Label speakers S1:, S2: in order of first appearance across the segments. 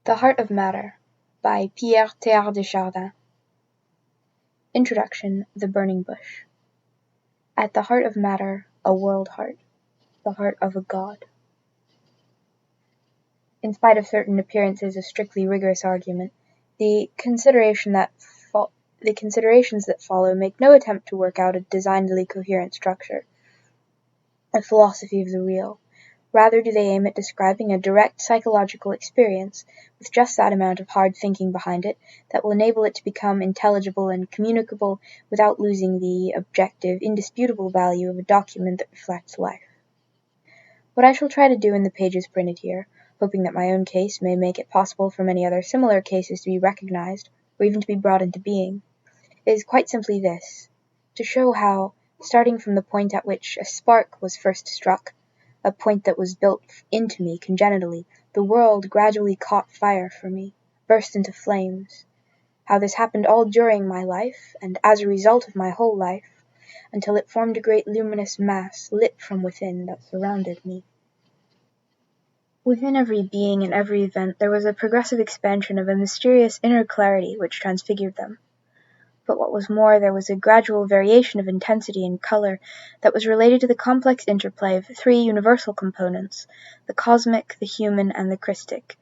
S1: The Heart of Matter by Pierre de Chardin. Introduction. The Burning Bush. At the heart of matter, a world heart, the heart of a god. In spite of certain appearances of strictly rigorous argument, the considerations that follow make no attempt to work out a designedly coherent structure, a philosophy of the real. Rather do they aim at describing a direct psychological experience, with just that amount of hard thinking behind it that will enable it to become intelligible and communicable without losing the objective, indisputable value of a document that reflects life. What I shall try to do in the pages printed here, hoping that my own case may make it possible for many other similar cases to be recognized, or even to be brought into being, is quite simply this: to show how, starting from the point at which a spark was first struck, a point that was built into me congenitally, the world gradually caught fire for me, burst into flames. How this happened all during my life, and as a result of my whole life, until it formed a great luminous mass, lit from within, that surrounded me. Within every being and every event there was a progressive expansion of a mysterious inner clarity which transfigured them. But what was more, there was a gradual variation of intensity and color that was related to the complex interplay of three universal components: the cosmic, the human, and the Christic.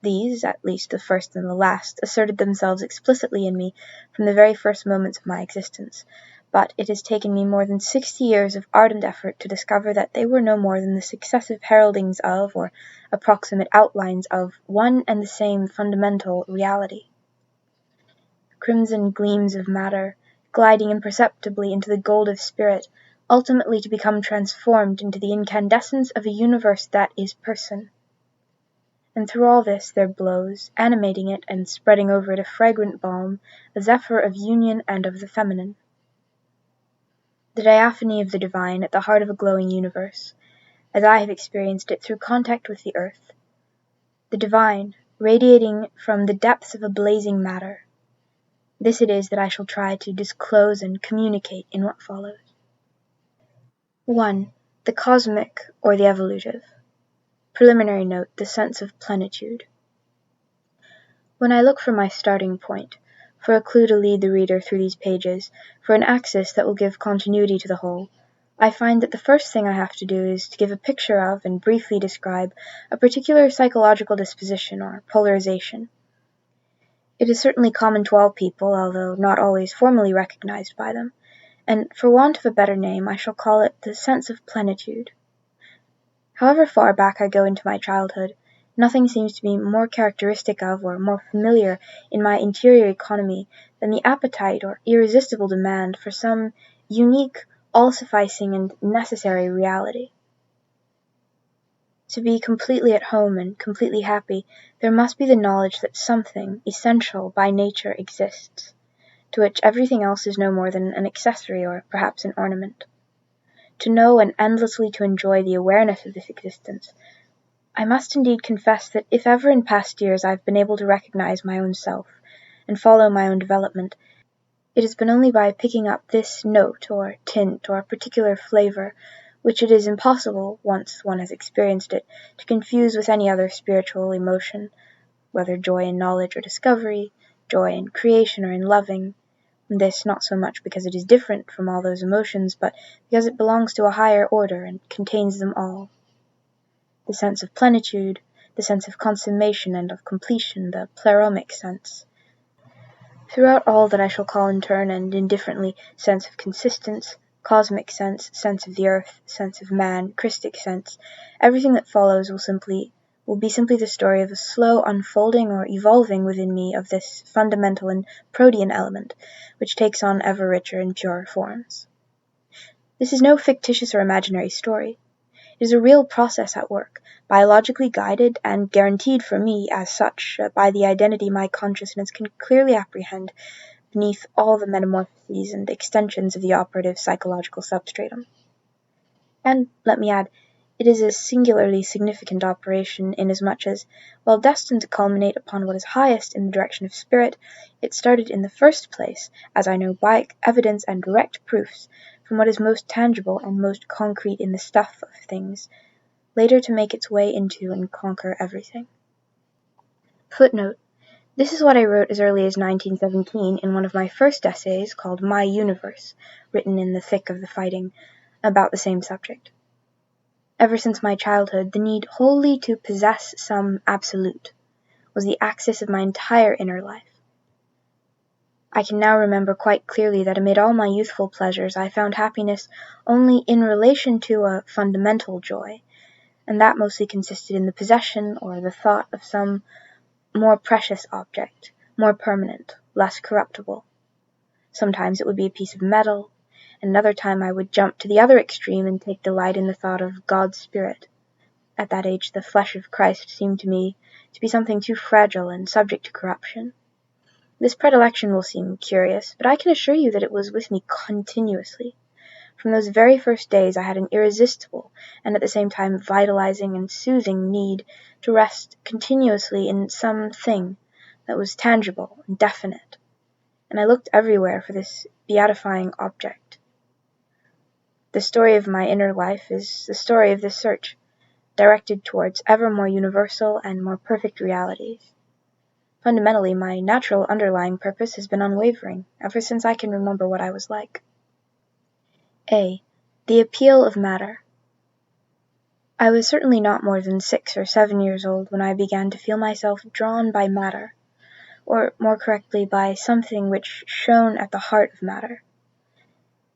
S1: These, at least the first and the last, asserted themselves explicitly in me from the very first moments of my existence, but it has taken me more than 60 years of ardent effort to discover that they were no more than the successive heraldings of, or approximate outlines of, one and the same fundamental reality. Crimson gleams of matter, gliding imperceptibly into the gold of spirit, ultimately to become transformed into the incandescence of a universe that is person. And through all this there blows, animating it and spreading over it a fragrant balm, a zephyr of union and of the feminine. The diaphany of the divine at the heart of a glowing universe, as I have experienced it through contact with the earth. The divine, radiating from the depths of a blazing matter. This it is that I shall try to disclose and communicate in what follows. 1. The cosmic, or the evolutive. Preliminary note: the sense of plenitude. When I look for my starting point, for a clue to lead the reader through these pages, for an axis that will give continuity to the whole, I find that the first thing I have to do is to give a picture of and briefly describe a particular psychological disposition or polarization. It is certainly common to all people, although not always formally recognized by them, and for want of a better name I shall call it the sense of plenitude. However far back I go into my childhood, nothing seems to be more characteristic of or more familiar in my interior economy than the appetite or irresistible demand for some unique, all-sufficing and necessary reality. To be completely at home and completely happy, there must be the knowledge that something essential by nature exists, to which everything else is no more than an accessory or perhaps an ornament. To know and endlessly to enjoy the awareness of this existence, I must indeed confess that if ever in past years I have been able to recognize my own self and follow my own development, it has been only by picking up this note or tint or particular flavor, which it is impossible, once one has experienced it, to confuse with any other spiritual emotion, whether joy in knowledge or discovery, joy in creation or in loving. This not so much because it is different from all those emotions, but because it belongs to a higher order and contains them all. The sense of plenitude, the sense of consummation and of completion, the pleromic sense. Throughout all that I shall call in turn and indifferently sense of consistence, cosmic sense, sense of the earth, sense of man, Christic sense, everything that follows will be simply the story of a slow unfolding or evolving within me of this fundamental and protean element, which takes on ever richer and purer forms. This is no fictitious or imaginary story. It is a real process at work, biologically guided and guaranteed for me as such by the identity my consciousness can clearly apprehend beneath all the metamorphoses and extensions of the operative psychological substratum. And, let me add, it is a singularly significant operation inasmuch as, while destined to culminate upon what is highest in the direction of spirit, it started in the first place, as I know by evidence and direct proofs, from what is most tangible and most concrete in the stuff of things, later to make its way into and conquer everything. Footnote: This is what I wrote as early as 1917 in one of my first essays called My Universe, written in the thick of the fighting, about the same subject. Ever since my childhood, the need wholly to possess some absolute was the axis of my entire inner life. I can now remember quite clearly that amid all my youthful pleasures I found happiness only in relation to a fundamental joy, and that mostly consisted in the possession or the thought of some more precious object, more permanent, less corruptible. Sometimes it would be a piece of metal, and another time I would jump to the other extreme and take delight in the thought of God's Spirit. At that age the flesh of Christ seemed to me to be something too fragile and subject to corruption. This predilection will seem curious, but I can assure you that it was with me continuously. From those very first days I had an irresistible, and at the same time vitalizing and soothing need to rest continuously in some thing that was tangible and definite, and I looked everywhere for this beatifying object. The story of my inner life is the story of this search, directed towards ever more universal and more perfect realities. Fundamentally, my natural underlying purpose has been unwavering, ever since I can remember what I was like. A. The appeal of matter. I was certainly not more than 6 or 7 years old when I began to feel myself drawn by matter, or more correctly by something which shone at the heart of matter.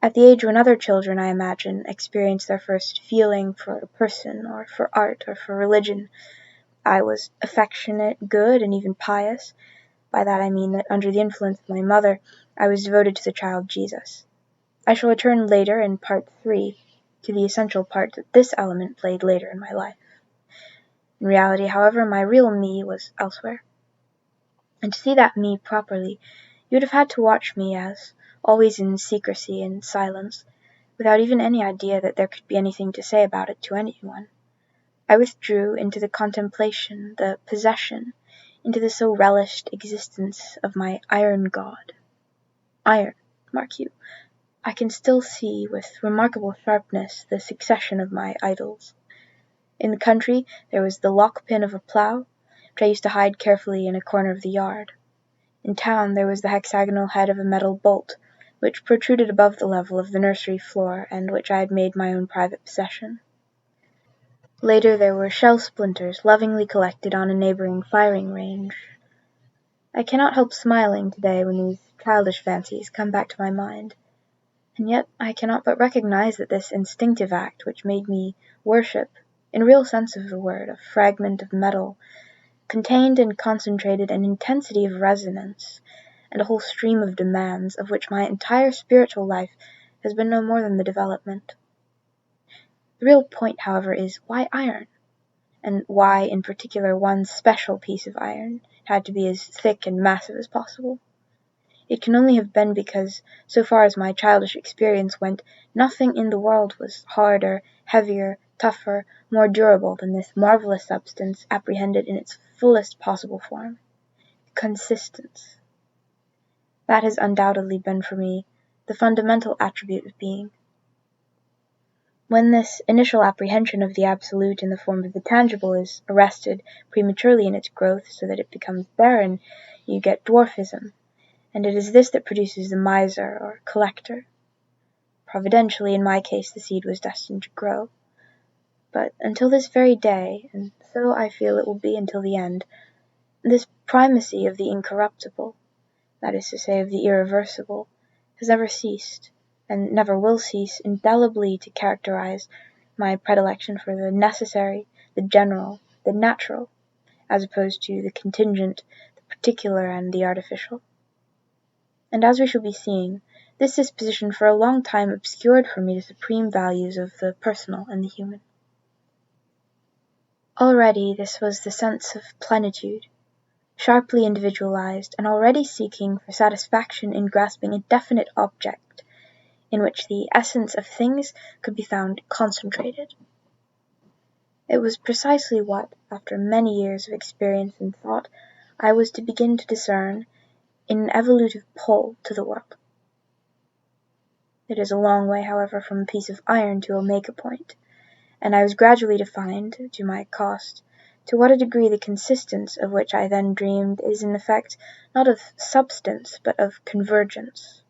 S1: At the age when other children, I imagine, experience their first feeling for a person, or for art, or for religion, I was affectionate, good, and even pious. By that I mean that under the influence of my mother, I was devoted to the child Jesus. I shall return later in Part 3 to the essential part that this element played later in my life. In reality, however, my real me was elsewhere. And to see that me properly, you would have had to watch me as, always in secrecy and silence, without even any idea that there could be anything to say about it to anyone. I withdrew into the contemplation, the possession, into the so relished existence of my iron god. Iron, mark you. I can still see with remarkable sharpness the succession of my idols. In the country there was the lock-pin of a plough, which I used to hide carefully in a corner of the yard. In town there was the hexagonal head of a metal bolt, which protruded above the level of the nursery floor, and which I had made my own private possession. Later there were shell splinters lovingly collected on a neighboring firing range. I cannot help smiling today when these childish fancies come back to my mind, and yet I cannot but recognize that this instinctive act which made me worship, in real sense of the word, a fragment of metal, contained and concentrated an intensity of resonance, and a whole stream of demands of which my entire spiritual life has been no more than the development. The real point, however, is why iron? And why, in particular, one special piece of iron had to be as thick and massive as possible? It can only have been because, so far as my childish experience went, nothing in the world was harder, heavier, tougher, more durable than this marvelous substance apprehended in its fullest possible form. Consistence. That has undoubtedly been for me the fundamental attribute of being. When this initial apprehension of the absolute in the form of the tangible is arrested prematurely in its growth so that it becomes barren, you get dwarfism, and it is this that produces the miser or collector. Providentially, in my case, the seed was destined to grow. But until this very day, and so I feel it will be until the end, this primacy of the incorruptible, that is to say of the irreversible, has never ceased, and never will cease indelibly to characterize my predilection for the necessary, the general, the natural, as opposed to the contingent, the particular, and the artificial. And as we shall be seeing, this disposition for a long time obscured for me the supreme values of the personal and the human. Already this was the sense of plenitude, sharply individualized, and already seeking for satisfaction in grasping a definite object, in which the essence of things could be found concentrated. It was precisely what, after many years of experience and thought, I was to begin to discern in an evolutive pull to the world. It is a long way, however, from a piece of iron to Omega Point, and I was gradually to find, to my cost, To what a degree the consistence of which I then dreamed is in effect not of substance but of convergence.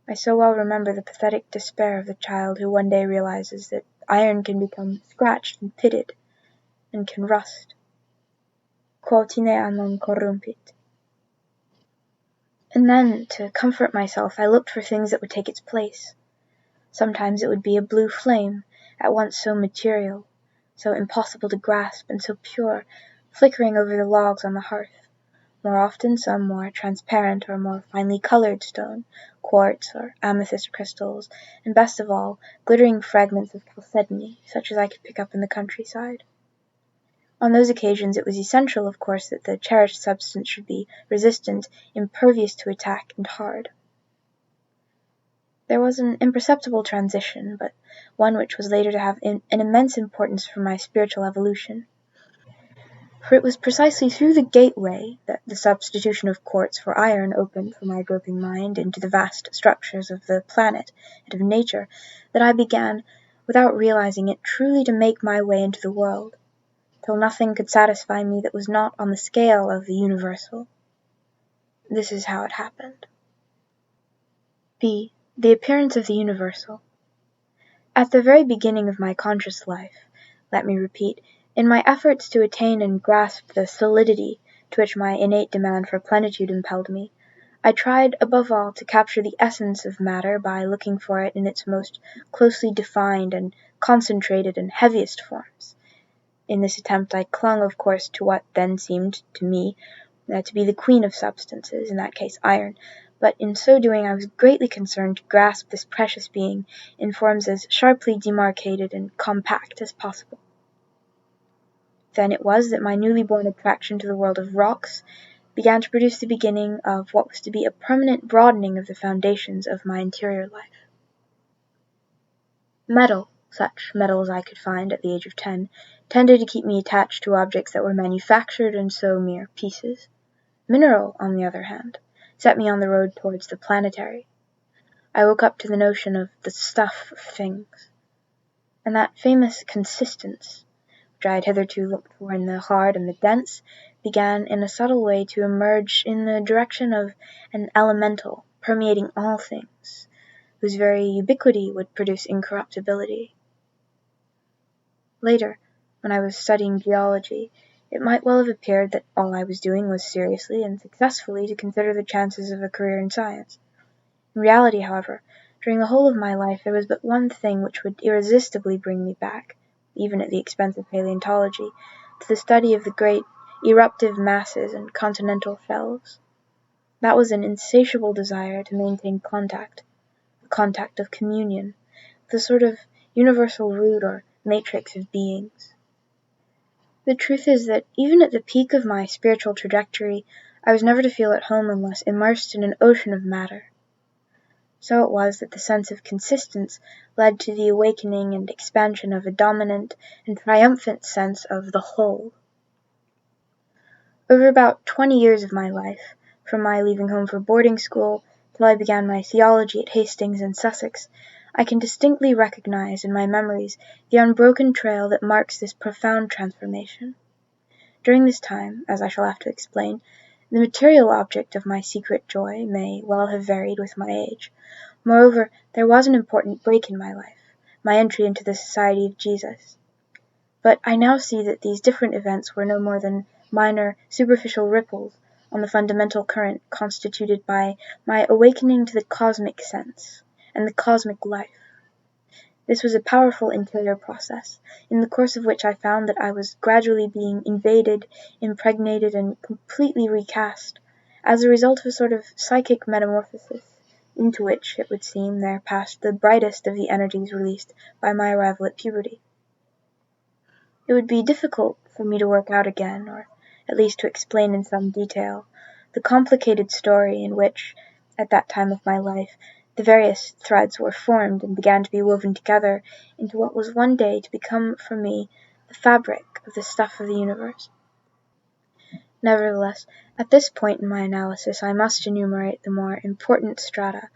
S1: I so well remember the pathetic despair of the child who one day realizes that iron can become scratched and pitted, and can rust. Quo tinea non corrumpit. And then, to comfort myself, I looked for things that would take its place. Sometimes it would be a blue flame, at once so material, so impossible to grasp, and so pure, flickering over the logs on the hearth. More often some more transparent or more finely colored stone, quartz or amethyst crystals, and best of all, glittering fragments of chalcedony, such as I could pick up in the countryside. On those occasions it was essential, of course, that the cherished substance should be resistant, impervious to attack, and hard. There was an imperceptible transition, but one which was later to have an immense importance for my spiritual evolution. For it was precisely through the gateway that the substitution of quartz for iron opened for my groping mind into the vast structures of the planet and of nature that I began, without realizing it, truly to make my way into the world, till nothing could satisfy me that was not on the scale of the universal. This is how it happened. B. The appearance of the universal. At the very beginning of my conscious life, let me repeat, in my efforts to attain and grasp the solidity to which my innate demand for plenitude impelled me, I tried above all to capture the essence of matter by looking for it in its most closely defined and concentrated and heaviest forms. In this attempt I clung, of course, to what then seemed to me to be the queen of substances, in that case iron, but in so doing I was greatly concerned to grasp this precious being in forms as sharply demarcated and compact as possible. Then it was that my newly born attraction to the world of rocks began to produce the beginning of what was to be a permanent broadening of the foundations of my interior life. Metal, such metal as I could find at the age of 10, tended to keep me attached to objects that were manufactured and so mere pieces. Mineral, on the other hand, set me on the road towards the planetary. I woke up to the notion of the stuff of things, and that famous consistence, which I had hitherto looked for in the hard and the dense, began in a subtle way to emerge in the direction of an elemental permeating all things, whose very ubiquity would produce incorruptibility. Later, when I was studying geology, it might well have appeared that all I was doing was seriously and successfully to consider the chances of a career in science. In reality, however, during the whole of my life there was but one thing which would irresistibly bring me back, even at the expense of paleontology, to the study of the great eruptive masses and continental shelves. That was an insatiable desire to maintain contact, a contact of communion, with a sort of universal root or matrix of beings. The truth is that even at the peak of my spiritual trajectory, I was never to feel at home unless immersed in an ocean of matter. So it was that the sense of consistence led to the awakening and expansion of a dominant and triumphant sense of the whole. Over about 20 years of my life, from my leaving home for boarding school till I began my theology at Hastings in Sussex, I can distinctly recognize in my memories the unbroken trail that marks this profound transformation. During this time, as I shall have to explain, the material object of my secret joy may well have varied with my age. Moreover, there was an important break in my life, my entry into the Society of Jesus. But I now see that these different events were no more than minor, superficial ripples on the fundamental current constituted by my awakening to the cosmic sense and the cosmic life. This was a powerful interior process, in the course of which I found that I was gradually being invaded, impregnated, and completely recast, as a result of a sort of psychic metamorphosis, into which, it would seem, there passed the brightest of the energies released by my arrival at puberty. It would be difficult for me to work out again, or at least to explain in some detail, the complicated story in which, at that time of my life, the various threads were formed and began to be woven together into what was one day to become for me the fabric of the stuff of the universe. Nevertheless, at this point in my analysis I must enumerate the more important strata,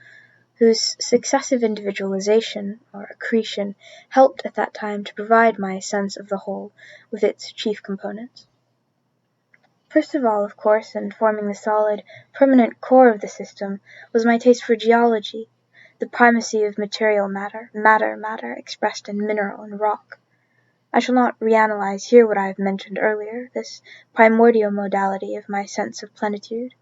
S1: whose successive individualization, or accretion, helped at that time to provide my sense of the whole with its chief components. First of all, of course, and forming the solid, permanent core of the system, was my taste for geology, the primacy of material matter expressed in mineral and rock. I shall not reanalyze here what I have mentioned earlier, this primordial modality of my sense of plenitude.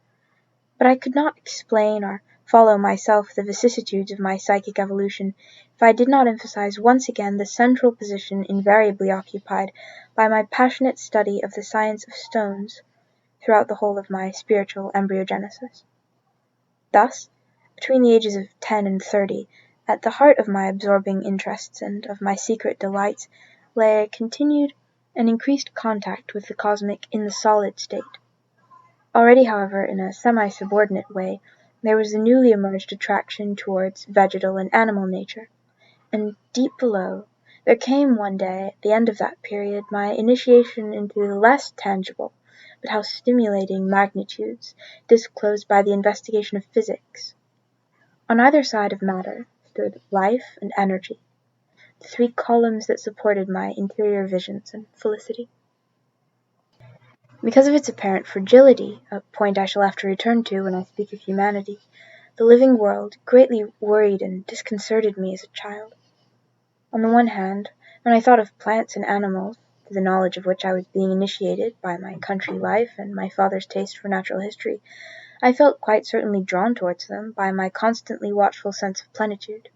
S1: But I could not explain or follow myself the vicissitudes of my psychic evolution if I did not emphasize once again the central position invariably occupied by my passionate study of the science of stones throughout the whole of my spiritual embryogenesis. Thus, between the ages of 10 and 30, at the heart of my absorbing interests and of my secret delights lay a continued and increased contact with the cosmic in the solid state. Already, however, in a semi-subordinate way, there was the newly emerged attraction towards vegetal and animal nature, and deep below, there came one day, at the end of that period, my initiation into the less tangible, but how stimulating magnitudes disclosed by the investigation of physics. On either side of matter stood life and energy, the three columns that supported my interior visions and felicity. Because of its apparent fragility, a point I shall have to return to when I speak of humanity, the living world greatly worried and disconcerted me as a child. On the one hand, when I thought of plants and animals, to the knowledge of which I was being initiated by my country life and my father's taste for natural history, I felt quite certainly drawn towards them by my constantly watchful sense of plenitude.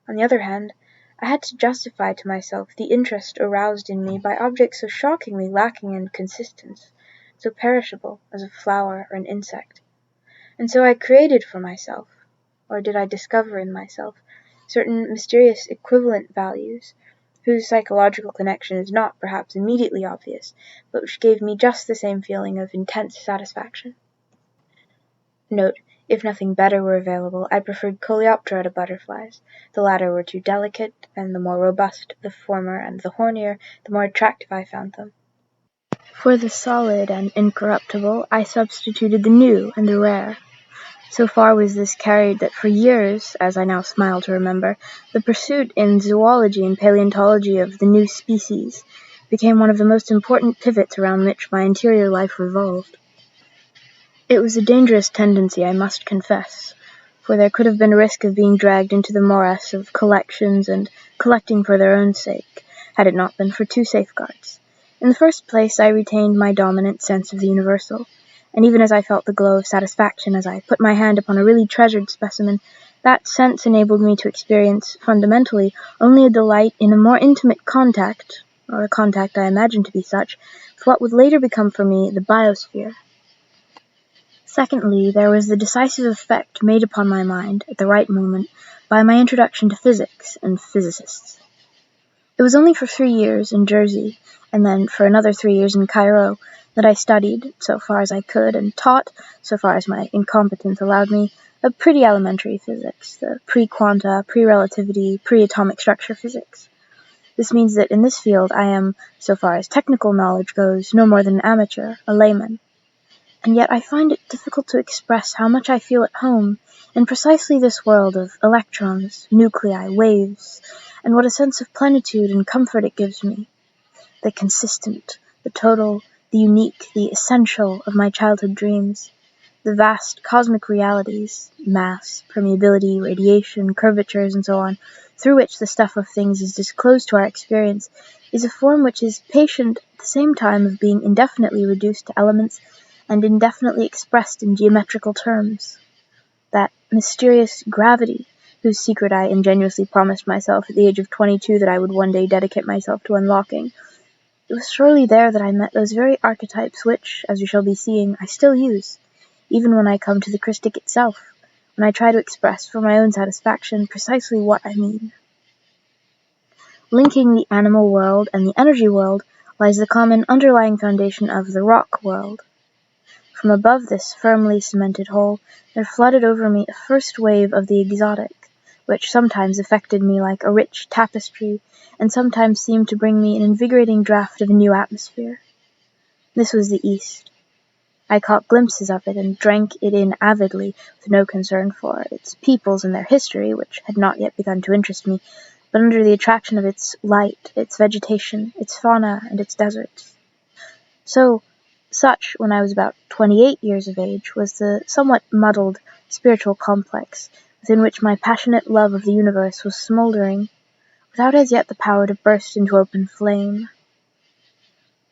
S1: On the other hand, I had to justify to myself the interest aroused in me by objects so shockingly lacking in consistence, so perishable as a flower or an insect. And so I created for myself, or did I discover in myself, certain mysterious equivalent values, whose psychological connection is not perhaps immediately obvious, but which gave me just the same feeling of intense satisfaction. Note, if nothing better were available, I preferred coleoptera to butterflies. The latter were too delicate, and the more robust the former and the hornier, the more attractive I found them. For the solid and incorruptible, I substituted the new and the rare. So far was this carried that for years, as I now smile to remember, the pursuit in zoology and paleontology of the new species became one of the most important pivots around which my interior life revolved. It was a dangerous tendency, I must confess, for there could have been a risk of being dragged into the morass of collections and collecting for their own sake, had it not been for two safeguards. In the first place, I retained my dominant sense of the universal, and even as I felt the glow of satisfaction as I put my hand upon a really treasured specimen, that sense enabled me to experience, fundamentally, only a delight in a more intimate contact, or a contact I imagined to be such, with what would later become for me the biosphere. Secondly, there was the decisive effect made upon my mind, at the right moment, by my introduction to physics and physicists. It was only for 3 years in Jersey, and then for another 3 years in Cairo, that I studied, so far as I could, and taught, so far as my incompetence allowed me, a pretty elementary physics, the pre-quanta, pre-relativity, pre-atomic structure physics. This means that in this field I am, so far as technical knowledge goes, no more than an amateur, a layman. And yet I find it difficult to express how much I feel at home in precisely this world of electrons, nuclei, waves, and what a sense of plenitude and comfort it gives me. The consistent, the total, the unique, the essential of my childhood dreams. The vast cosmic realities, mass, permeability, radiation, curvatures, and so on, through which the stuff of things is disclosed to our experience, is a form which is patient at the same time of being indefinitely reduced to elements and indefinitely expressed in geometrical terms. That mysterious gravity, whose secret I ingenuously promised myself at the age of 22 that I would one day dedicate myself to unlocking. It was surely there that I met those very archetypes which, as we shall be seeing, I still use, even when I come to the Christic itself, when I try to express for my own satisfaction precisely what I mean. Linking the animal world and the energy world lies the common underlying foundation of the rock world. From above this firmly cemented whole, there flooded over me a first wave of the exotic, which sometimes affected me like a rich tapestry, and sometimes seemed to bring me an invigorating draught of a new atmosphere. This was the East. I caught glimpses of it and drank it in avidly, with no concern for its peoples and their history, which had not yet begun to interest me, but under the attraction of its light, its vegetation, its fauna, and its deserts. Such, when I was about 28 years of age, was the somewhat muddled spiritual complex within which my passionate love of the universe was smouldering, without as yet the power to burst into open flame.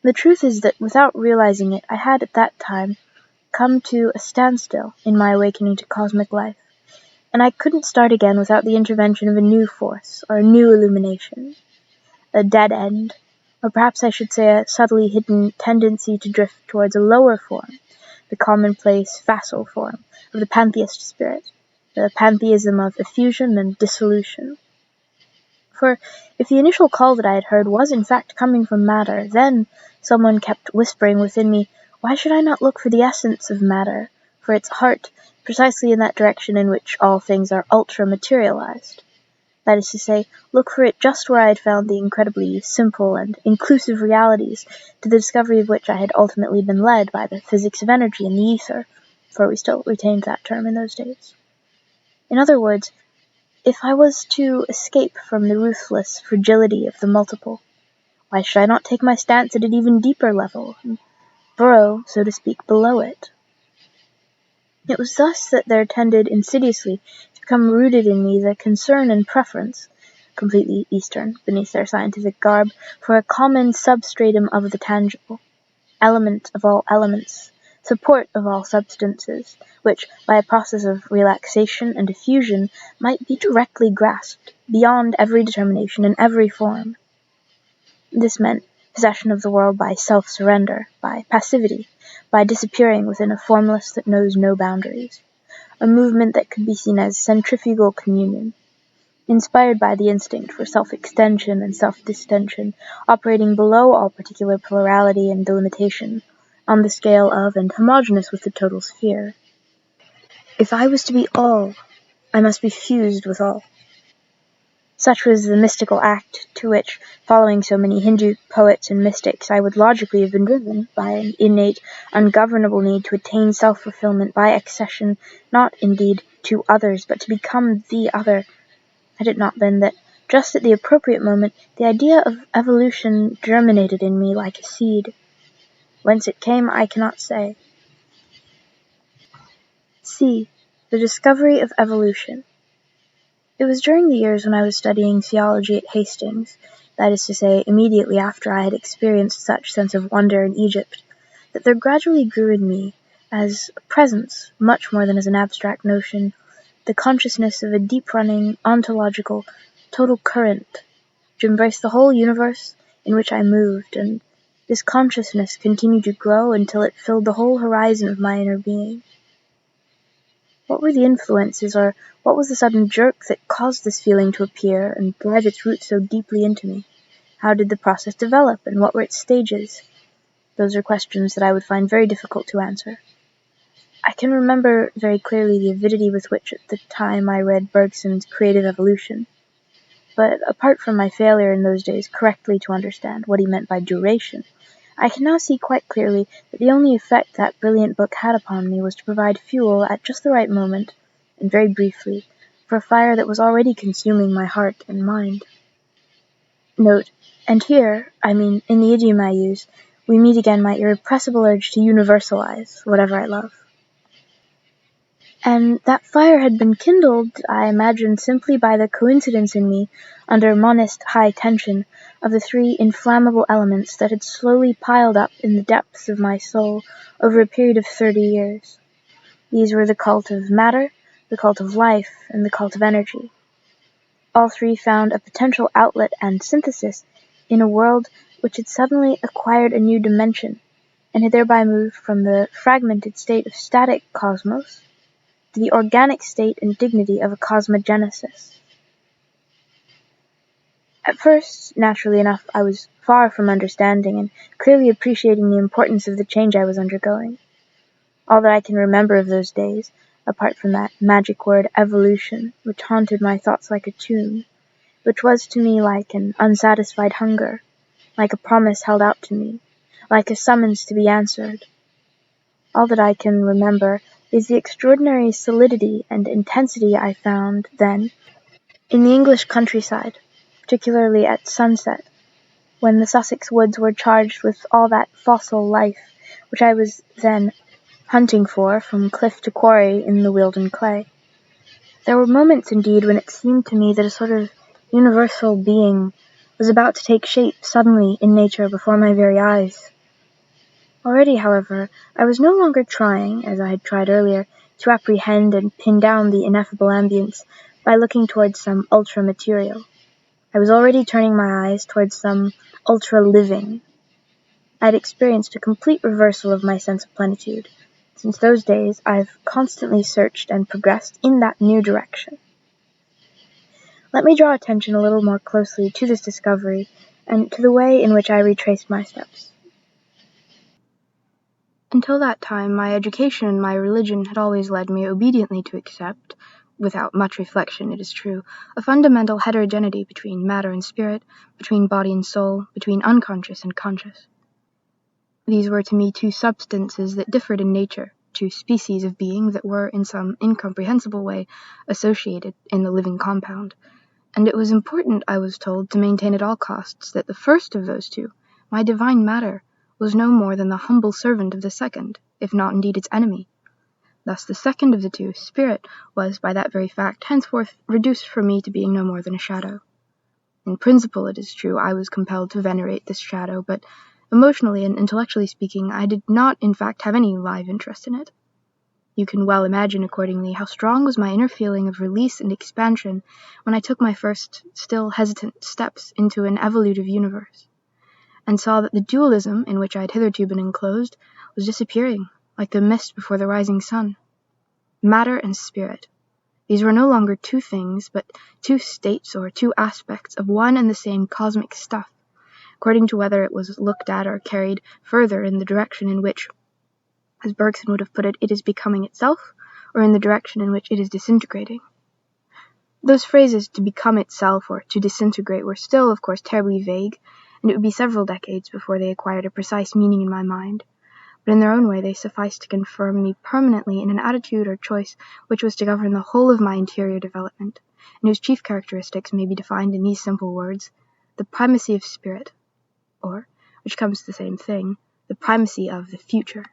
S1: The truth is that without realizing it, I had at that time come to a standstill in my awakening to cosmic life, and I couldn't start again without the intervention of a new force or a new illumination. A dead end, or perhaps I should say a subtly hidden tendency to drift towards a lower form, the commonplace, facile form of the pantheist spirit, the pantheism of effusion and dissolution. For if the initial call that I had heard was in fact coming from matter, then someone kept whispering within me, why should I not look for the essence of matter, for its heart, precisely in that direction in which all things are ultra-materialized? That is to say, look for it just where I had found the incredibly simple and inclusive realities, to the discovery of which I had ultimately been led by the physics of energy and the ether, for we still retained that term in those days. In other words, if I was to escape from the ruthless fragility of the multiple, why should I not take my stance at an even deeper level, and burrow, so to speak, below it? It was thus that there tended insidiously to become rooted in me the concern and preference, completely Eastern beneath their scientific garb, for a common substratum of the tangible, element of all elements, support of all substances, which, by a process of relaxation and diffusion, might be directly grasped, beyond every determination and every form. This meant possession of the world by self-surrender, by passivity, by disappearing within a formless that knows no boundaries, a movement that could be seen as centrifugal communion, inspired by the instinct for self-extension and self-distension, operating below all particular plurality and delimitation, on the scale of and homogeneous with the total sphere. If I was to be all, I must be fused with all. Such was the mystical act to which, following so many Hindu poets and mystics, I would logically have been driven by an innate, ungovernable need to attain self-fulfillment by accession, not, indeed, to others, but to become the other, had it not been that, just at the appropriate moment, the idea of evolution germinated in me like a seed. Whence it came, I cannot say. C. The discovery of evolution. It was during the years when I was studying theology at Hastings, that is to say, immediately after I had experienced such sense of wonder in Egypt, that there gradually grew in me, as a presence, much more than as an abstract notion, the consciousness of a deep-running, ontological, total current, which embraced the whole universe in which I moved, and this consciousness continued to grow until it filled the whole horizon of my inner being. What were the influences, or what was the sudden jerk that caused this feeling to appear and drive its roots so deeply into me? How did the process develop, and what were its stages? Those are questions that I would find very difficult to answer. I can remember very clearly the avidity with which at the time I read Bergson's Creative Evolution, but apart from my failure in those days correctly to understand what he meant by duration, I can now see quite clearly that the only effect that brilliant book had upon me was to provide fuel at just the right moment, and very briefly, for a fire that was already consuming my heart and mind. Note, and here, I mean, in the idiom I use, we meet again my irrepressible urge to universalize whatever I love. And that fire had been kindled, I imagine, simply by the coincidence in me, under monist high tension, of the three inflammable elements that had slowly piled up in the depths of my soul over a period of 30 years. These were the cult of matter, the cult of life, and the cult of energy. All three found a potential outlet and synthesis in a world which had suddenly acquired a new dimension, and had thereby moved from the fragmented state of static cosmos to the organic state and dignity of a cosmogenesis. At first, naturally enough, I was far from understanding and clearly appreciating the importance of the change I was undergoing. All that I can remember of those days, apart from that magic word evolution, which haunted my thoughts like a tomb, which was to me like an unsatisfied hunger, like a promise held out to me, like a summons to be answered. all that I can remember, is the extraordinary solidity and intensity I found then in the English countryside, particularly at sunset, when the Sussex woods were charged with all that fossil life which I was then hunting for from cliff to quarry in the Wealden clay. There were moments, indeed, when it seemed to me that a sort of universal being was about to take shape suddenly in nature before my very eyes. Already, however, I was no longer trying, as I had tried earlier, to apprehend and pin down the ineffable ambience by looking towards some ultra-material. I was already turning my eyes towards some ultra-living. I had experienced a complete reversal of my sense of plenitude. Since those days, I've constantly searched and progressed in that new direction. Let me draw attention a little more closely to this discovery and to the way in which I retraced my steps. Until that time, my education and my religion had always led me obediently to accept, without much reflection, it is true, a fundamental heterogeneity between matter and spirit, between body and soul, between unconscious and conscious. These were to me two substances that differed in nature, two species of being that were, in some incomprehensible way, associated in the living compound, and it was important, I was told, to maintain at all costs that the first of those two, my divine matter, was no more than the humble servant of the second, if not indeed its enemy. Thus the second of the two, spirit, was, by that very fact, henceforth reduced for me to being no more than a shadow. In principle, it is true, I was compelled to venerate this shadow, but emotionally and intellectually speaking, I did not, in fact, have any live interest in it. You can well imagine, accordingly, how strong was my inner feeling of release and expansion when I took my first, still hesitant, steps into an evolutive universe, and saw that the dualism in which I had hitherto been enclosed was disappearing, like the mist before the rising sun. Matter and spirit. These were no longer two things, but two states or two aspects of one and the same cosmic stuff, according to whether it was looked at or carried further in the direction in which, as Bergson would have put it, it is becoming itself, or in the direction in which it is disintegrating. Those phrases, to become itself or to disintegrate, were still, of course, terribly vague, and it would be several decades before they acquired a precise meaning in my mind. But in their own way they sufficed to confirm me permanently in an attitude or choice which was to govern the whole of my interior development, and whose chief characteristics may be defined in these simple words: the primacy of spirit, or, which comes to the same thing, the primacy of the future.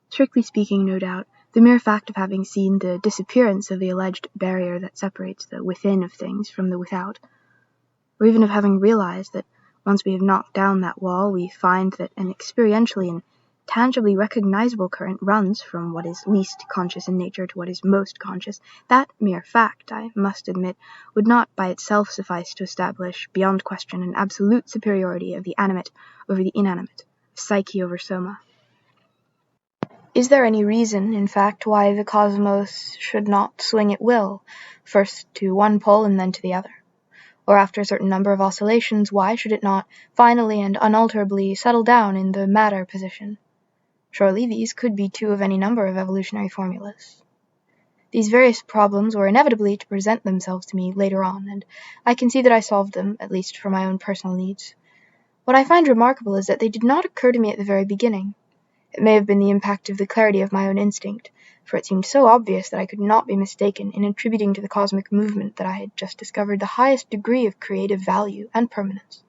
S1: Strictly speaking, no doubt, the mere fact of having seen the disappearance of the alleged barrier that separates the within of things from the without, or even of having realized that once we have knocked down that wall, we find that an experientially and tangibly recognizable current runs from what is least conscious in nature to what is most conscious, that mere fact, I must admit, would not by itself suffice to establish, beyond question, an absolute superiority of the animate over the inanimate, psyche over soma. Is there any reason, in fact, why the cosmos should not swing at will, first to one pole and then to the other? Or after a certain number of oscillations, why should it not finally and unalterably settle down in the matter position? Surely these could be two of any number of evolutionary formulas. These various problems were inevitably to present themselves to me later on, and I can see that I solved them, at least for my own personal needs. What I find remarkable is that they did not occur to me at the very beginning. It may have been the impact of the clarity of my own instinct, for it seemed so obvious that I could not be mistaken in attributing to the cosmic movement that I had just discovered the highest degree of creative value and permanence.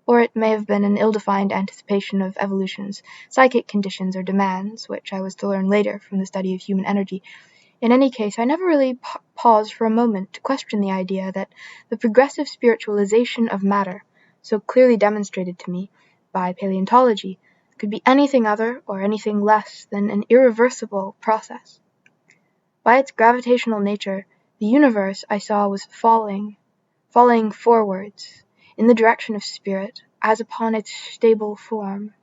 S1: Or it may have been an ill-defined anticipation of evolution's psychic conditions or demands, which I was to learn later from the study of human energy. In any case, I never really paused for a moment to question the idea that the progressive spiritualization of matter, so clearly demonstrated to me by paleontology, could be anything other or anything less than an irreversible process. By its gravitational nature, the universe, I saw, was falling forwards, in the direction of spirit, as upon its stable form.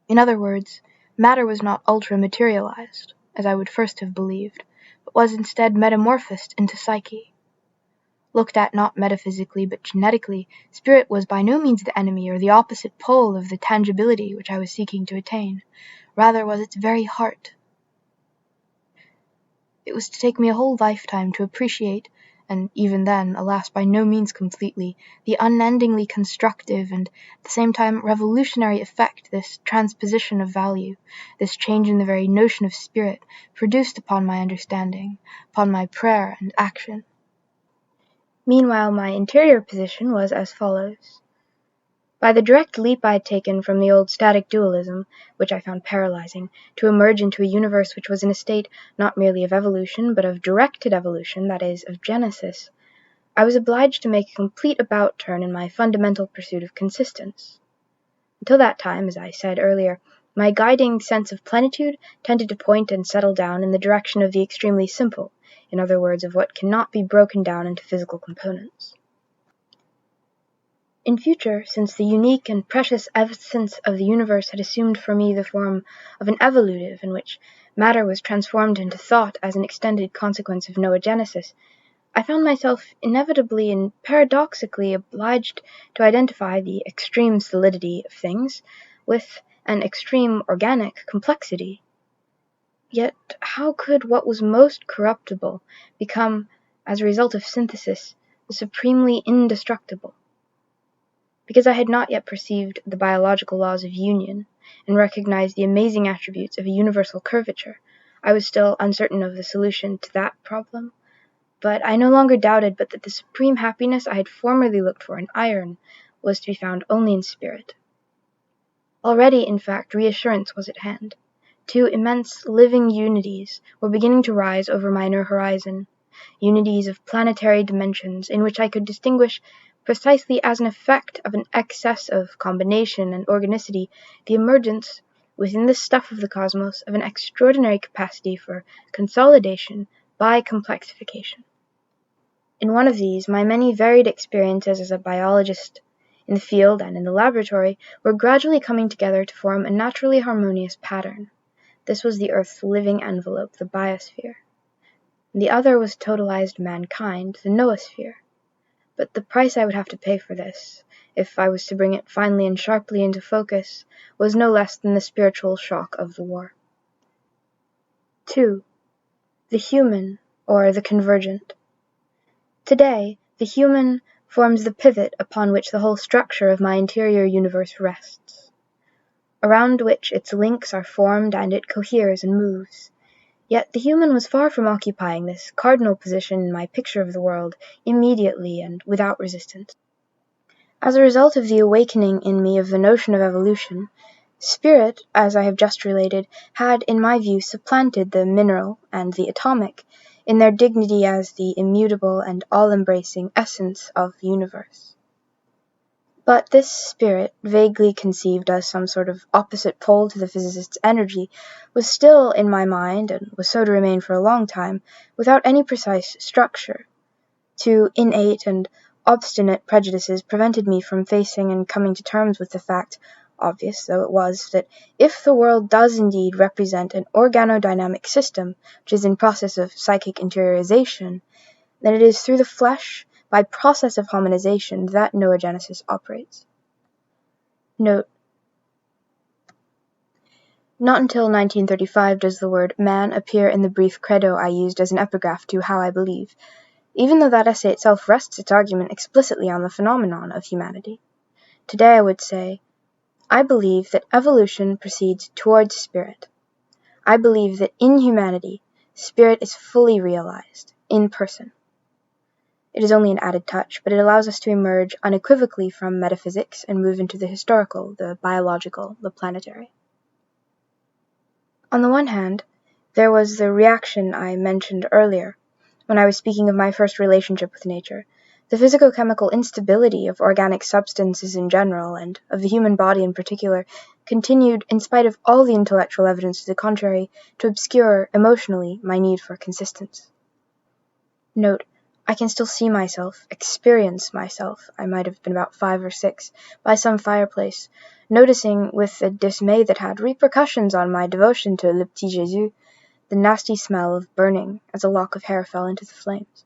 S1: In other words, matter was not ultra-materialized, as I would first have believed, but was instead metamorphosed into psyche. Looked at not metaphysically but genetically, spirit was by no means the enemy or the opposite pole of the tangibility which I was seeking to attain. Rather was its very heart. It was to take me a whole lifetime to appreciate and even then, alas, by no means completely, the unendingly constructive and at the same time revolutionary effect this transposition of value, this change in the very notion of spirit, produced upon my understanding, upon my prayer and action. Meanwhile, my interior position was as follows. By the direct leap I had taken from the old static dualism, which I found paralyzing, to emerge into a universe which was in a state not merely of evolution, but of directed evolution, that is, of genesis, I was obliged to make a complete about-turn in my fundamental pursuit of consistence. Until that time, as I said earlier, my guiding sense of plenitude tended to point and settle down in the direction of the extremely simple, in other words, of what cannot be broken down into physical components. In future, since the unique and precious essence of the universe had assumed for me the form of an evolutive in which matter was transformed into thought as an extended consequence of noogenesis, I found myself inevitably and paradoxically obliged to identify the extreme solidity of things with an extreme organic complexity. Yet how could what was most corruptible become, as a result of synthesis, the supremely indestructible? Because I had not yet perceived the biological laws of union and recognized the amazing attributes of a universal curvature, I was still uncertain of the solution to that problem. But I no longer doubted but that the supreme happiness I had formerly looked for in iron was to be found only in spirit. Already, in fact, reassurance was at hand. Two immense living unities were beginning to rise over my inner horizon, unities of planetary dimensions in which I could distinguish, precisely as an effect of an excess of combination and organicity, the emergence, within the stuff of the cosmos, of an extraordinary capacity for consolidation by complexification. In one of these, my many varied experiences as a biologist, in the field and in the laboratory, were gradually coming together to form a naturally harmonious pattern. This was the Earth's living envelope, the biosphere. The other was totalized mankind, the noosphere. But the price I would have to pay for this, if I was to bring it finally and sharply into focus, was no less than the spiritual shock of the war. 2. The human, or the convergent. Today, the human forms the pivot upon which the whole structure of my interior universe rests, around which its links are formed and it coheres and moves. Yet the human was far from occupying this cardinal position in my picture of the world immediately and without resistance. As a result of the awakening in me of the notion of evolution, spirit, as I have just related, had, in my view, supplanted the mineral and the atomic in their dignity as the immutable and all-embracing essence of the universe. But this spirit, vaguely conceived as some sort of opposite pole to the physicist's energy, was still in my mind, and was so to remain for a long time, without any precise structure. Two innate and obstinate prejudices prevented me from facing and coming to terms with the fact, obvious though it was, that if the world does indeed represent an organodynamic system which is in process of psychic interiorization, then it is through the flesh, by process of hominization, that noogenesis operates. Note: not until 1935 does the word man appear in the brief credo I used as an epigraph to How I Believe, even though that essay itself rests its argument explicitly on the phenomenon of humanity. Today I would say, I believe that evolution proceeds towards spirit. I believe that in humanity, spirit is fully realized, in person. It is only an added touch, but it allows us to emerge unequivocally from metaphysics and move into the historical, the biological, the planetary. On the one hand, there was the reaction I mentioned earlier, when I was speaking of my first relationship with nature, the physico-chemical instability of organic substances in general, and of the human body in particular, continued, in spite of all the intellectual evidence to the contrary, to obscure, emotionally, my need for consistence. Note: I can still see myself, experience myself, I might have been about 5 or 6, by some fireplace, noticing, with a dismay that had repercussions on my devotion to Le Petit Jésus, the nasty smell of burning as a lock of hair fell into the flames.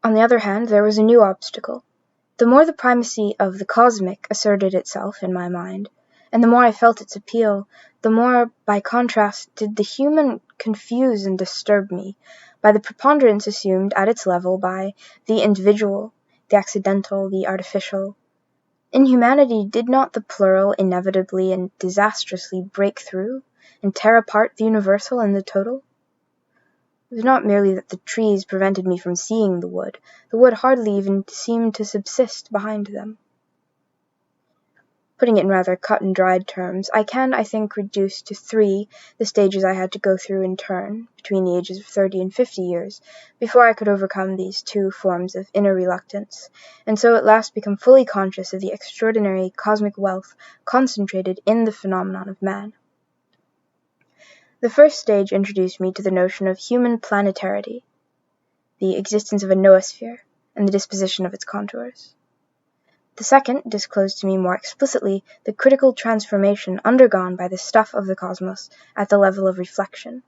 S1: On the other hand, there was a new obstacle. The more the primacy of the cosmic asserted itself in my mind, and the more I felt its appeal, the more, by contrast, did the human confuse and disturb me, by the preponderance assumed at its level by the individual, the accidental, the artificial. In humanity, did not the plural inevitably and disastrously break through and tear apart the universal and the total? It was not merely that the trees prevented me from seeing the wood hardly even seemed to subsist behind them. Putting it in rather cut-and-dried terms, I can, I think, reduce to 3 the stages I had to go through in turn, between the ages of 30 and 50 years, before I could overcome these 2 forms of inner reluctance, and so at last become fully conscious of the extraordinary cosmic wealth concentrated in the phenomenon of man. The first stage introduced me to the notion of human planetarity, the existence of a noosphere, and the disposition of its contours. The second disclosed to me more explicitly the critical transformation undergone by the stuff of the cosmos at the level of reflection.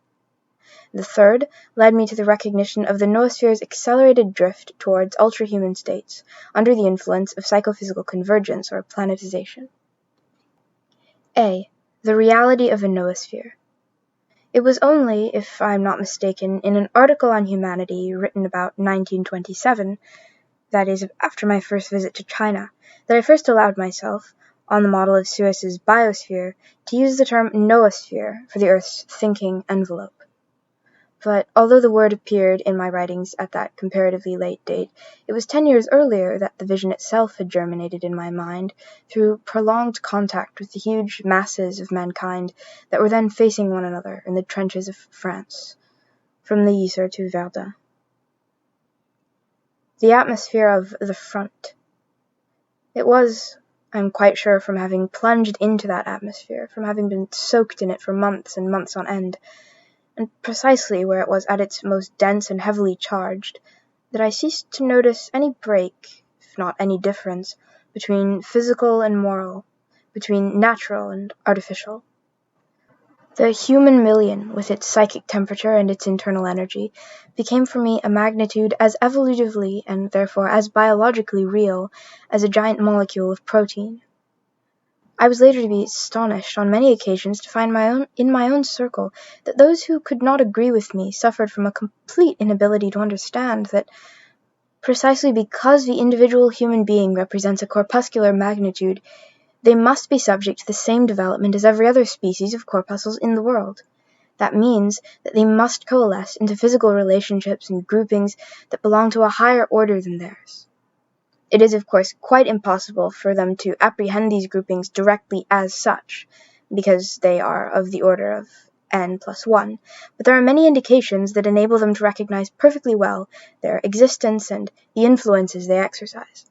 S1: The third led me to the recognition of the noosphere's accelerated drift towards ultrahuman states under the influence of psychophysical convergence or planetization. A. The reality of a noosphere. It was only, if I am not mistaken, in an article on humanity written about 1927, that is, after my first visit to China, that I first allowed myself, on the model of Suess's biosphere, to use the term noosphere for the Earth's thinking envelope. But although the word appeared in my writings at that comparatively late date, it was 10 years earlier that the vision itself had germinated in my mind through prolonged contact with the huge masses of mankind that were then facing one another in the trenches of France, from the Yser to Verdun. The atmosphere of the front. It was, I am quite sure, from having plunged into that atmosphere, from having been soaked in it for months and months on end, and precisely where it was at its most dense and heavily charged, that I ceased to notice any break, if not any difference, between physical and moral, between natural and artificial. The human million, with its psychic temperature and its internal energy, became for me a magnitude as evolutively and therefore as biologically real as a giant molecule of protein. I was later to be astonished on many occasions to find in my own circle that those who could not agree with me suffered from a complete inability to understand that, precisely because the individual human being represents a corpuscular magnitude, they must be subject to the same development as every other species of corpuscles in the world. That means that they must coalesce into physical relationships and groupings that belong to a higher order than theirs. It is, of course, quite impossible for them to apprehend these groupings directly as such, because they are of the order of n+1, but there are many indications that enable them to recognize perfectly well their existence and the influences they exercise.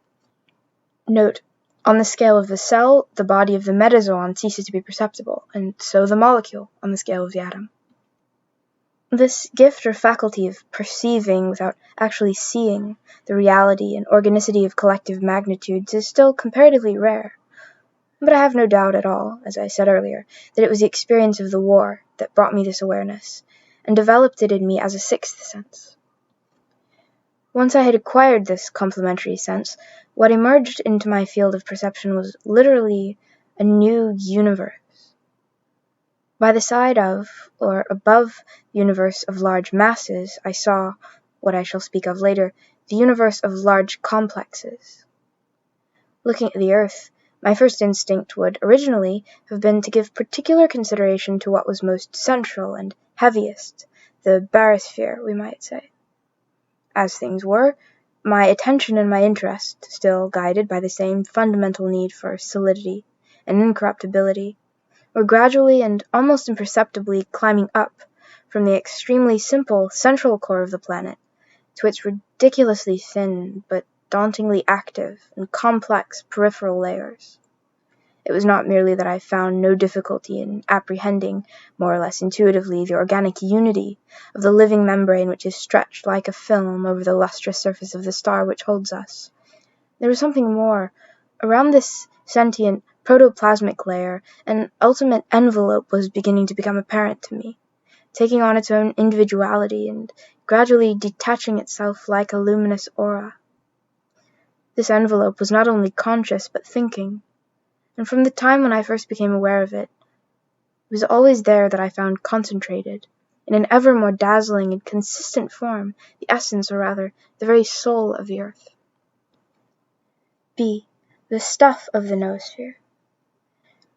S1: Note, on the scale of the cell, the body of the metazoon ceases to be perceptible, and so the molecule on the scale of the atom. This gift or faculty of perceiving without actually seeing the reality and organicity of collective magnitudes is still comparatively rare. But I have no doubt at all, as I said earlier, that it was the experience of the war that brought me this awareness, and developed it in me as a sixth sense. Once I had acquired this complementary sense, what emerged into my field of perception was literally a new universe. By the side of, or above, the universe of large masses, I saw, what I shall speak of later, the universe of large complexes. Looking at the Earth, my first instinct would originally have been to give particular consideration to what was most central and heaviest, the barosphere, we might say. As things were, my attention and my interest, still guided by the same fundamental need for solidity and incorruptibility, were gradually and almost imperceptibly climbing up from the extremely simple central core of the planet to its ridiculously thin but dauntingly active and complex peripheral layers. It was not merely that I found no difficulty in apprehending, more or less intuitively, the organic unity of the living membrane which is stretched like a film over the lustrous surface of the star which holds us. There was something more. Around this sentient protoplasmic layer, an ultimate envelope was beginning to become apparent to me, taking on its own individuality and gradually detaching itself like a luminous aura. This envelope was not only conscious but thinking. and from the time when I first became aware of it, it was always there that I found concentrated, in an ever more dazzling and consistent form, the essence, or rather, the very soul of the earth. B. The stuff of the noosphere.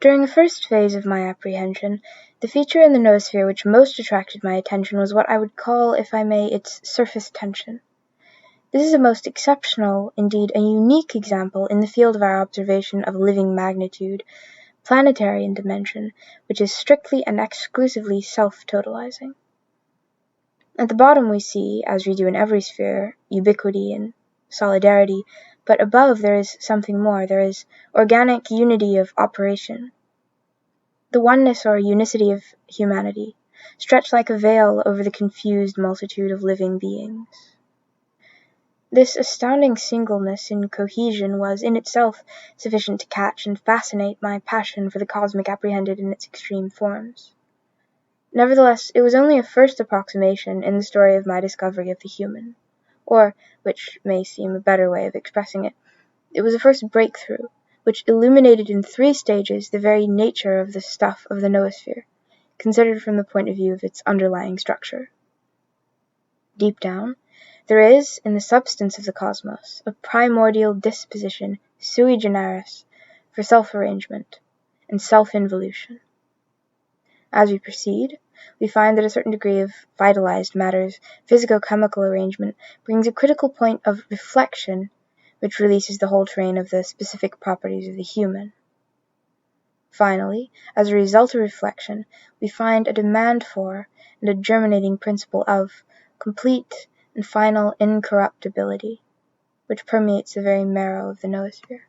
S1: During the first phase of my apprehension, the feature in the noosphere which most attracted my attention was what I would call, if I may, its surface tension. This is a most exceptional, indeed a unique example in the field of our observation of living magnitude, planetary in dimension, which is strictly and exclusively self-totalizing. At the bottom we see, as we do in every sphere, ubiquity and solidarity, but above there is something more, there is organic unity of operation. The oneness or unicity of humanity, stretched like a veil over the confused multitude of living beings. This astounding singleness in cohesion was in itself sufficient to catch and fascinate my passion for the cosmic apprehended in its extreme forms. Nevertheless, it was only a first approximation in the story of my discovery of the human, or, which may seem a better way of expressing it, it was a first breakthrough, which illuminated in 3 stages the very nature of the stuff of the noosphere, considered from the point of view of its underlying structure. Deep down, there is, in the substance of the cosmos, a primordial disposition sui generis for self-arrangement and self-involution. As we proceed, we find that a certain degree of vitalized matter's physico-chemical arrangement brings a critical point of reflection which releases the whole train of the specific properties of the human. Finally, as a result of reflection, we find a demand for and a germinating principle of complete and final incorruptibility, which permeates the very marrow of the noosphere.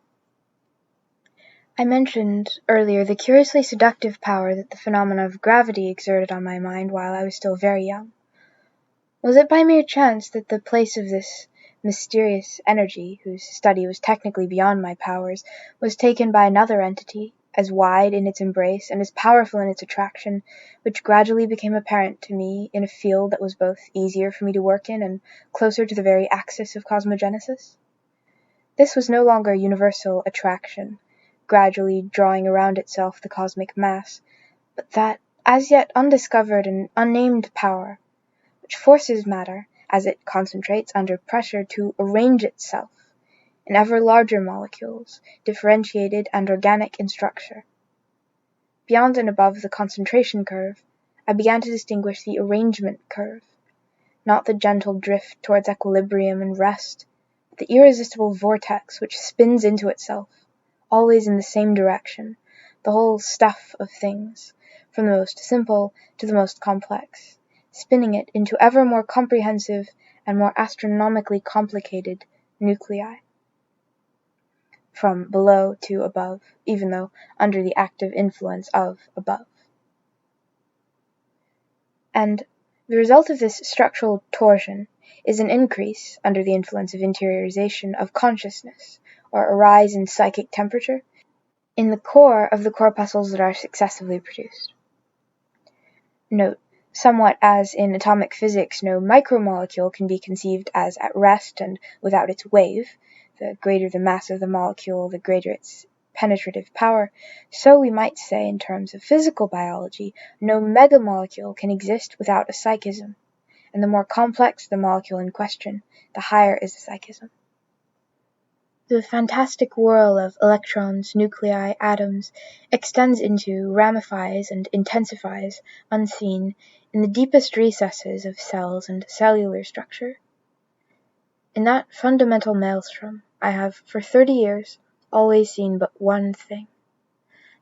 S1: I mentioned earlier the curiously seductive power that the phenomena of gravity exerted on my mind while I was still very young. Was it by mere chance that the place of this mysterious energy, whose study was technically beyond my powers, was taken by another entity, as wide in its embrace and as powerful in its attraction, which gradually became apparent to me in a field that was both easier for me to work in and closer to the very axis of cosmogenesis? This was no longer universal attraction, gradually drawing around itself the cosmic mass, but that as yet undiscovered and unnamed power, which forces matter, as it concentrates under pressure, to arrange itself in ever larger molecules, differentiated and organic in structure. Beyond and above the concentration curve, I began to distinguish the arrangement curve, not the gentle drift towards equilibrium and rest, but the irresistible vortex which spins into itself, always in the same direction, the whole stuff of things, from the most simple to the most complex, spinning it into ever more comprehensive and more astronomically complicated nuclei. From below to above, even though under the active influence of above. And the result of this structural torsion is an increase, under the influence of interiorization, of consciousness, or a rise in psychic temperature, in the core of the corpuscles that are successively produced. Note, somewhat as in atomic physics no micromolecule can be conceived as at rest and without its wave, the greater the mass of the molecule, the greater its penetrative power, so we might say in terms of physical biology, no megamolecule can exist without a psychism, and the more complex the molecule in question, the higher is the psychism. The fantastic whirl of electrons, nuclei, atoms extends into, ramifies, and intensifies, unseen, in the deepest recesses of cells and cellular structure. In that fundamental maelstrom, I have, for 30 years, always seen but one thing: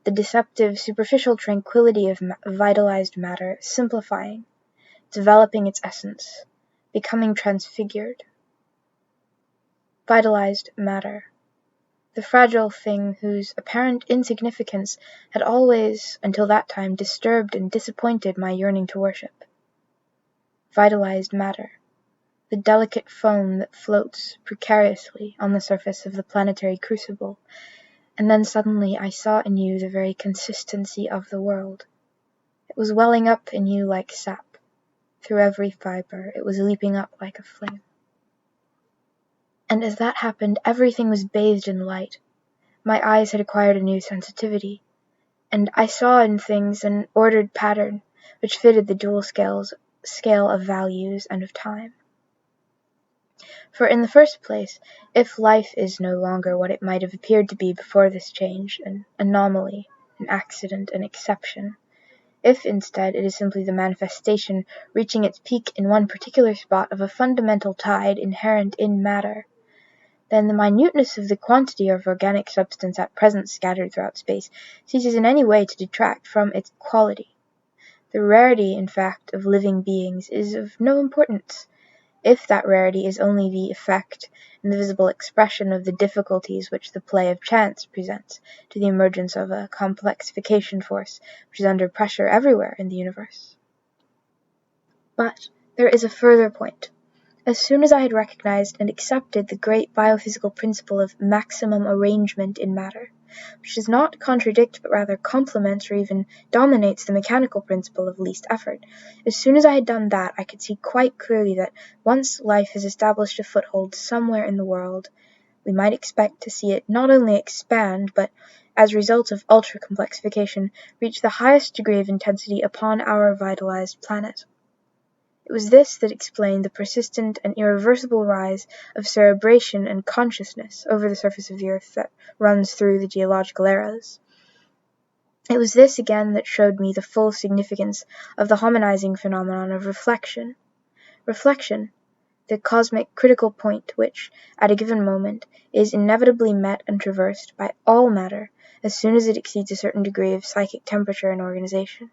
S1: the deceptive, superficial tranquility of vitalized matter simplifying, developing its essence, becoming transfigured. Vitalized matter, the fragile thing whose apparent insignificance had always, until that time, disturbed and disappointed my yearning to worship. Vitalized matter, the delicate foam that floats precariously on the surface of the planetary crucible, and then suddenly I saw anew the very consistency of the world. It was welling up anew like sap. Through every fibre it was leaping up like a flame. And as that happened, everything was bathed in light. my eyes had acquired a new sensitivity, and I saw in things an ordered pattern which fitted the dual scale of values and of time. For in the first place, if life is no longer what it might have appeared to be before this change, an anomaly, an accident, an exception, if instead it is simply the manifestation reaching its peak in one particular spot of a fundamental tide inherent in matter, then the minuteness of the quantity of organic substance at present scattered throughout space ceases in any way to detract from its quality. The rarity, in fact, of living beings is of no importance, if that rarity is only the effect and the visible expression of the difficulties which the play of chance presents to the emergence of a complexification force which is under pressure everywhere in the universe. But there is a further point. As soon as I had recognized and accepted the great biophysical principle of maximum arrangement in matter, which does not contradict but rather complements or even dominates the mechanical principle of least effort, as soon as I had done that, I could see quite clearly that once life has established a foothold somewhere in the world, we might expect to see it not only expand, but, as a result of ultra-complexification, reach the highest degree of intensity upon our vitalized planet. It was this that explained the persistent and irreversible rise of cerebration and consciousness over the surface of the earth that runs through the geological eras. It was this again that showed me the full significance of the hominizing phenomenon of reflection. Reflection, the cosmic critical point which, at a given moment, is inevitably met and traversed by all matter as soon as it exceeds a certain degree of psychic temperature and organization.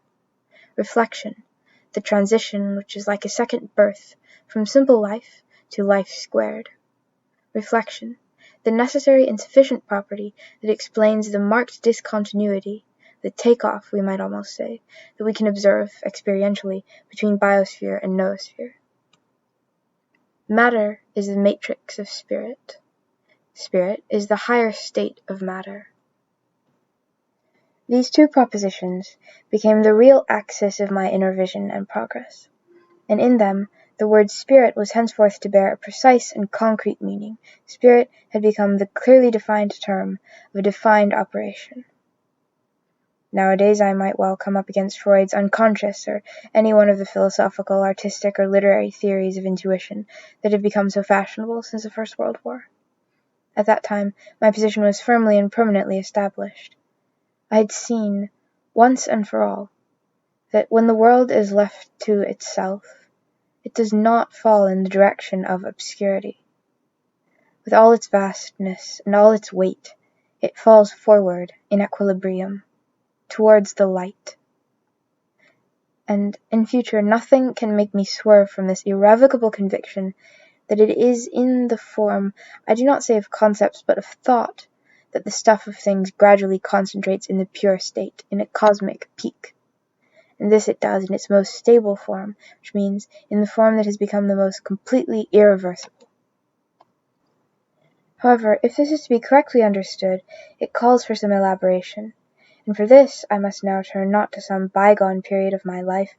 S1: Reflection, the transition which is like a second birth from simple life to life squared. Reflection, the necessary and sufficient property that explains the marked discontinuity, the take-off, we might almost say, that we can observe experientially between biosphere and noosphere. Matter is the matrix of spirit. Spirit is the higher state of matter. These two propositions became the real axis of my inner vision and progress, and in them the word spirit was henceforth to bear a precise and concrete meaning. Spirit had become the clearly defined term of a defined operation. Nowadays I might well come up against Freud's unconscious or any one of the philosophical, artistic, or literary theories of intuition that have become so fashionable since the First World War. At that time my position was firmly and permanently established. I had seen, once and for all, that when the world is left to itself, it does not fall in the direction of obscurity. With all its vastness and all its weight, it falls forward in equilibrium, towards the light. And in future nothing can make me swerve from this irrevocable conviction that it is in the form, I do not say of concepts, but of thought, that the stuff of things gradually concentrates in the pure state, in a cosmic peak. And this it does in its most stable form, which means in the form that has become the most completely irreversible. However, if this is to be correctly understood, it calls for some elaboration, and for this I must now turn not to some bygone period of my life,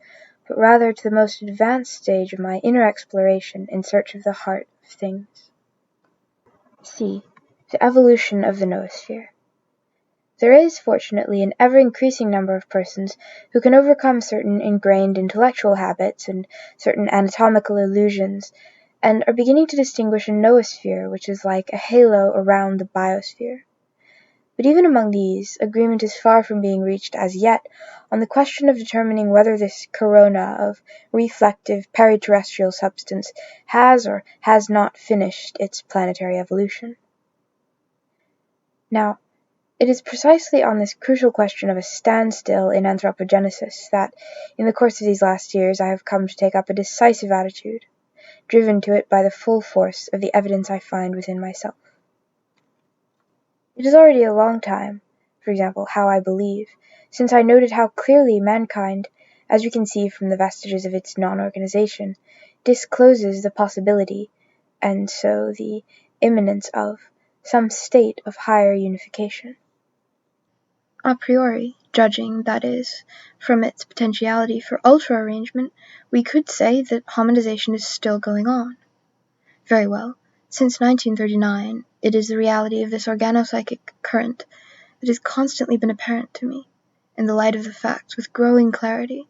S1: but rather to the most advanced stage of my inner exploration in search of the heart of things. C. The evolution of the noosphere. There is, fortunately, an ever-increasing number of persons who can overcome certain ingrained intellectual habits and certain anatomical illusions, and are beginning to distinguish a noosphere which is like a halo around the biosphere. But even among these, agreement is far from being reached as yet on the question of determining whether this corona of reflective periterrestrial substance has or has not finished its planetary evolution. Now, it is precisely on this crucial question of a standstill in anthropogenesis that, in the course of these last years, I have come to take up a decisive attitude, driven to it by the full force of the evidence I find within myself. It is already a long time, for example, how I believe, since I noted how clearly mankind, as we can see from the vestiges of its non-organization, discloses the possibility, and so the imminence of, some state of higher unification. A priori, judging, that is, from its potentiality for ultra-arrangement, we could say that hominization is still going on. Very well. Since 1939, it is the reality of this organopsychic current that has constantly been apparent to me, in the light of the facts, with growing clarity.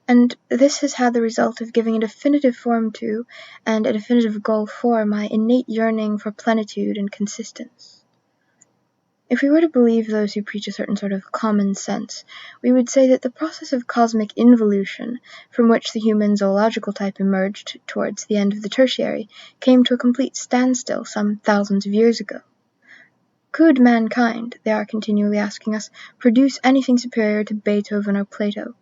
S1: And this has had the result of giving a definitive form to, and a definitive goal for, my innate yearning for plenitude and consistence. If we were to believe those who preach a certain sort of common sense, we would say that the process of cosmic involution, from which the human zoological type emerged towards the end of the Tertiary, came to a complete standstill some thousands of years ago. Could mankind, they are continually asking us, produce anything superior to Beethoven or Plato?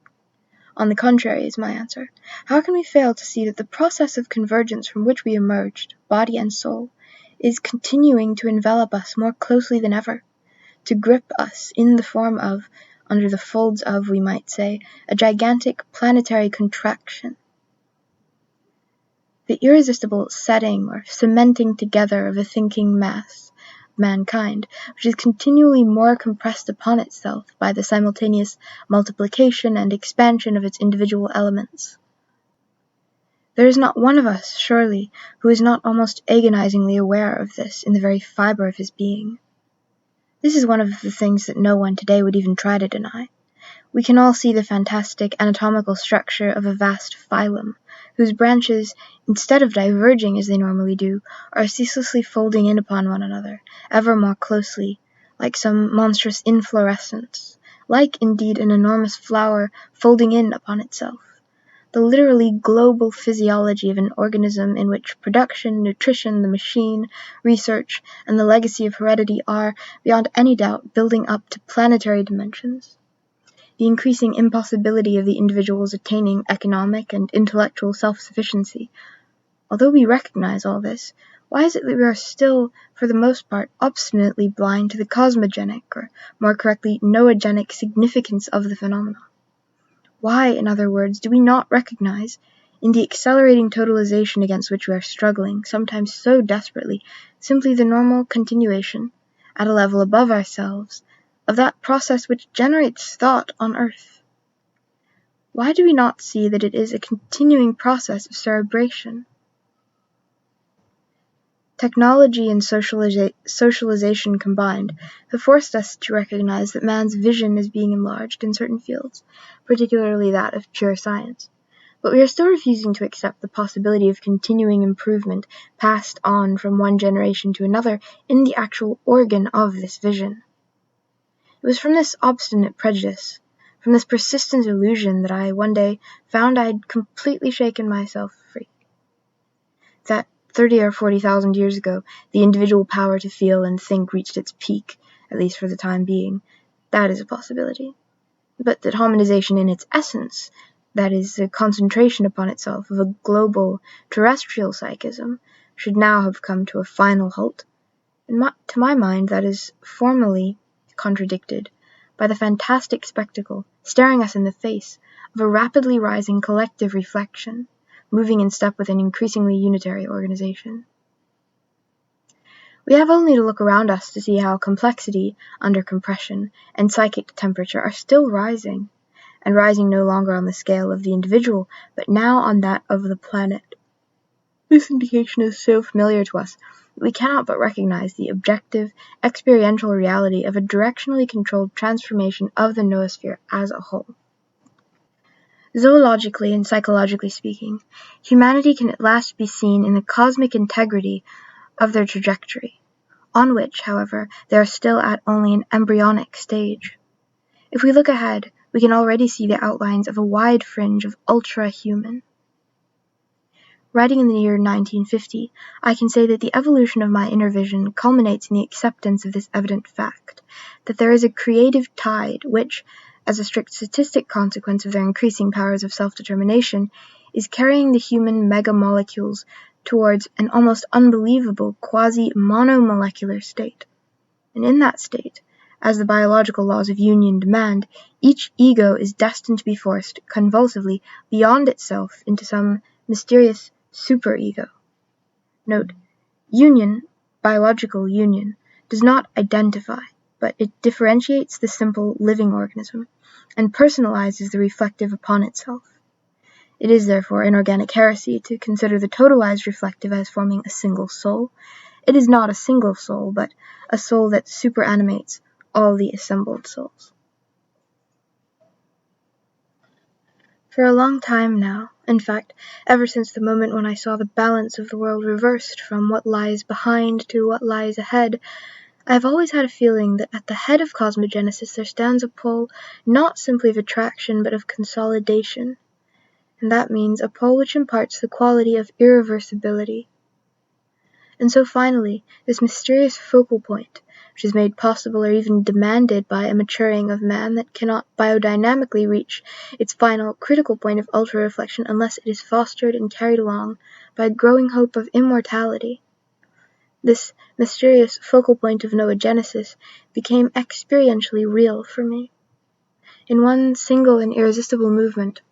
S1: On the contrary, is my answer. How can we fail to see that the process of convergence from which we emerged, body and soul, is continuing to envelop us more closely than ever, to grip us in the form of, under the folds of, we might say, a gigantic planetary contraction? The irresistible setting or cementing together of a thinking mass, mankind, which is continually more compressed upon itself by the simultaneous multiplication and expansion of its individual elements. There is not one of us, surely, who is not almost agonizingly aware of this in the very fiber of his being. This is one of the things that no one today would even try to deny. We can all see the fantastic anatomical structure of a vast phylum, whose branches, instead of diverging as they normally do, are ceaselessly folding in upon one another, ever more closely, like some monstrous inflorescence, like, indeed, an enormous flower folding in upon itself. The literally global physiology of an organism in which production, nutrition, the machine, research, and the legacy of heredity are, beyond any doubt, building up to planetary dimensions. The increasing impossibility of the individuals attaining economic and intellectual self-sufficiency. Although we recognize all this, why is it that we are still, for the most part, obstinately blind to the cosmogenic, or more correctly, noogenic significance of the phenomena? Why, in other words, do we not recognize, in the accelerating totalization against which we are struggling, sometimes so desperately, simply the normal continuation, at a level above ourselves, of that process which generates thought on Earth? Why do we not see that it is a continuing process of cerebration? Technology and socialization combined have forced us to recognize that man's vision is being enlarged in certain fields, particularly that of pure science. But we are still refusing to accept the possibility of continuing improvement passed on from one generation to another in the actual organ of this vision. It was from this obstinate prejudice, from this persistent illusion, that I one day found I had completely shaken myself free. That 30 or 40,000 years ago, the individual power to feel and think reached its peak, at least for the time being, that is a possibility. But that hominization in its essence, that is, the concentration upon itself of a global, terrestrial psychism, should now have come to a final halt, to my mind that is formally contradicted by the fantastic spectacle, staring us in the face, of a rapidly rising collective reflection, moving in step with an increasingly unitary organization. We have only to look around us to see how complexity, under compression, and psychic temperature are still rising, and rising no longer on the scale of the individual, but now on that of the planet. This indication is so familiar to us that we cannot but recognize the objective, experiential reality of a directionally controlled transformation of the noosphere as a whole. Zoologically and psychologically speaking, humanity can at last be seen in the cosmic integrity of their trajectory, on which, however, they are still at only an embryonic stage. If we look ahead, we can already see the outlines of a wide fringe of ultra-human. Writing in the year 1950, I can say that the evolution of my inner vision culminates in the acceptance of this evident fact, that there is a creative tide which, as a strict statistic consequence of their increasing powers of self-determination, is carrying the human megamolecules towards an almost unbelievable quasi-monomolecular state. And in that state, as the biological laws of union demand, each ego is destined to be forced convulsively beyond itself into some mysterious superego. Note, union, biological union, does not identify, but it differentiates the simple living organism, and personalizes the reflective upon itself. It is therefore inorganic heresy to consider the totalized reflective as forming a single soul. It is not a single soul, but a soul that superanimates all the assembled souls. For a long time now, in fact, ever since the moment when I saw the balance of the world reversed from what lies behind to what lies ahead, I have always had a feeling that at the head of cosmogenesis there stands a pole not simply of attraction but of consolidation, and that means a pole which imparts the quality of irreversibility. And so finally, this mysterious focal point, which is made possible or even demanded by a maturing of man that cannot biodynamically reach its final critical point of ultra-reflection unless it is fostered and carried along by a growing hope of immortality. This mysterious focal point of noogenesis became experientially real for me, in one single and irresistible movement.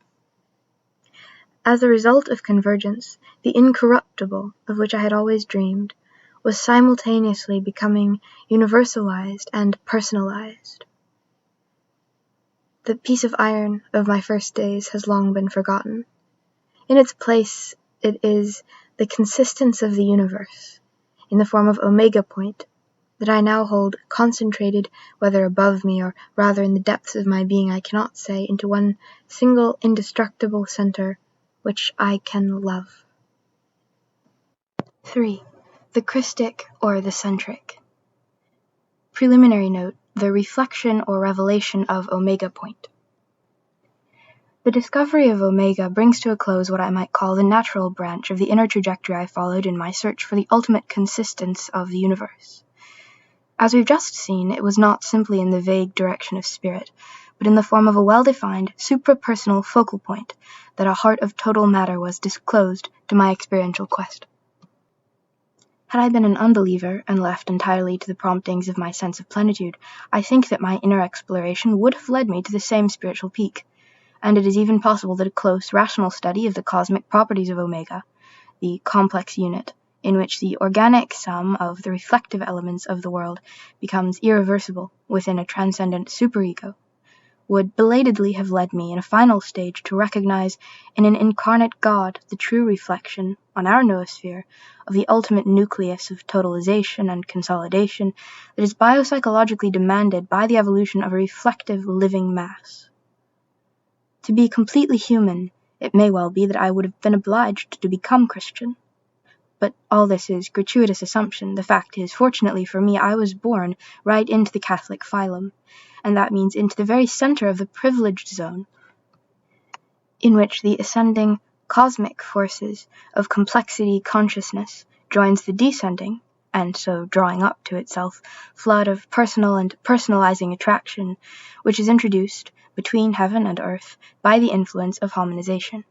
S1: As a result of convergence, the incorruptible, of which I had always dreamed, was simultaneously becoming universalized and personalized. The piece of iron of my first days has long been forgotten. In its place, it is the consistence of the universe, in the form of omega point, that I now hold concentrated, whether above me or rather in the depths of my being I cannot say, into one single indestructible center, which I can love. 3. The Christic or the Centric. Preliminary note: the reflection or revelation of omega point. The discovery of omega brings to a close what I might call the natural branch of the inner trajectory I followed in my search for the ultimate consistence of the universe. As we've just seen, it was not simply in the vague direction of spirit, but in the form of a well-defined, suprapersonal focal point that a heart of total matter was disclosed to my experiential quest. Had I been an unbeliever and left entirely to the promptings of my sense of plenitude, I think that my inner exploration would have led me to the same spiritual peak, and it is even possible that a close, rational study of the cosmic properties of omega, the complex unit, in which the organic sum of the reflective elements of the world becomes irreversible within a transcendent superego, would belatedly have led me in a final stage to recognize in an incarnate God the true reflection, on our noosphere, of the ultimate nucleus of totalization and consolidation that is biopsychologically demanded by the evolution of a reflective living mass. To be completely human, it may well be that I would have been obliged to become Christian. But all this is gratuitous assumption. The fact is, fortunately for me, I was born right into the Catholic phylum, and that means into the very center of the privileged zone, in which the ascending cosmic forces of complexity consciousness joins the descending, and so drawing up to itself, flood of personal and personalizing attraction, which is introduced between heaven and earth by the influence of hominization.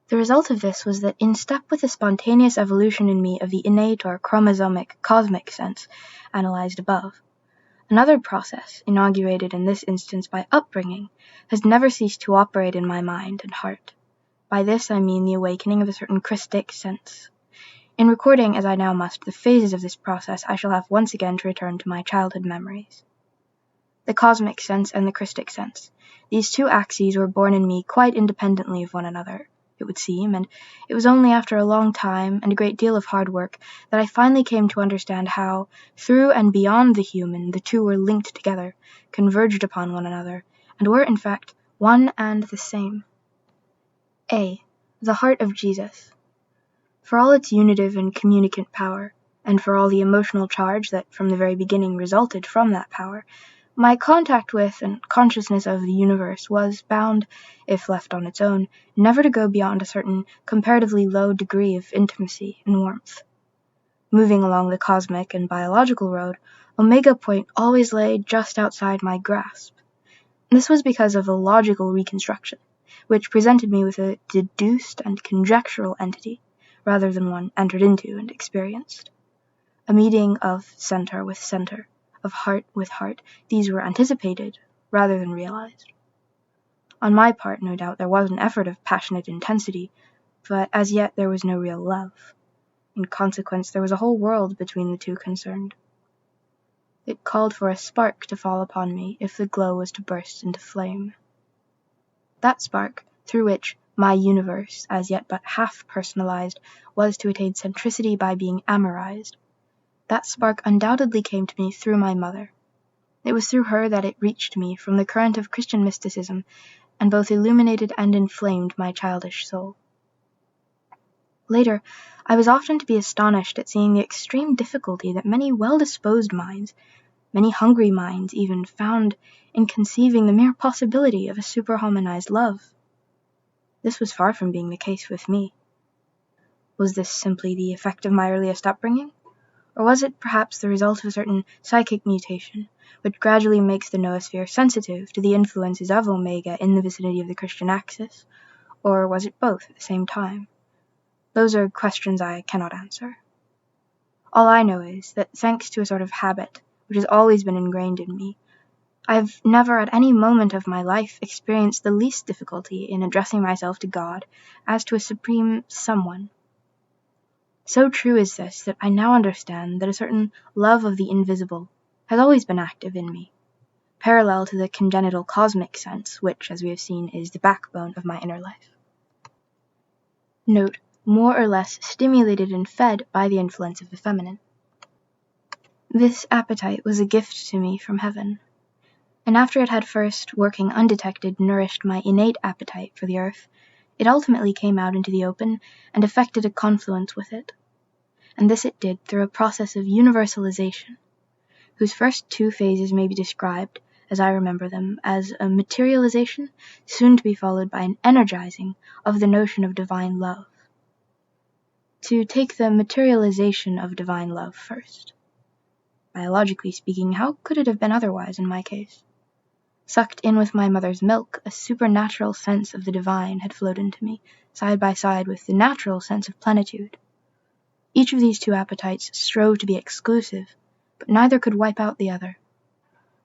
S1: The result of this was that, in step with the spontaneous evolution in me of the innate or chromosomic cosmic sense analyzed above, another process, inaugurated in this instance by upbringing, has never ceased to operate in my mind and heart. By this I mean the awakening of a certain Christic sense. In recording, as I now must, the phases of this process, I shall have once again to return to my childhood memories. The cosmic sense and the Christic sense. These two axes were born in me quite independently of one another, it would seem, and it was only after a long time and a great deal of hard work that I finally came to understand how, through and beyond the human, the two were linked together, converged upon one another, and were, in fact, one and the same. A. The heart of Jesus. For all its unitive and communicant power, and for all the emotional charge that from the very beginning resulted from that power, my contact with and consciousness of the universe was bound, if left on its own, never to go beyond a certain comparatively low degree of intimacy and warmth. Moving along the cosmic and biological road, omega point always lay just outside my grasp. This was because of a logical reconstruction, which presented me with a deduced and conjectural entity, rather than one entered into and experienced. A meeting of center with center, of heart with heart, these were anticipated rather than realized. On my part, no doubt, there was an effort of passionate intensity, but as yet there was no real love. In consequence, there was a whole world between the two concerned. It called for a spark to fall upon me if the glow was to burst into flame. That spark, through which, my universe, as yet but half personalized, was to attain centricity by being amorized. That spark undoubtedly came to me through my mother. It was through her that it reached me from the current of Christian mysticism, and both illuminated and inflamed my childish soul. Later, I was often to be astonished at seeing the extreme difficulty that many well-disposed minds, many hungry minds even, found in conceiving the mere possibility of a superharmonized love. This was far from being the case with me. Was this simply the effect of my earliest upbringing? Or was it perhaps the result of a certain psychic mutation, which gradually makes the noosphere sensitive to the influences of Omega in the vicinity of the Christian axis? Or was it both at the same time? Those are questions I cannot answer. All I know is that, thanks to a sort of habit which has always been ingrained in me, I've never at any moment of my life experienced the least difficulty in addressing myself to God as to a supreme someone. So true is this that I now understand that a certain love of the invisible has always been active in me, parallel to the congenital cosmic sense, which, as we have seen, is the backbone of my inner life. Note, more or less stimulated and fed by the influence of the feminine. This appetite was a gift to me from heaven, and after it had first, working undetected, nourished my innate appetite for the earth, it ultimately came out into the open and effected a confluence with it. And this it did through a process of universalization, whose first two phases may be described, as I remember them, as a materialization, soon to be followed by an energizing of the notion of divine love. To take the materialization of divine love first. Biologically speaking, how could it have been otherwise in my case? Sucked in with my mother's milk, a supernatural sense of the divine had flowed into me, side by side with the natural sense of plenitude. Each of these two appetites strove to be exclusive, but neither could wipe out the other.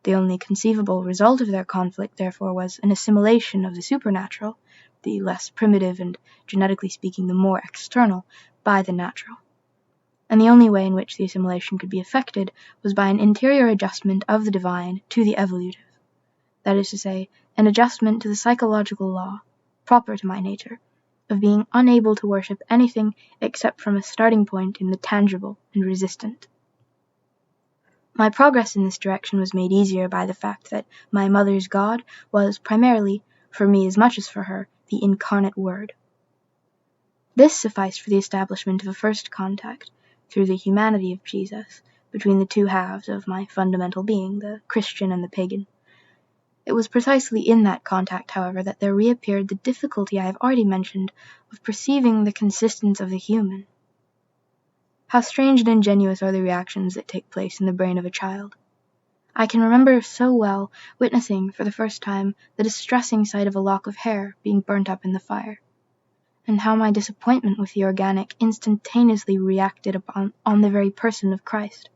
S1: The only conceivable result of their conflict, therefore, was an assimilation of the supernatural, the less primitive and, genetically speaking, the more external, by the natural. And the only way in which the assimilation could be effected was by an interior adjustment of the divine to the evolutive. That is to say, an adjustment to the psychological law, proper to my nature, of being unable to worship anything except from a starting point in the tangible and resistant. My progress in this direction was made easier by the fact that my mother's God was primarily, for me as much as for her, the incarnate Word. This sufficed for the establishment of a first contact, through the humanity of Jesus, between the two halves of my fundamental being, the Christian and the pagan. It was precisely in that contact, however, that there reappeared the difficulty I have already mentioned of perceiving the consistence of the human. How strange and ingenuous are the reactions that take place in the brain of a child. I can remember so well witnessing for the first time the distressing sight of a lock of hair being burnt up in the fire, and how my disappointment with the organic instantaneously reacted on the very person of Christ.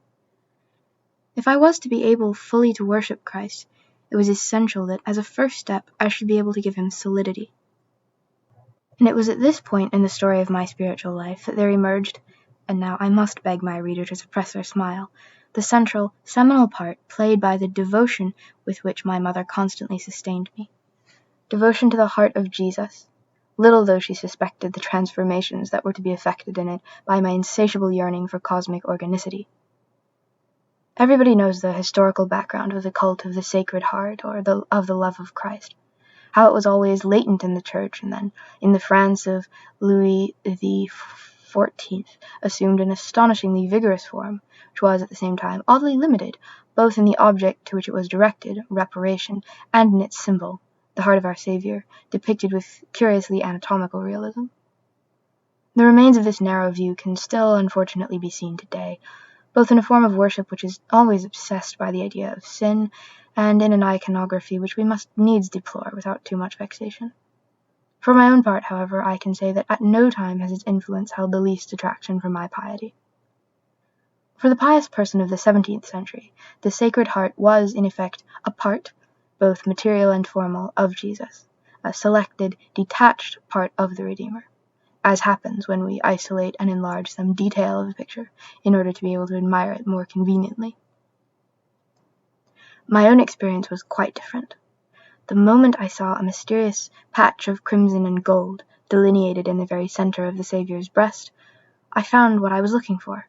S1: If I was to be able fully to worship Christ, it was essential that, as a first step, I should be able to give him solidity. And it was at this point in the story of my spiritual life that there emerged, and now I must beg my reader to suppress their smile, the central, seminal part played by the devotion with which my mother constantly sustained me. Devotion to the heart of Jesus, little though she suspected the transformations that were to be effected in it by my insatiable yearning for cosmic organicity. Everybody knows the historical background of the cult of the Sacred Heart, or of the love of Christ, how it was always latent in the Church, and then, in the France of Louis XIV, assumed an astonishingly vigorous form, which was, at the same time, oddly limited, both in the object to which it was directed, reparation, and in its symbol, the heart of our Saviour, depicted with curiously anatomical realism. The remains of this narrow view can still, unfortunately, be seen today, both in a form of worship which is always obsessed by the idea of sin, and in an iconography which we must needs deplore without too much vexation. For my own part, however, I can say that at no time has its influence held the least attraction for my piety. For the pious person of the 17th century, the Sacred Heart was, in effect, a part, both material and formal, of Jesus, a selected, detached part of the Redeemer, as happens when we isolate and enlarge some detail of a picture in order to be able to admire it more conveniently. My own experience was quite different. The moment I saw a mysterious patch of crimson and gold delineated in the very centre of the Saviour's breast, I found what I was looking for,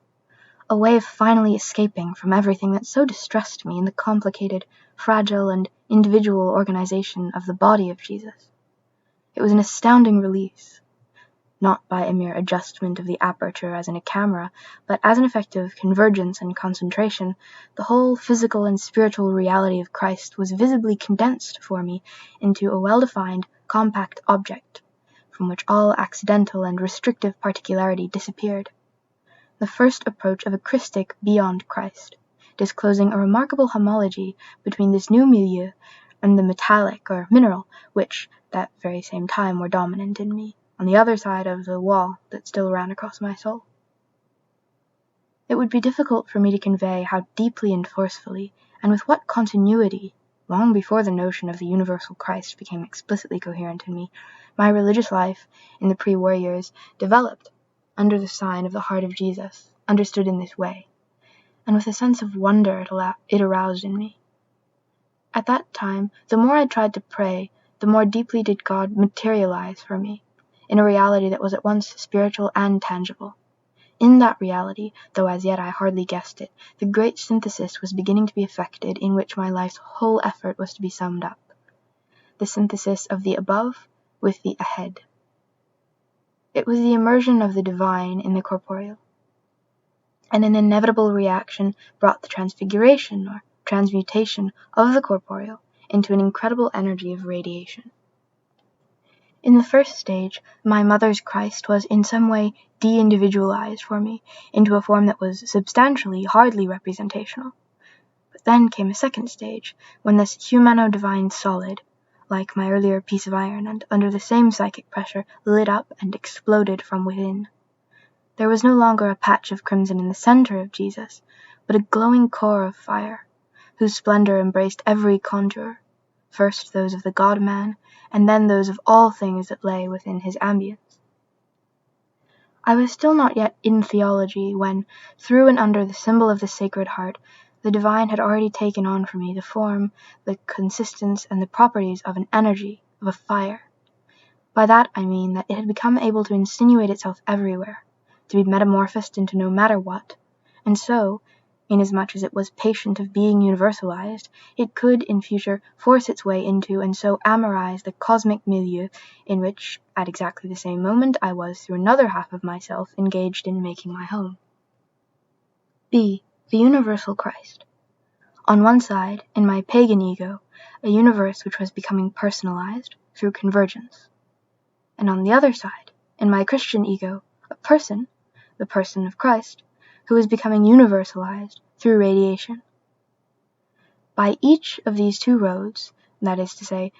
S1: a way of finally escaping from everything that so distressed me in the complicated, fragile, and individual organization of the body of Jesus. It was an astounding release, not by a mere adjustment of the aperture as in a camera, but as an effect of convergence and concentration. The whole physical and spiritual reality of Christ was visibly condensed for me into a well-defined, compact object, from which all accidental and restrictive particularity disappeared. The first approach of a Christic beyond Christ, disclosing a remarkable homology between this new milieu and the metallic or mineral which, that very same time, were dominant in me, on the other side of the wall that still ran across my soul. It would be difficult for me to convey how deeply and forcefully, and with what continuity, long before the notion of the universal Christ became explicitly coherent in me, my religious life in the pre-war years developed under the sign of the heart of Jesus, understood in this way, and with a sense of wonder it aroused in me. At that time, the more I tried to pray, the more deeply did God materialize for me, in a reality that was at once spiritual and tangible. In that reality, though as yet I hardly guessed it, the great synthesis was beginning to be effected in which my life's whole effort was to be summed up. The synthesis of the above with the ahead. It was the immersion of the divine in the corporeal, and an inevitable reaction brought the transfiguration or transmutation of the corporeal into an incredible energy of radiation. In the first stage, my mother's Christ was in some way de-individualized for me into a form that was substantially hardly representational. But then came a second stage, when this humano-divine solid, like my earlier piece of iron, and under the same psychic pressure, lit up and exploded from within. There was no longer a patch of crimson in the center of Jesus, but a glowing core of fire, whose splendor embraced every contour, first those of the God-man, and then those of all things that lay within his ambience. I was still not yet in theology when, through and under the symbol of the Sacred Heart, the divine had already taken on for me the form, the consistence, and the properties of an energy, of a fire. By that I mean that it had become able to insinuate itself everywhere, to be metamorphosed into no matter what, and so, inasmuch as it was patient of being universalized, it could, in future, force its way into and so amorize the cosmic milieu in which, at exactly the same moment, I was, through another half of myself, engaged in making my home. B. The universal Christ. On one side, in my pagan ego, a universe which was becoming personalized through convergence. And on the other side, in my Christian ego, a person, the person of Christ, who was becoming universalized through radiation. By each of these two roads, that is to say,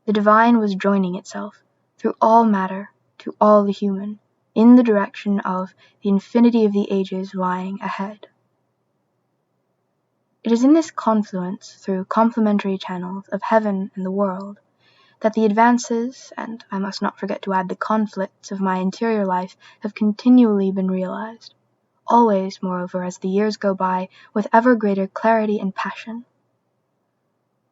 S1: the divine was joining itself, through all matter, to all the human, in the direction of the infinity of the ages lying ahead. It is in this confluence through complementary channels of heaven and the world that the advances, and I must not forget to add the conflicts of my interior life, have continually been realized, always, moreover, as the years go by, with ever greater clarity and passion.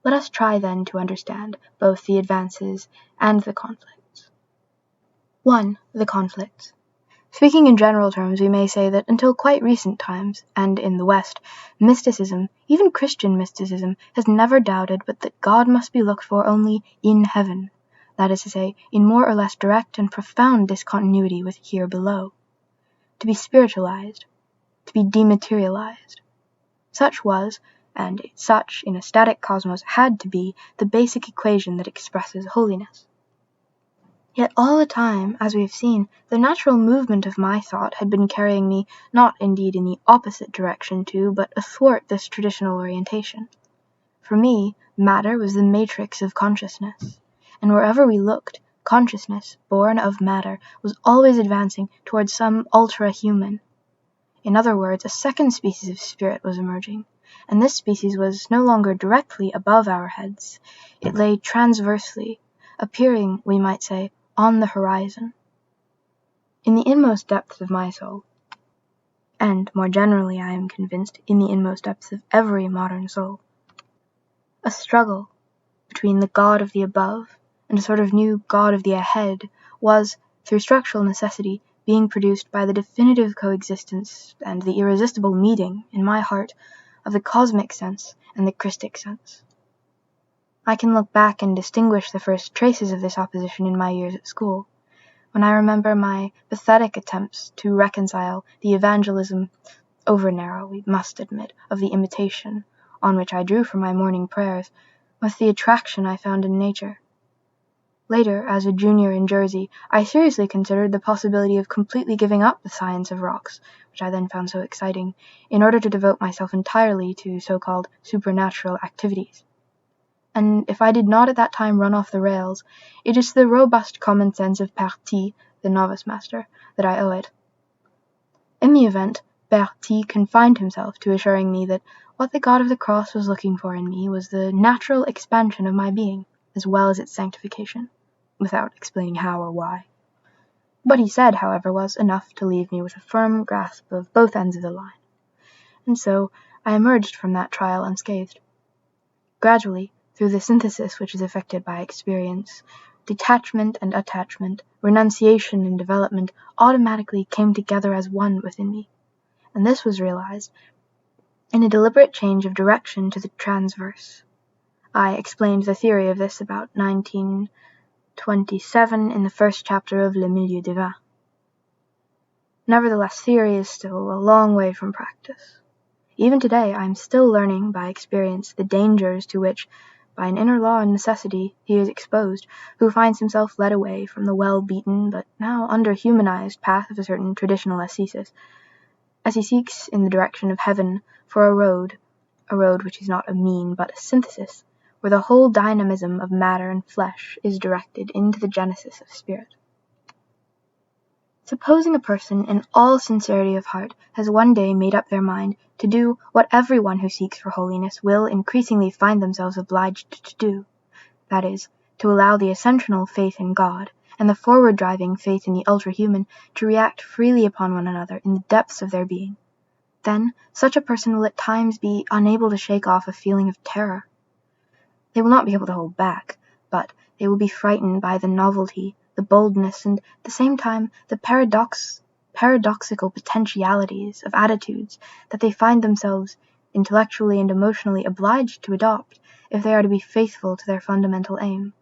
S1: Let us try then to understand both the advances and the conflicts. 1. The conflicts. Speaking in general terms, we may say that until quite recent times, and in the West, mysticism, even Christian mysticism, has never doubted but that God must be looked for only in heaven, that is to say, in more or less direct and profound discontinuity with here below. To be spiritualized, to be dematerialized. Such was, and such in a static cosmos had to be, the basic equation that expresses holiness. Yet all the time, as we have seen, the natural movement of my thought had been carrying me not indeed in the opposite direction to, but athwart this traditional orientation. For me, matter was the matrix of consciousness, and wherever we looked, consciousness, born of matter, was always advancing towards some ultra-human. In other words, a second species of spirit was emerging, and this species was no longer directly above our heads. It lay transversely, appearing, we might say, on the horizon. In the inmost depths of my soul, and more generally, I am convinced, in the inmost depths of every modern soul, a struggle, between the God of the above and a sort of new God of the ahead was, through structural necessity, being produced by the definitive coexistence and the irresistible meeting, in my heart, of the cosmic sense and the Christic sense. I can look back and distinguish the first traces of this opposition in my years at school, when I remember my pathetic attempts to reconcile the evangelism, over-narrow, we must admit, of the imitation, on which I drew for my morning prayers, with the attraction I found in nature. Later, as a junior in Jersey, I seriously considered the possibility of completely giving up the science of rocks, which I then found so exciting, in order to devote myself entirely to so-called supernatural activities. And if I did not at that time run off the rails, it is to the robust common sense of Père T, the novice master, that I owe it. In the event, Père T confined himself to assuring me that what the God of the Cross was looking for in me was the natural expansion of my being, as well as its sanctification, without explaining how or why. What he said, however, was enough to leave me with a firm grasp of both ends of the line. And so I emerged from that trial unscathed. Gradually, through the synthesis which is effected by experience, detachment and attachment, renunciation and development automatically came together as one within me, and this was realized in a deliberate change of direction to the transverse. I explained the theory of this about 1927 in the first chapter of Le Milieu Divin. Nevertheless, theory is still a long way from practice. Even today, I am still learning by experience the dangers to which, by an inner law and necessity, he is exposed, who finds himself led away from the well-beaten but now under-humanized path of a certain traditional ascesis, as he seeks in the direction of heaven for a road which is not a mean but a synthesis, where the whole dynamism of matter and flesh is directed into the genesis of spirit. Supposing a person in all sincerity of heart has one day made up their mind to do what everyone who seeks for holiness will increasingly find themselves obliged to do, that is, to allow the ascensional faith in God and the forward-driving faith in the ultra-human to react freely upon one another in the depths of their being, then such a person will at times be unable to shake off a feeling of terror. They will not be able to hold back, but they will be frightened by the novelty, the boldness, and at the same time the paradoxical potentialities of attitudes that they find themselves intellectually and emotionally obliged to adopt if they are to be faithful to their fundamental aim,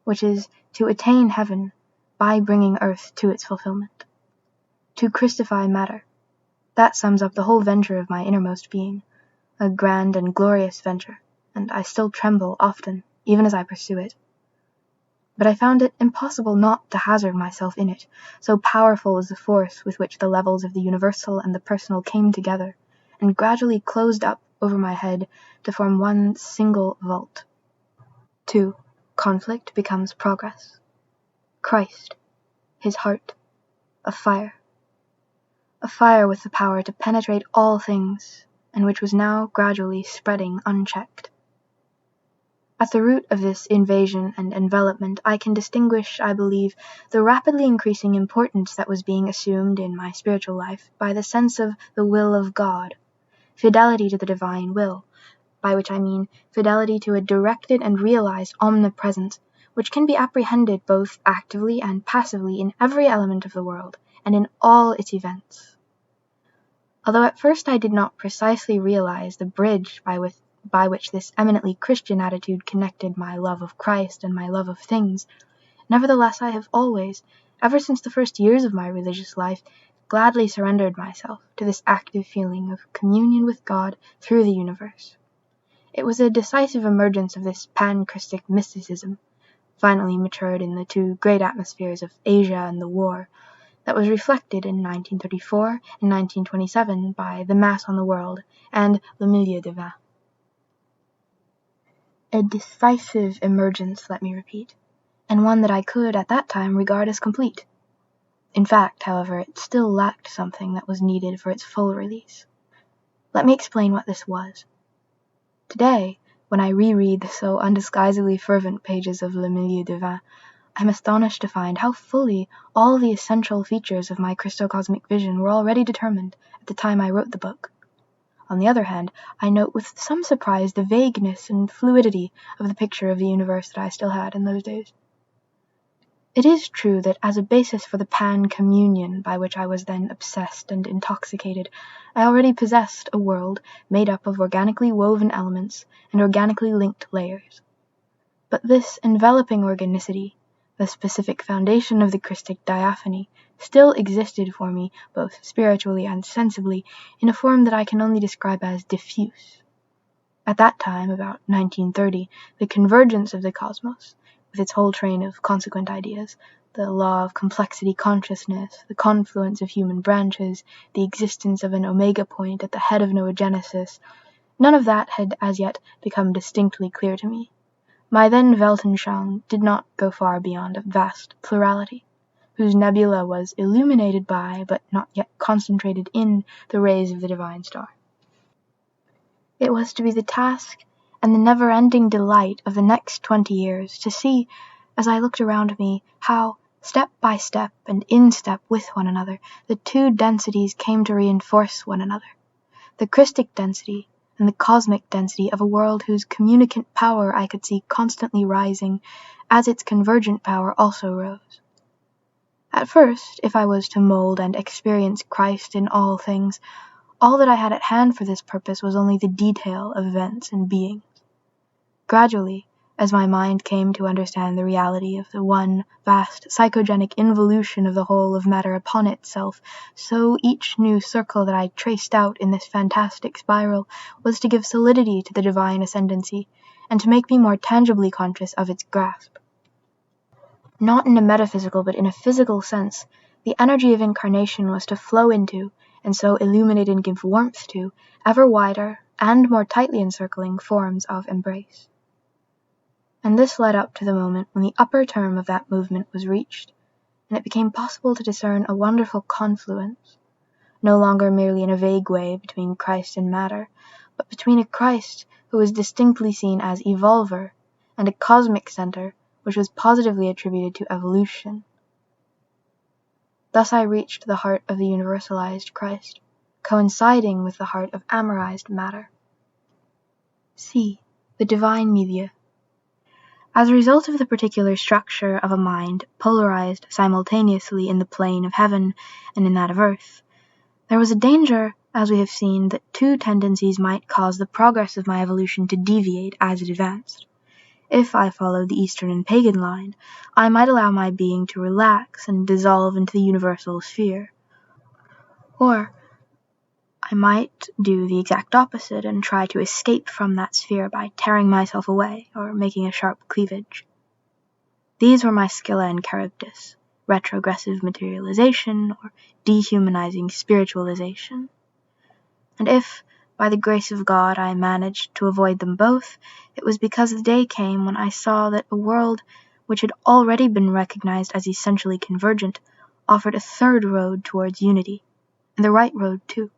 S1: which is to attain heaven by bringing earth to its fulfillment. To Christify matter, that sums up the whole venture of my innermost being, a grand and glorious venture, and I still tremble often, even as I pursue it. But I found it impossible not to hazard myself in it, so powerful was the force with which the levels of the universal and the personal came together, and gradually closed up over my head to form one single vault. 2. Conflict becomes progress. Christ, his heart, a fire with the power to penetrate all things, and which was now gradually spreading unchecked. At the root of this invasion and envelopment I can distinguish, I believe, the rapidly increasing importance that was being assumed in my spiritual life by the sense of the will of God, fidelity to the divine will, by which I mean fidelity to a directed and realized omnipresence, which can be apprehended both actively and passively in every element of the world, and in all its events. Although at first I did not precisely realize the bridge by which this eminently Christian attitude connected my love of Christ and my love of things, nevertheless I have always, ever since the first years of my religious life, gladly surrendered myself to this active feeling of communion with God through the universe. It was a decisive emergence of this pan-Christic mysticism, finally matured in the two great atmospheres of Asia and the war, that was reflected in 1934 and 1927 by the Mass on the World and Le Milieu Divin. A decisive emergence, let me repeat, and one that I could at that time regard as complete. In fact, however, it still lacked something that was needed for its full release. Let me explain what this was. Today, when I reread the so undisguisedly fervent pages of Le Milieu Divin, I am astonished to find how fully all the essential features of my Christocosmic vision were already determined at the time I wrote the book. On the other hand, I note with some surprise the vagueness and fluidity of the picture of the universe that I still had in those days. It is true that as a basis for the pan-communion by which I was then obsessed and intoxicated, I already possessed a world made up of organically woven elements and organically linked layers. But this enveloping organicity, the specific foundation of the Christic diaphany, still existed for me, both spiritually and sensibly, in a form that I can only describe as diffuse. At that time, about 1930, the convergence of the cosmos, with its whole train of consequent ideas, the law of complexity consciousness, the confluence of human branches, the existence of an omega point at the head of noogenesis, none of that had as yet become distinctly clear to me. My then Weltanschauung did not go far beyond a vast plurality, whose nebula was illuminated by, but not yet concentrated in, the rays of the divine star. It was to be the task and the never-ending delight of the next 20 years to see, as I looked around me, how, step by step and in step with one another, the two densities came to reinforce one another, the Christic density and the cosmic density of a world whose communicant power I could see constantly rising, as its convergent power also rose. At first, if I was to mold and experience Christ in all things, all that I had at hand for this purpose was only the detail of events and beings. Gradually, as my mind came to understand the reality of the one vast psychogenic involution of the whole of matter upon itself, so each new circle that I traced out in this fantastic spiral was to give solidity to the divine ascendancy, and to make me more tangibly conscious of its grasp. Not in a metaphysical but in a physical sense, the energy of incarnation was to flow into, and so illuminate and give warmth to, ever wider and more tightly encircling forms of embrace. And this led up to the moment when the upper term of that movement was reached, and it became possible to discern a wonderful confluence, no longer merely in a vague way between Christ and matter, but between a Christ who was distinctly seen as evolver, and a cosmic center which was positively attributed to evolution. Thus I reached the heart of the universalized Christ, coinciding with the heart of amorized matter. C. The Divine Milieu. As a result of the particular structure of a mind polarized simultaneously in the plane of heaven and in that of earth, there was a danger, as we have seen, that two tendencies might cause the progress of my evolution to deviate as it advanced. If I followed the Eastern and pagan line, I might allow my being to relax and dissolve into the universal sphere. Or I might do the exact opposite and try to escape from that sphere by tearing myself away or making a sharp cleavage. These were my Scylla and Charybdis, retrogressive materialization or dehumanizing spiritualization. And if, by the grace of God, I managed to avoid them both, it was because the day came when I saw that a world which had already been recognized as essentially convergent offered a third road towards unity, and the right road too.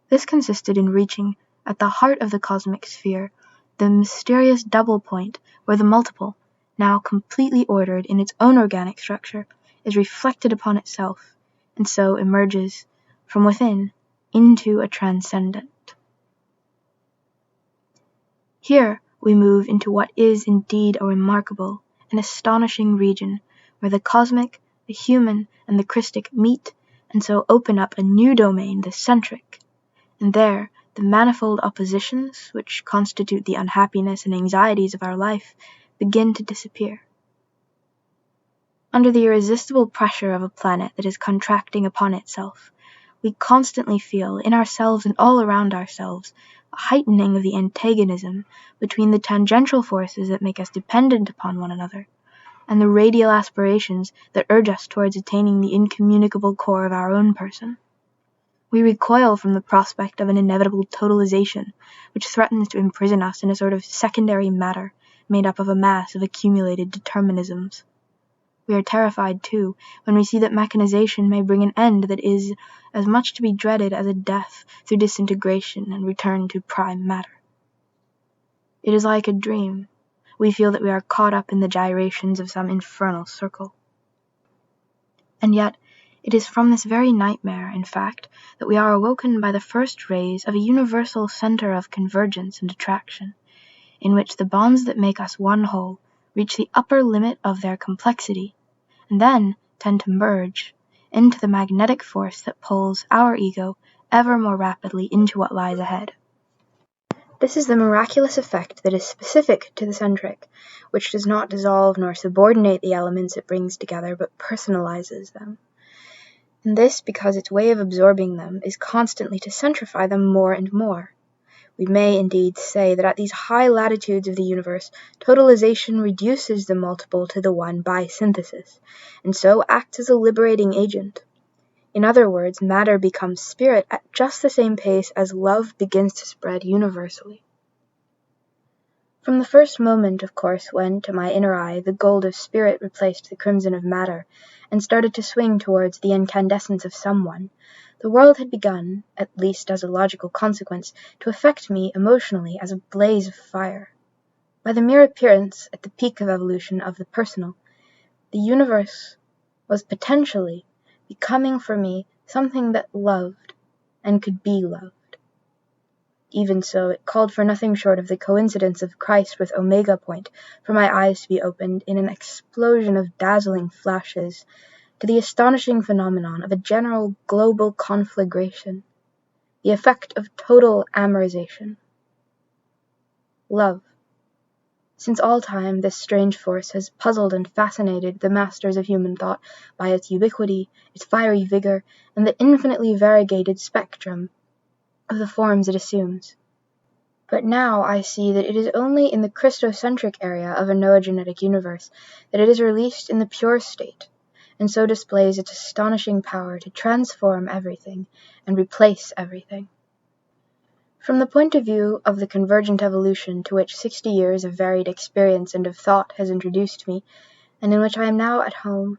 S1: This consisted in reaching, at the heart of the cosmic sphere, the mysterious double point where the multiple, now completely ordered in its own organic structure, is reflected upon itself, and so emerges, from within, into a transcendent. Here we move into what is indeed a remarkable, an astonishing region, where the cosmic, the human, and the Christic meet, and so open up a new domain, the Centric, and there the manifold oppositions, which constitute the unhappiness and anxieties of our life, begin to disappear. Under the irresistible pressure of a planet that is contracting upon itself, we constantly feel, in ourselves and all around ourselves, a heightening of the antagonism between the tangential forces that make us dependent upon one another, and the radial aspirations that urge us towards attaining the incommunicable core of our own person. We recoil from the prospect of an inevitable totalization, which threatens to imprison us in a sort of secondary matter made up of a mass of accumulated determinisms. We are terrified, too, when we see that mechanization may bring an end that is as much to be dreaded as a death through disintegration and return to prime matter. It is like a dream. We feel that we are caught up in the gyrations of some infernal circle. And yet, It is from this very nightmare, in fact, that we are awoken by the first rays of a universal centre of convergence and attraction, in which the bonds that make us one whole reach the upper limit of their complexity, and then tend to merge into the magnetic force that pulls our ego ever more rapidly into what lies ahead. This is the miraculous effect that is specific to the centric, which does not dissolve nor subordinate the elements it brings together, but personalizes them. And this because its way of absorbing them is constantly to centrify them more and more. We may indeed say that at these high latitudes of the universe, totalization reduces the multiple to the one by synthesis, and so acts as a liberating agent. In other words, matter becomes spirit at just the same pace as love begins to spread universally. From the first moment, of course, when, to my inner eye, the gold of spirit replaced the crimson of matter, and started to swing towards the incandescence of someone, the world had begun, at least as a logical consequence, to affect me emotionally as a blaze of fire. By the mere appearance, at the peak of evolution, of the personal, the universe was potentially becoming for me something that loved and could be loved. Even so, it called for nothing short of the coincidence of Christ with Omega Point for my eyes to be opened in an explosion of dazzling flashes to the astonishing phenomenon of a general global conflagration, the effect of total amorization. Love. Since all time, this strange force has puzzled and fascinated the masters of human thought by its ubiquity, its fiery vigor, and the infinitely variegated spectrum of the forms it assumes. But now I see that it is only in the Christocentric area of a noegenetic universe that it is released in the pure state, and so displays its astonishing power to transform everything and replace everything. From the point of view of the convergent evolution to which 60 years of varied experience and of thought has introduced me, and in which I am now at home,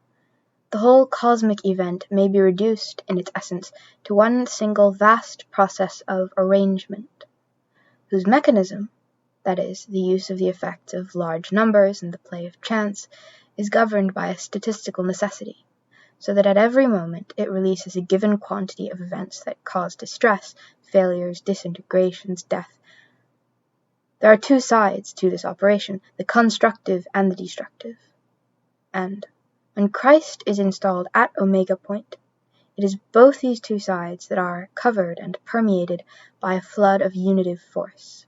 S1: the whole cosmic event may be reduced, in its essence, to one single vast process of arrangement, whose mechanism, that is, the use of the effects of large numbers and the play of chance, is governed by a statistical necessity, so that at every moment it releases a given quantity of events that cause distress, failures, disintegrations, death. There are two sides to this operation, the constructive and the destructive. And when Christ is installed at Omega Point, it is both these two sides that are covered and permeated by a flood of unitive force.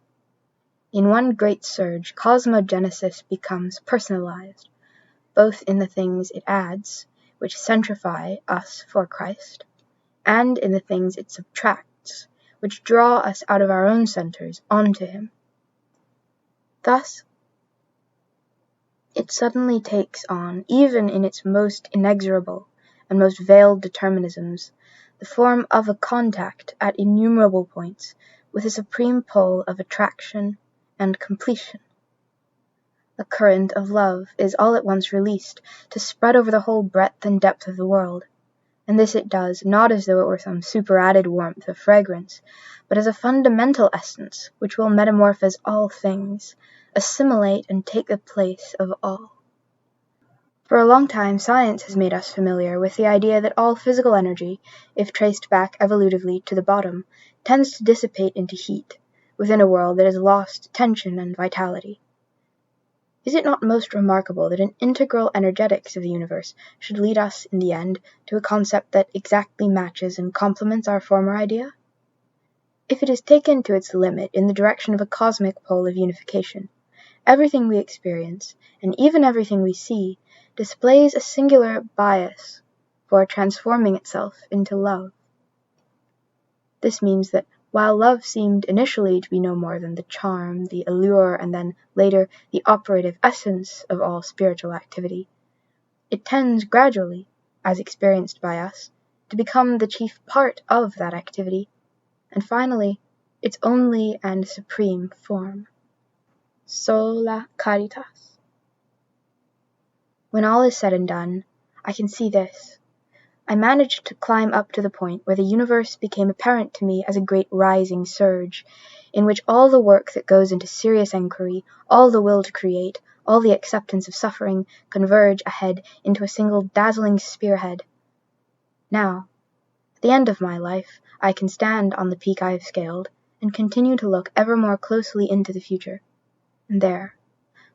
S1: In one great surge, cosmogenesis becomes personalized, both in the things it adds, which centrify us for Christ, and in the things it subtracts, which draw us out of our own centers onto Him. Thus, it suddenly takes on, even in its most inexorable and most veiled determinisms, the form of a contact at innumerable points with a supreme pull of attraction and completion. A current of love is all at once released to spread over the whole breadth and depth of the world, and this it does not as though it were some superadded warmth of fragrance, but as a fundamental essence which will metamorphose all things, assimilate and take the place of all. For a long time, science has made us familiar with the idea that all physical energy, if traced back evolutively to the bottom, tends to dissipate into heat, within a world that has lost tension and vitality. Is it not most remarkable that an integral energetics of the universe should lead us, in the end, to a concept that exactly matches and complements our former idea? If it is taken to its limit in the direction of a cosmic pole of unification, everything we experience, and even everything we see, displays a singular bias for transforming itself into love. This means that while love seemed initially to be no more than the charm, the allure, and then later the operative essence of all spiritual activity, it tends gradually, as experienced by us, to become the chief part of that activity, and finally, its only and supreme form. Sola caritas. When all is said and done, I can see this. I managed to climb up to the point where the universe became apparent to me as a great rising surge, in which all the work that goes into serious enquiry, all the will to create, all the acceptance of suffering, converge ahead into a single dazzling spearhead. Now, at the end of my life, I can stand on the peak I have scaled, and continue to look ever more closely into the future, and there,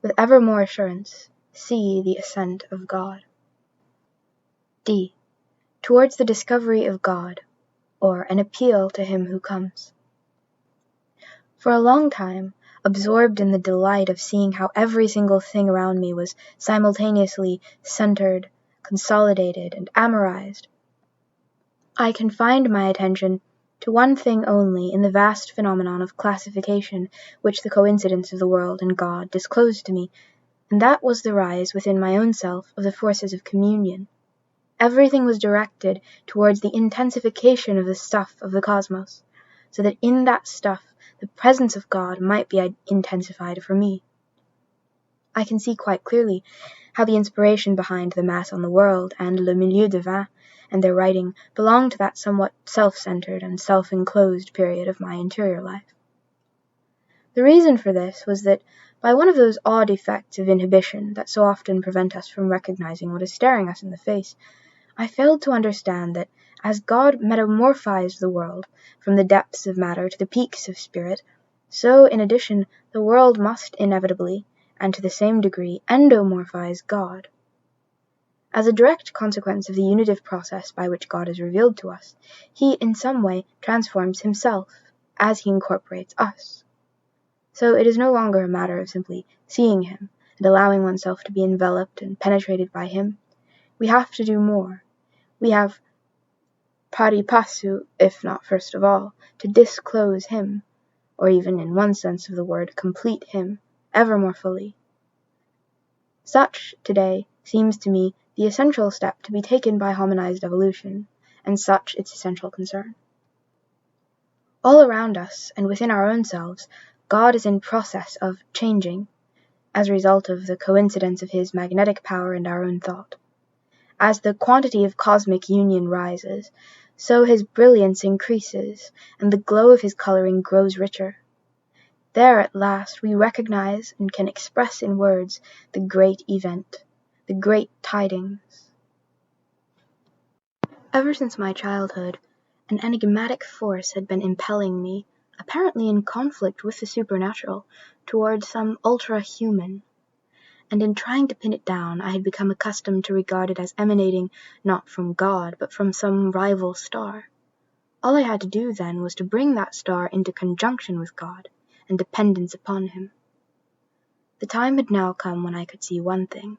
S1: with ever more assurance, see the ascent of God. D. Towards the discovery of God, or an appeal to him who comes. For a long time, absorbed in the delight of seeing how every single thing around me was simultaneously centered, consolidated, and amorized, I confined my attention to one thing only in the vast phenomenon of classification which the coincidence of the world and God disclosed to me, and that was the rise within my own self of the forces of communion. Everything was directed towards the intensification of the stuff of the cosmos, so that in that stuff the presence of God might be intensified for me. I can see quite clearly how the inspiration behind the Mass on the World and Le Milieu Divin and their writing belong to that somewhat self-centered and self-enclosed period of my interior life. The reason for this was that, by one of those odd effects of inhibition that so often prevent us from recognizing what is staring us in the face, I failed to understand that, as God metamorphized the world from the depths of matter to the peaks of spirit, so, in addition, the world must inevitably, and to the same degree, endomorphize God. As a direct consequence of the unitive process by which God is revealed to us, he in some way transforms himself, as he incorporates us. So it is no longer a matter of simply seeing him and allowing oneself to be enveloped and penetrated by him. We have to do more. We have pari passu, if not first of all, to disclose him, or even in one sense of the word, complete him, ever more fully. Such, today, seems to me the essential step to be taken by hominized evolution, and such its essential concern. All around us, and within our own selves, God is in process of changing, as a result of the coincidence of his magnetic power and our own thought. As the quantity of cosmic union rises, so his brilliance increases, and the glow of his coloring grows richer. There at last we recognize and can express in words the great event, the great tidings. Ever since my childhood, an enigmatic force had been impelling me, apparently in conflict with the supernatural, towards some ultra-human, and in trying to pin it down I had become accustomed to regard it as emanating not from God, but from some rival star. All I had to do then was to bring that star into conjunction with God, and dependence upon him. The time had now come when I could see one thing,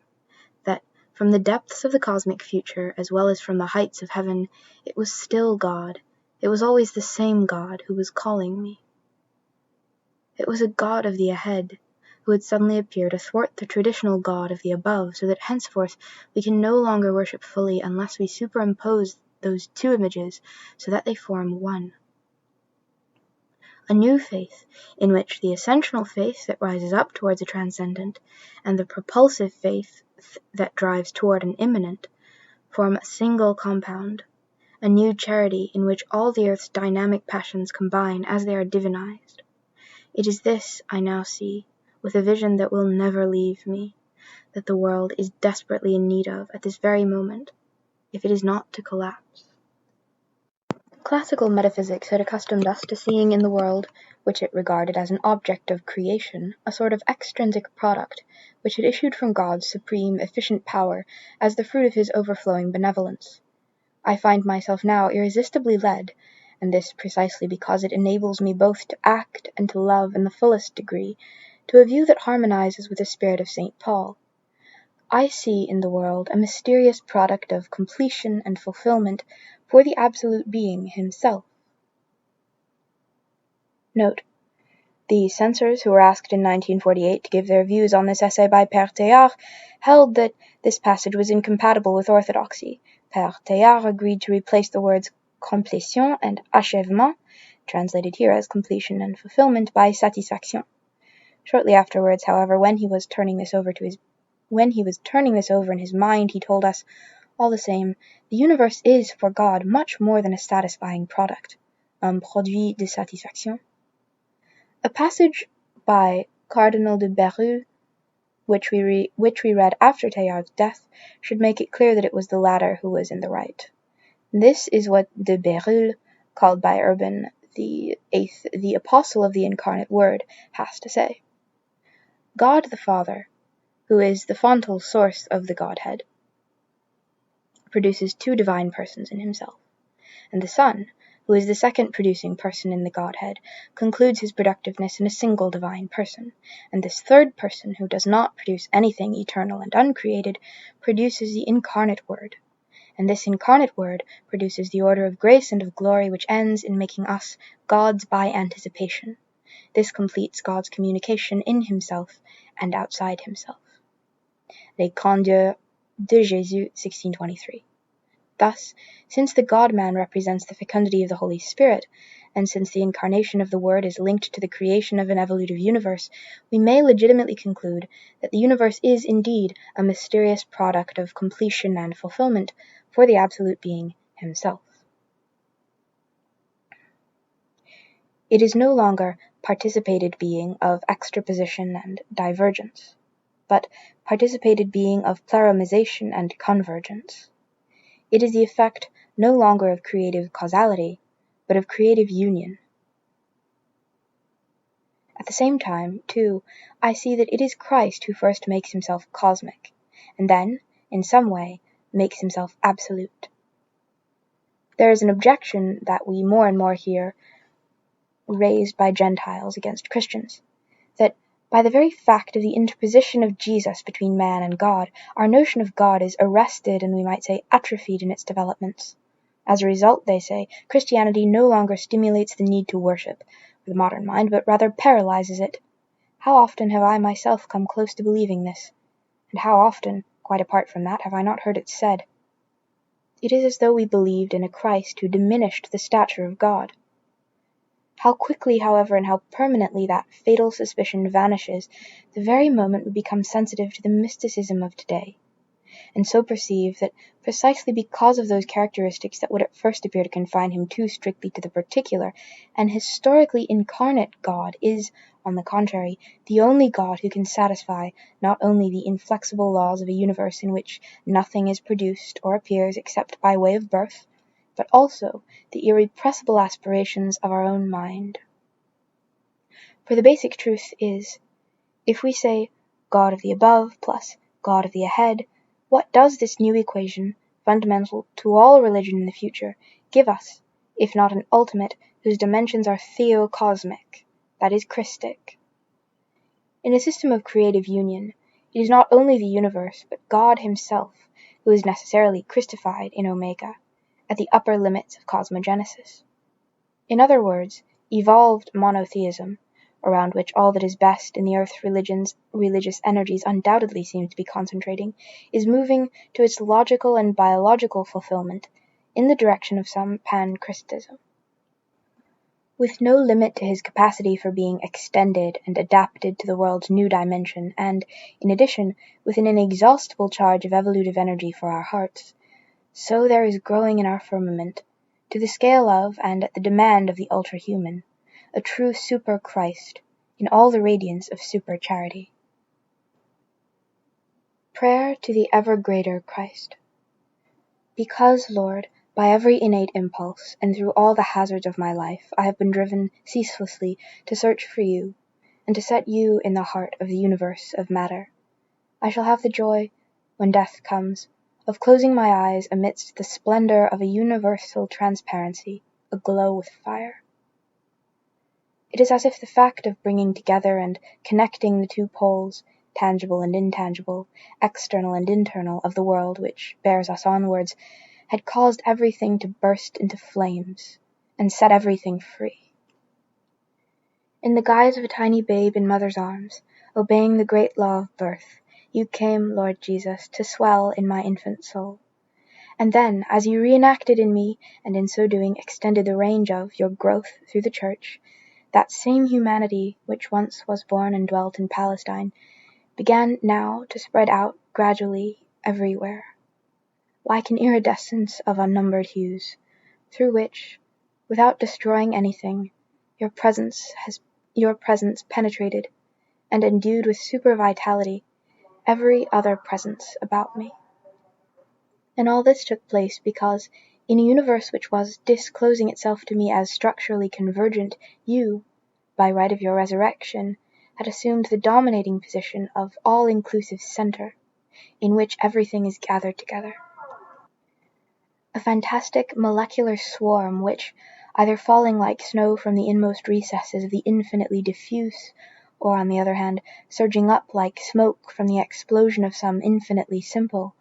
S1: that from the depths of the cosmic future, as well as from the heights of heaven, it was still God, it was always the same God who was calling me. It was a God of the ahead, who had suddenly appeared athwart the traditional God of the above, so that henceforth we can no longer worship fully unless we superimpose those two images so that they form one. A new faith, in which the essential faith that rises up towards a transcendent, and the propulsive faith that drives toward an immanent, form a single compound, a new charity in which all the earth's dynamic passions combine as they are divinized. It is this I now see, with a vision that will never leave me, that the world is desperately in need of at this very moment, if it is not to collapse. Classical metaphysics had accustomed us to seeing in the world, which it regarded as an object of creation, a sort of extrinsic product, which had issued from God's supreme, efficient power as the fruit of his overflowing benevolence. I find myself now irresistibly led, and this precisely because it enables me both to act and to love in the fullest degree, to a view that harmonizes with the spirit of St. Paul. I see in the world a mysterious product of completion and fulfillment for the absolute being himself. Note: the censors who were asked in 1948 to give their views on this essay by Père Teilhard held that this passage was incompatible with orthodoxy. Père Teilhard agreed to replace the words complétion and achèvement, translated here as completion and fulfillment, by satisfaction. Shortly afterwards, however, when he was turning this over in his mind, he told us, all the same, the universe is, for God, much more than a satisfying product, un produit de satisfaction. A passage by Cardinal de Beru, which we read after Teilhard's death, should make it clear that it was the latter who was in the right. This is what de Bérulle, called by Urban the VIII the Apostle of the Incarnate Word, has to say. God the Father, who is the fontal source of the Godhead, produces two divine persons in himself, and the Son, who is the second producing person in the Godhead, concludes his productiveness in a single divine person, and this third person, who does not produce anything eternal and uncreated, produces the incarnate Word, and this incarnate Word produces the order of grace and of glory which ends in making us gods by anticipation. This completes God's communication in himself and outside himself. Les Grandeurs de Jésus, 1623. Thus, since the God-man represents the fecundity of the Holy Spirit, and since the incarnation of the Word is linked to the creation of an evolutive universe, we may legitimately conclude that the universe is indeed a mysterious product of completion and fulfillment for the Absolute Being himself. It is no longer participated being of extraposition and divergence, but participated being of pleromization and convergence. It is the effect no longer of creative causality, but of creative union. At the same time, too, I see that it is Christ who first makes himself cosmic, and then, in some way, makes himself absolute. There is an objection that we more and more hear raised by Gentiles against Christians, that by the very fact of the interposition of Jesus between man and God, our notion of God is arrested and we might say atrophied in its developments. As a result, they say, Christianity no longer stimulates the need to worship for the modern mind, but rather paralyzes it. How often have I myself come close to believing this? And how often, quite apart from that, have I not heard it said? It is as though we believed in a Christ who diminished the stature of God. How quickly, however, and how permanently that fatal suspicion vanishes the very moment we become sensitive to the mysticism of today, and so perceive that precisely because of those characteristics that would at first appear to confine him too strictly to the particular, an historically incarnate God is, on the contrary, the only God who can satisfy not only the inflexible laws of a universe in which nothing is produced or appears except by way of birth, but also the irrepressible aspirations of our own mind. For the basic truth is, if we say God of the above plus God of the ahead, what does this new equation, fundamental to all religion in the future, give us, if not an ultimate whose dimensions are theocosmic, that is Christic? In a system of creative union, it is not only the universe, but God himself, who is necessarily Christified in Omega, at the upper limits of cosmogenesis. In other words, evolved monotheism, around which all that is best in the earth's religious energies undoubtedly seems to be concentrating, is moving to its logical and biological fulfillment in the direction of some pan-Christism. With no limit to his capacity for being extended and adapted to the world's new dimension, and, in addition, with an inexhaustible charge of evolutive energy for our hearts, so there is growing in our firmament, to the scale of and at the demand of the ultra-human, a true super-Christ, in all the radiance of super-charity. Prayer to the ever-greater Christ. Because, Lord, by every innate impulse, and through all the hazards of my life, I have been driven ceaselessly to search for you, and to set you in the heart of the universe of matter, I shall have the joy, when death comes, of closing my eyes amidst the splendor of a universal transparency, aglow with fire. It is as if the fact of bringing together and connecting the two poles, tangible and intangible, external and internal, of the world which bears us onwards, had caused everything to burst into flames, and set everything free. In the guise of a tiny babe in mother's arms, obeying the great law of birth, you came, Lord Jesus, to swell in my infant soul. And then, as you reenacted in me, and in so doing extended the range of your growth through the Church, that same humanity which once was born and dwelt in Palestine began now to spread out gradually everywhere, like an iridescence of unnumbered hues, through which, without destroying anything, your presence penetrated, and endued with super-vitality every other presence about me. And all this took place because, In a universe which was disclosing itself to me as structurally convergent, you, by right of your resurrection, had assumed the dominating position of all-inclusive center, in which everything is gathered together. A fantastic molecular swarm which, either falling like snow from the inmost recesses of the infinitely diffuse, or, on the other hand, surging up like smoke from the explosion of some infinitely simple,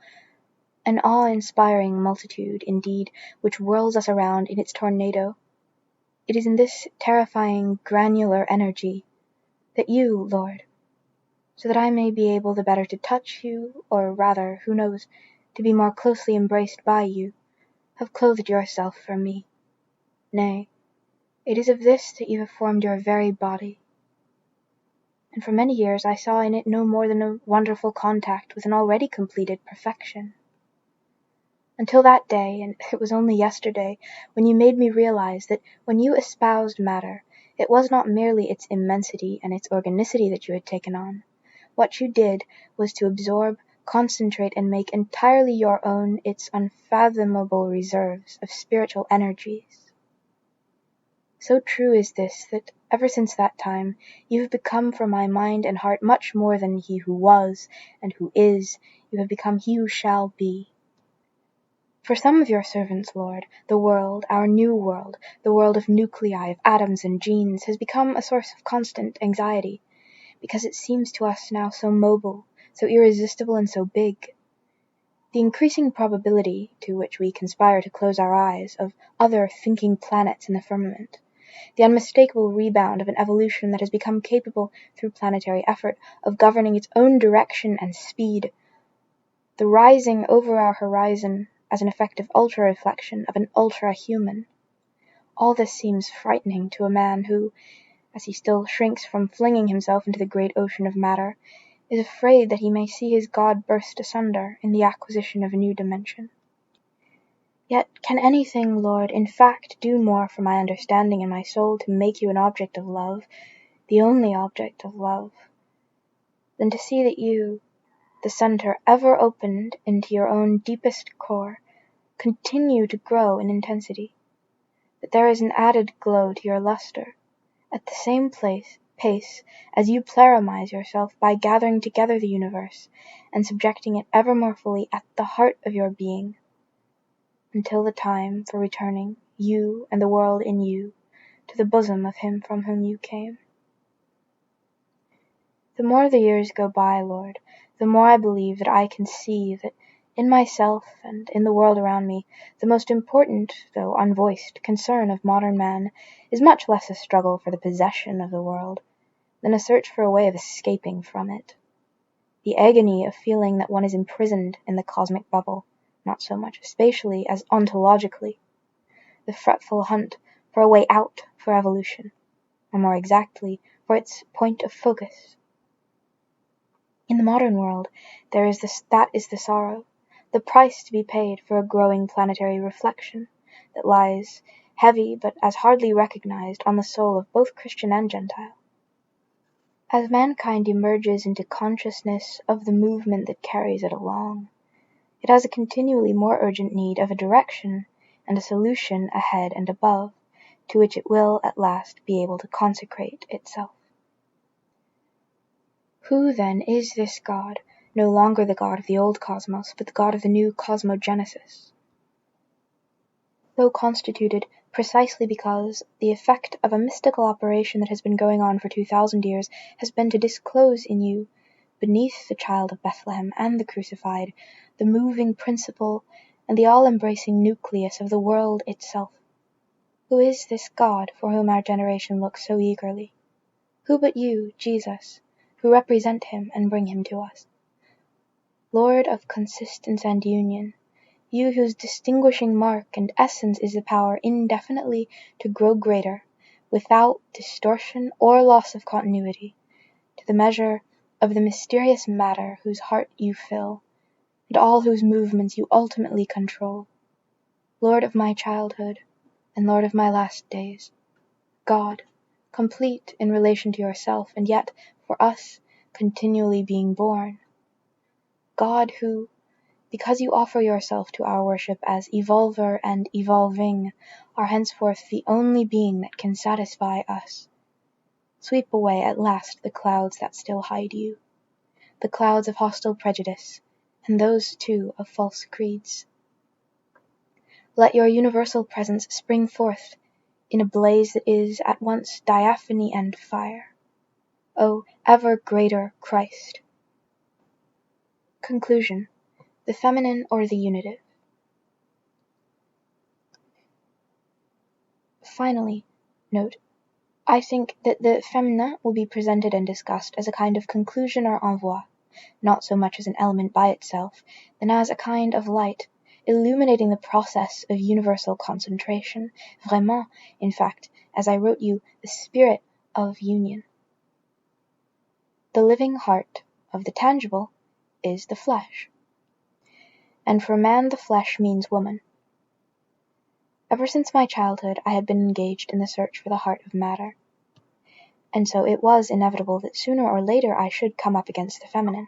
S1: an awe-inspiring multitude, indeed, which whirls us around in its tornado. It is in this terrifying granular energy that you, Lord, so that I may be able the better to touch you, or rather, who knows, to be more closely embraced by you, have clothed yourself for me. Nay, it is of this that you have formed your very body. And for many years I saw in it no more than a wonderful contact with an already completed perfection. Until that day, and it was only yesterday, when you made me realize that when you espoused matter, it was not merely its immensity and its organicity that you had taken on. What you did was to absorb, concentrate, and make entirely your own its unfathomable reserves of spiritual energies. So true is this that ever since that time you have become for my mind and heart much more than he who was and who is. You have become he who shall be. For some of your servants, Lord, the world, our new world, the world of nuclei, of atoms and genes, has become a source of constant anxiety, because it seems to us now so mobile, so irresistible and so big. The increasing probability, to which we conspire to close our eyes, of other thinking planets in the firmament, the unmistakable rebound of an evolution that has become capable, through planetary effort, of governing its own direction and speed, the rising over our horizon, as an effective ultra-reflection of an ultra-human. All this seems frightening to a man who, as he still shrinks from flinging himself into the great ocean of matter, is afraid that he may see his God burst asunder in the acquisition of a new dimension. Yet can anything, Lord, in fact do more for my understanding and my soul to make you an object of love, the only object of love, than to see that you, the center ever opened into your own deepest core, continue to grow in intensity, that there is an added glow to your luster, at the same pace as you pleromise yourself by gathering together the universe, and subjecting it ever more fully at the heart of your being, until the time for returning, you and the world in you, to the bosom of him from whom you came. The more the years go by, Lord, the more I believe that I can see that in myself and in the world around me, the most important, though unvoiced, concern of modern man is much less a struggle for the possession of the world than a search for a way of escaping from it. The agony of feeling that one is imprisoned in the cosmic bubble, not so much spatially as ontologically. The fretful hunt for a way out for evolution, or more exactly, for its point of focus. In the modern world, that is the sorrow, the price to be paid for a growing planetary reflection that lies, heavy but as hardly recognized, on the soul of both Christian and Gentile. As mankind emerges into consciousness of the movement that carries it along, it has a continually more urgent need of a direction and a solution ahead and above, to which it will at last be able to consecrate itself. Who, then, is this God, no longer the God of the old cosmos, but the God of the new cosmogenesis? So constituted precisely because the effect of a mystical operation that has been going on for 2,000 years has been to disclose in you, beneath the child of Bethlehem and the crucified, the moving principle and the all-embracing nucleus of the world itself. Who is this God for whom our generation looks so eagerly? Who but you, Jesus, who represent him and bring him to us? Lord of consistence and union, you whose distinguishing mark and essence is the power indefinitely to grow greater, without distortion or loss of continuity, to the measure of the mysterious matter whose heart you fill, and all whose movements you ultimately control. Lord of my childhood, and Lord of my last days, God, complete in relation to yourself, and yet, for us, continually being born. God who, because you offer yourself to our worship as evolver and evolving, are henceforth the only being that can satisfy us. Sweep away at last the clouds that still hide you, the clouds of hostile prejudice, and those too of false creeds. Let your universal presence spring forth in a blaze that is at once diaphany and fire. O ever greater Christ! Conclusion: the feminine or the unitive. Finally, note, I think that the féminin will be presented and discussed as a kind of conclusion or envoi, not so much as an element by itself, than as a kind of light, illuminating the process of universal concentration, vraiment, in fact, as I wrote you, the spirit of union. The living heart of the tangible is the flesh. And for man the flesh means woman. Ever since my childhood I had been engaged in the search for the heart of matter. And so it was inevitable that sooner or later I should come up against the feminine.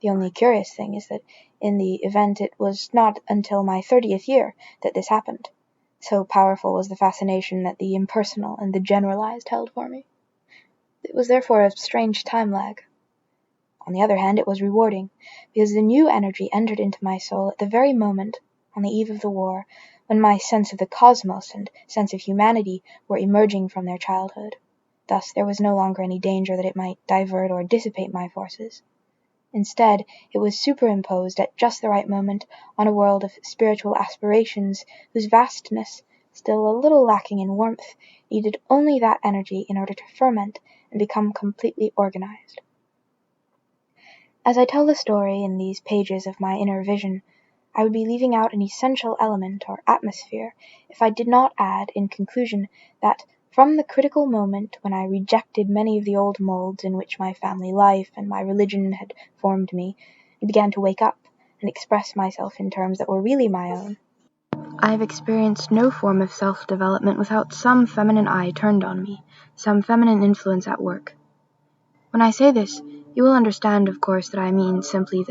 S1: The only curious thing is that in the event it was not until my 30th year that this happened. So powerful was the fascination that the impersonal and the generalized held for me. It was therefore a strange time lag. On the other hand, it was rewarding, because the new energy entered into my soul at the very moment, on the eve of the war, when my sense of the cosmos and sense of humanity were emerging from their childhood. Thus there was no longer any danger that it might divert or dissipate my forces. Instead, it was superimposed at just the right moment on a world of spiritual aspirations whose vastness, still a little lacking in warmth, needed only that energy in order to ferment and become completely organized. As I tell the story in these pages of my inner vision, I would be leaving out an essential element or atmosphere if I did not add, in conclusion, that from the critical moment when I rejected many of the old molds in which my family life and my religion had formed me, I began to wake up and express myself in terms that were really my own. I have experienced no form of self-development without some feminine eye turned on me, some feminine influence at work. When I say this, you will understand, of course, that I mean simply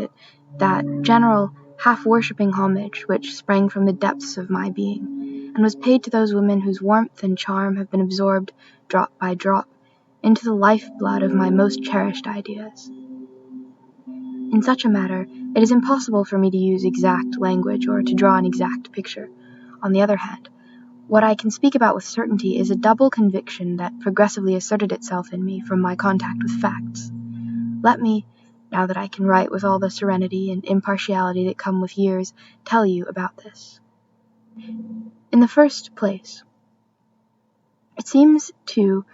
S1: that general, half-worshipping homage which sprang from the depths of my being, and was paid to those women whose warmth and charm have been absorbed, drop by drop, into the lifeblood of my most cherished ideas. In such a matter, it is impossible for me to use exact language or to draw an exact picture. On the other hand, what I can speak about with certainty is a double conviction that progressively asserted itself in me from my contact with facts. Let me, now that I can write with all the serenity and impartiality that come with years, tell you about this. In the first place, it seems to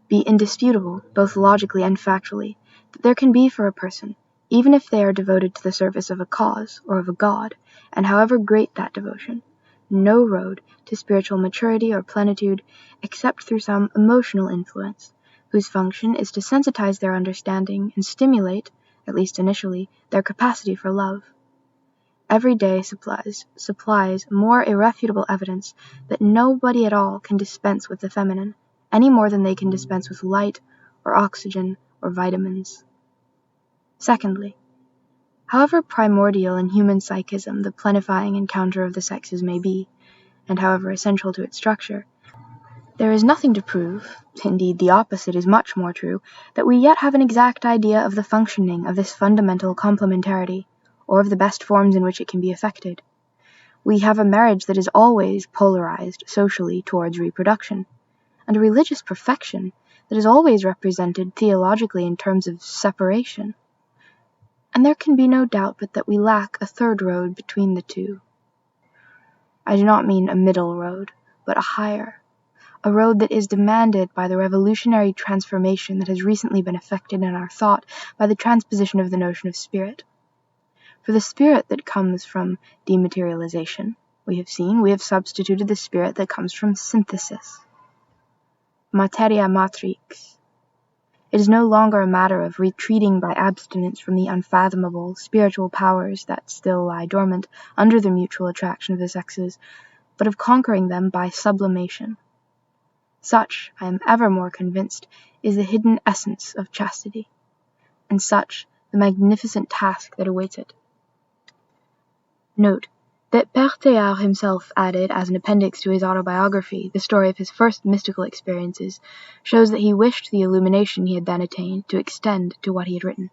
S1: be indisputable, both logically and factually, that there can be for a person, even if they are devoted to the service of a cause or of a god, and however great that devotion, no road to spiritual maturity or plenitude except through some emotional influence, whose function is to sensitize their understanding and stimulate, at least initially, their capacity for love. Every day supplies more irrefutable evidence that nobody at all can dispense with the feminine, any more than they can dispense with light or oxygen or vitamins. Secondly, however primordial in human psychism the plenifying encounter of the sexes may be, and however essential to its structure, there is nothing to prove, indeed the opposite is much more true, that we yet have an exact idea of the functioning of this fundamental complementarity, or of the best forms in which it can be effected. We have a marriage that is always polarized socially towards reproduction, and a religious perfection that is always represented theologically in terms of separation. And there can be no doubt but that we lack a third road between the two. I do not mean a middle road, but a higher, a road that is demanded by the revolutionary transformation that has recently been effected in our thought by the transposition of the notion of spirit. For the spirit that comes from dematerialization, we have substituted the spirit that comes from synthesis. Materia matrix. It is no longer a matter of retreating by abstinence from the unfathomable spiritual powers that still lie dormant under the mutual attraction of the sexes, but of conquering them by sublimation. Such, I am ever more convinced, is the hidden essence of chastity, and such the magnificent task that awaits it. Note that Père Teilhard himself added, as an appendix to his autobiography, the story of his first mystical experiences, shows that he wished the illumination he had then attained to extend to what he had written.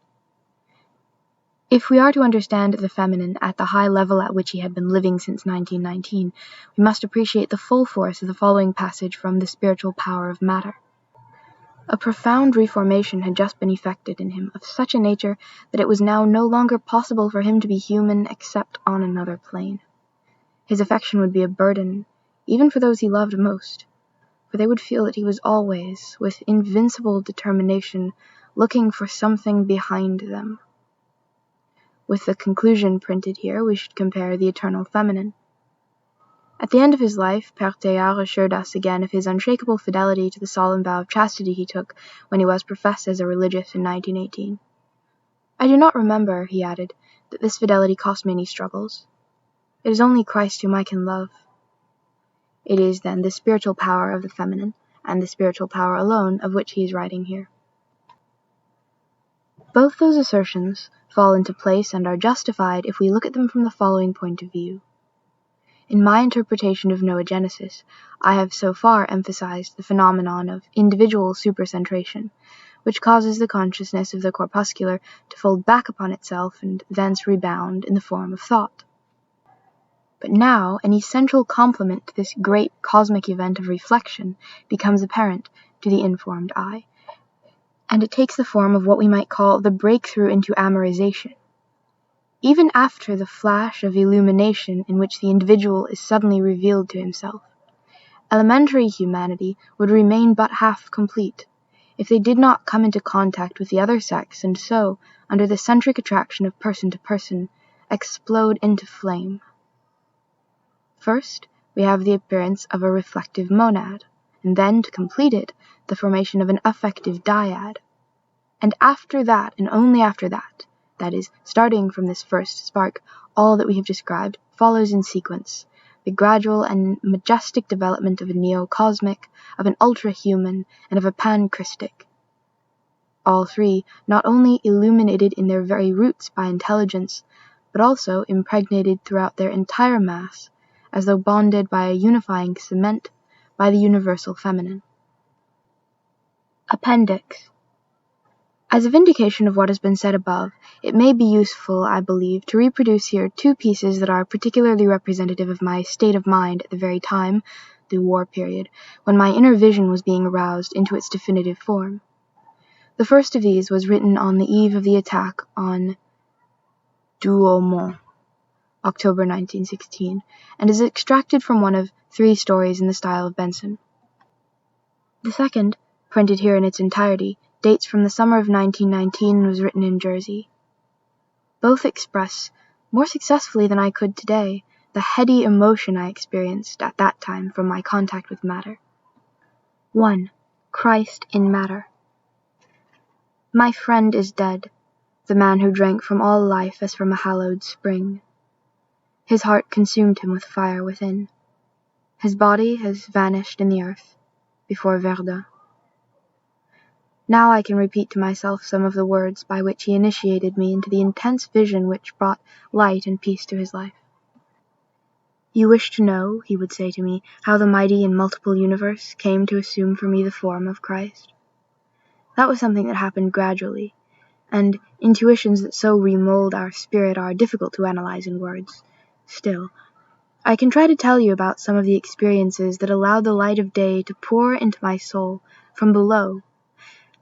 S1: If we are to understand the feminine at the high level at which he had been living since 1919, we must appreciate the full force of the following passage from The Spiritual Power of Matter. A profound reformation had just been effected in him of such a nature that it was now no longer possible for him to be human except on another plane. His affection would be a burden, even for those he loved most, for they would feel that he was always, with invincible determination, looking for something behind them. With the conclusion printed here, we should compare the eternal feminine. At the end of his life, Père Teilhard assured us again of his unshakable fidelity to the solemn vow of chastity he took when he was professed as a religious in 1918. I do not remember, he added, that this fidelity cost me any struggles. It is only Christ whom I can love. It is, then, the spiritual power of the feminine, and the spiritual power alone, of which he is writing here. Both those assertions fall into place and are justified if we look at them from the following point of view. In my interpretation of noogenesis, I have so far emphasized the phenomenon of individual supercentration, which causes the consciousness of the corpuscular to fold back upon itself and thence rebound in the form of thought. But now an essential complement to this great cosmic event of reflection becomes apparent to the informed eye, and it takes the form of what we might call the breakthrough into amorization. Even after the flash of illumination in which the individual is suddenly revealed to himself, elementary humanity would remain but half complete, if they did not come into contact with the other sex and so, under the centric attraction of person to person, explode into flame. First, we have the appearance of a reflective monad, and then, to complete it, the formation of an affective dyad. And after that, and only after that, that is, starting from this first spark, all that we have described follows in sequence, the gradual and majestic development of a neo-cosmic, of an ultra-human, and of a pan-Christic. All three not only illuminated in their very roots by intelligence, but also impregnated throughout their entire mass, as though bonded by a unifying cement by the universal feminine. Appendix. As a vindication of what has been said above, it may be useful, I believe, to reproduce here two pieces that are particularly representative of my state of mind at the very time, the war period, when my inner vision was being aroused into its definitive form. The first of these was written on the eve of the attack on Douaumont, October 1916, and is extracted from one of 3 stories in the style of Benson. The second, printed here in its entirety, dates from the summer of 1919 and was written in Jersey. Both express, more successfully than I could today, the heady emotion I experienced at that time from my contact with matter. 1. Christ in matter. My friend is dead, the man who drank from all life as from a hallowed spring. His heart consumed him with fire within. His body has vanished in the earth, before Verdun. Now I can repeat to myself some of the words by which he initiated me into the intense vision which brought light and peace to his life. You wish to know, he would say to me, how the mighty and multiple universe came to assume for me the form of Christ? That was something that happened gradually, and intuitions that so remold our spirit are difficult to analyze in words. Still, I can try to tell you about some of the experiences that allowed the light of day to pour into my soul from below,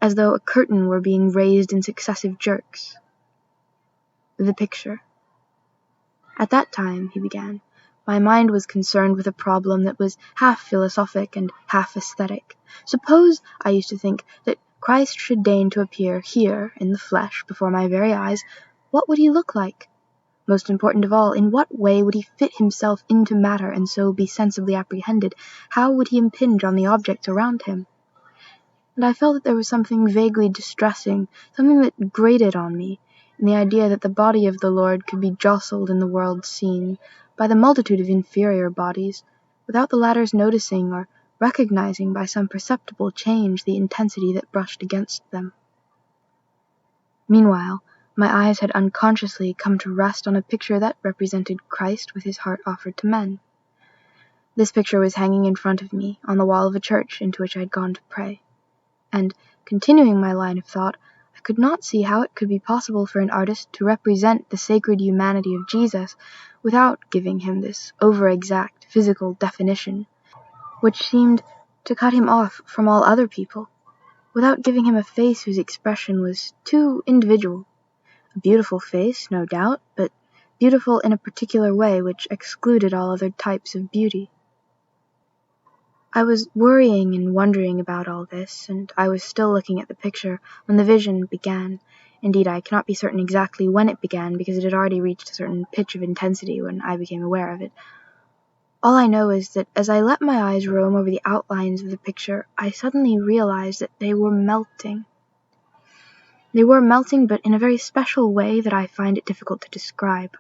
S1: as though a curtain were being raised in successive jerks. The picture. At that time, he began, my mind was concerned with a problem that was half philosophic and half aesthetic. Suppose, I used to think, that Christ should deign to appear here in the flesh before my very eyes, what would he look like? Most important of all, in what way would he fit himself into matter and so be sensibly apprehended? How would he impinge on the objects around him? And I felt that there was something vaguely distressing, something that grated on me, in the idea that the body of the Lord could be jostled in the world scene by the multitude of inferior bodies, without the latter's noticing or recognizing by some perceptible change the intensity that brushed against them. Meanwhile, my eyes had unconsciously come to rest on a picture that represented Christ with his heart offered to men. This picture was hanging in front of me on the wall of a church into which I had gone to pray, and, continuing my line of thought, I could not see how it could be possible for an artist to represent the sacred humanity of Jesus without giving him this over-exact physical definition, which seemed to cut him off from all other people, without giving him a face whose expression was too individual. A beautiful face, no doubt, but beautiful in a particular way which excluded all other types of beauty. I was worrying and wondering about all this, and I was still looking at the picture when the vision began. Indeed, I cannot be certain exactly when it began, because it had already reached a certain pitch of intensity when I became aware of it. All I know is that as I let my eyes roam over the outlines of the picture, I suddenly realized that they were melting. They were melting, but in a very special way that I find it difficult to describe.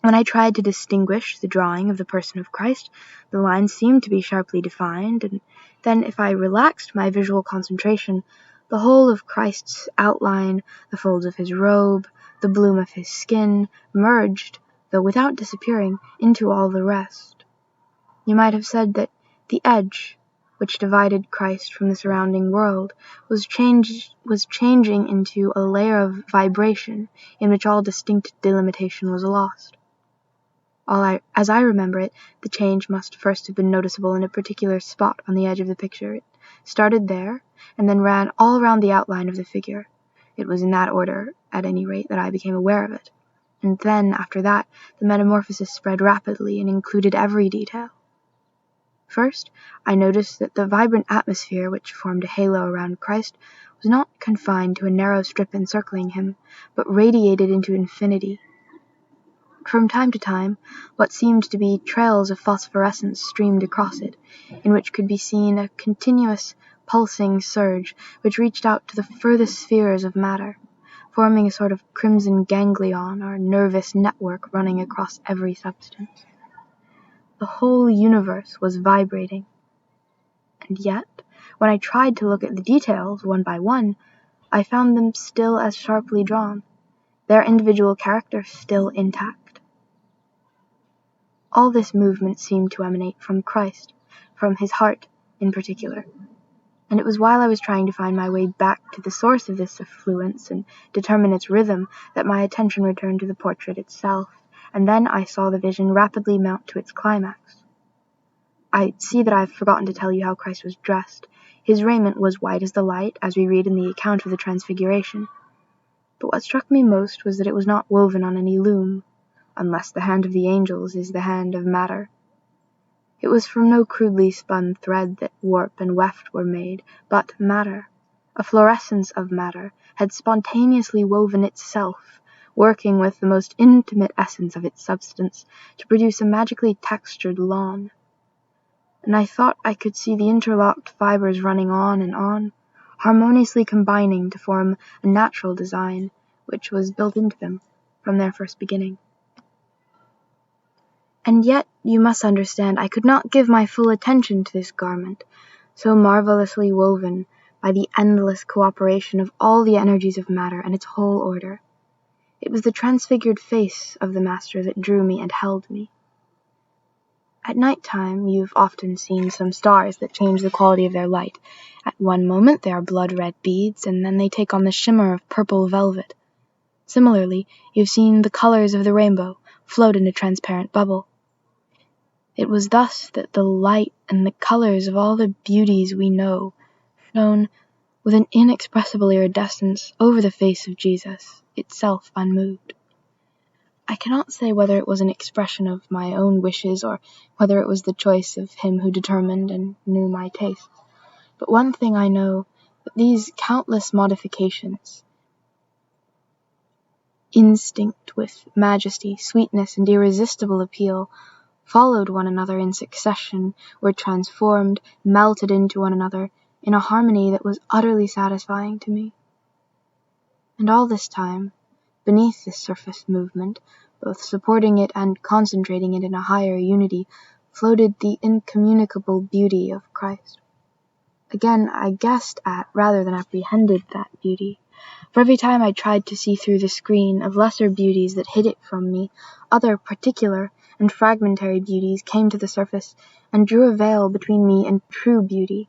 S1: When I tried to distinguish the drawing of the person of Christ, the lines seemed to be sharply defined, and then if I relaxed my visual concentration, the whole of Christ's outline, the folds of his robe, the bloom of his skin, merged, though without disappearing, into all the rest. You might have said that the edge, which divided Christ from the surrounding world, was changing into a layer of vibration in which all distinct delimitation was lost. As I remember it, the change must first have been noticeable in a particular spot on the edge of the picture. It started there, and then ran all round the outline of the figure. It was in that order, at any rate, that I became aware of it. And then, after that, the metamorphosis spread rapidly and included every detail. First, I noticed that the vibrant atmosphere which formed a halo around Christ was not confined to a narrow strip encircling him, but radiated into infinity. From time to time, what seemed to be trails of phosphorescence streamed across it, in which could be seen a continuous, pulsing surge which reached out to the furthest spheres of matter, forming a sort of crimson ganglion or nervous network running across every substance. The whole universe was vibrating. And yet, when I tried to look at the details one by one, I found them still as sharply drawn, their individual character still intact. All this movement seemed to emanate from Christ, from his heart in particular. And it was while I was trying to find my way back to the source of this affluence and determine its rhythm that my attention returned to the portrait itself, and then I saw the vision rapidly mount to its climax. I see that I have forgotten to tell you how Christ was dressed. His raiment was white as the light, as we read in the account of the Transfiguration. But what struck me most was that it was not woven on any loom, unless the hand of the angels is the hand of matter. It was from no crudely spun thread that warp and weft were made, but matter, a fluorescence of matter, had spontaneously woven itself, working with the most intimate essence of its substance to produce a magically textured lawn. And I thought I could see the interlocked fibers running on, harmoniously combining to form a natural design, which was built into them from their first beginning. And yet, you must understand, I could not give my full attention to this garment, so marvelously woven by the endless cooperation of all the energies of matter and its whole order. It was the transfigured face of the Master that drew me and held me. At night time, you've often seen some stars that change the quality of their light. At one moment they are blood-red beads, and then they take on the shimmer of purple velvet. Similarly, you've seen the colors of the rainbow float in a transparent bubble. It was thus that the light and the colors of all the beauties we know shone with an inexpressible iridescence over the face of Jesus, itself unmoved. I cannot say whether it was an expression of my own wishes or whether it was the choice of him who determined and knew my tastes, but one thing I know, that these countless modifications, instinct with majesty, sweetness, and irresistible appeal, followed one another in succession, were transformed, melted into one another, in a harmony that was utterly satisfying to me. And all this time, beneath this surface movement, both supporting it and concentrating it in a higher unity, floated the incommunicable beauty of Christ. Again, I guessed at, rather than apprehended, that beauty, For every time I tried to see through the screen of lesser beauties that hid it from me, other particular and fragmentary beauties came to the surface and drew a veil between me and true beauty,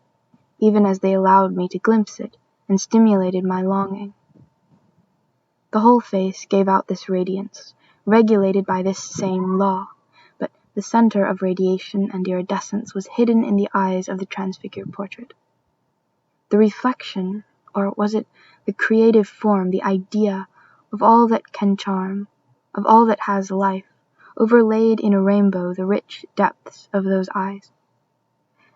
S1: even as they allowed me to glimpse it and stimulated my longing. The whole face gave out this radiance, regulated by this same law, but the center of radiation and iridescence was hidden in the eyes of the transfigured portrait. The reflection, or was it the creative form, the idea of all that can charm, of all that has life, overlaid in a rainbow the rich depths of those eyes.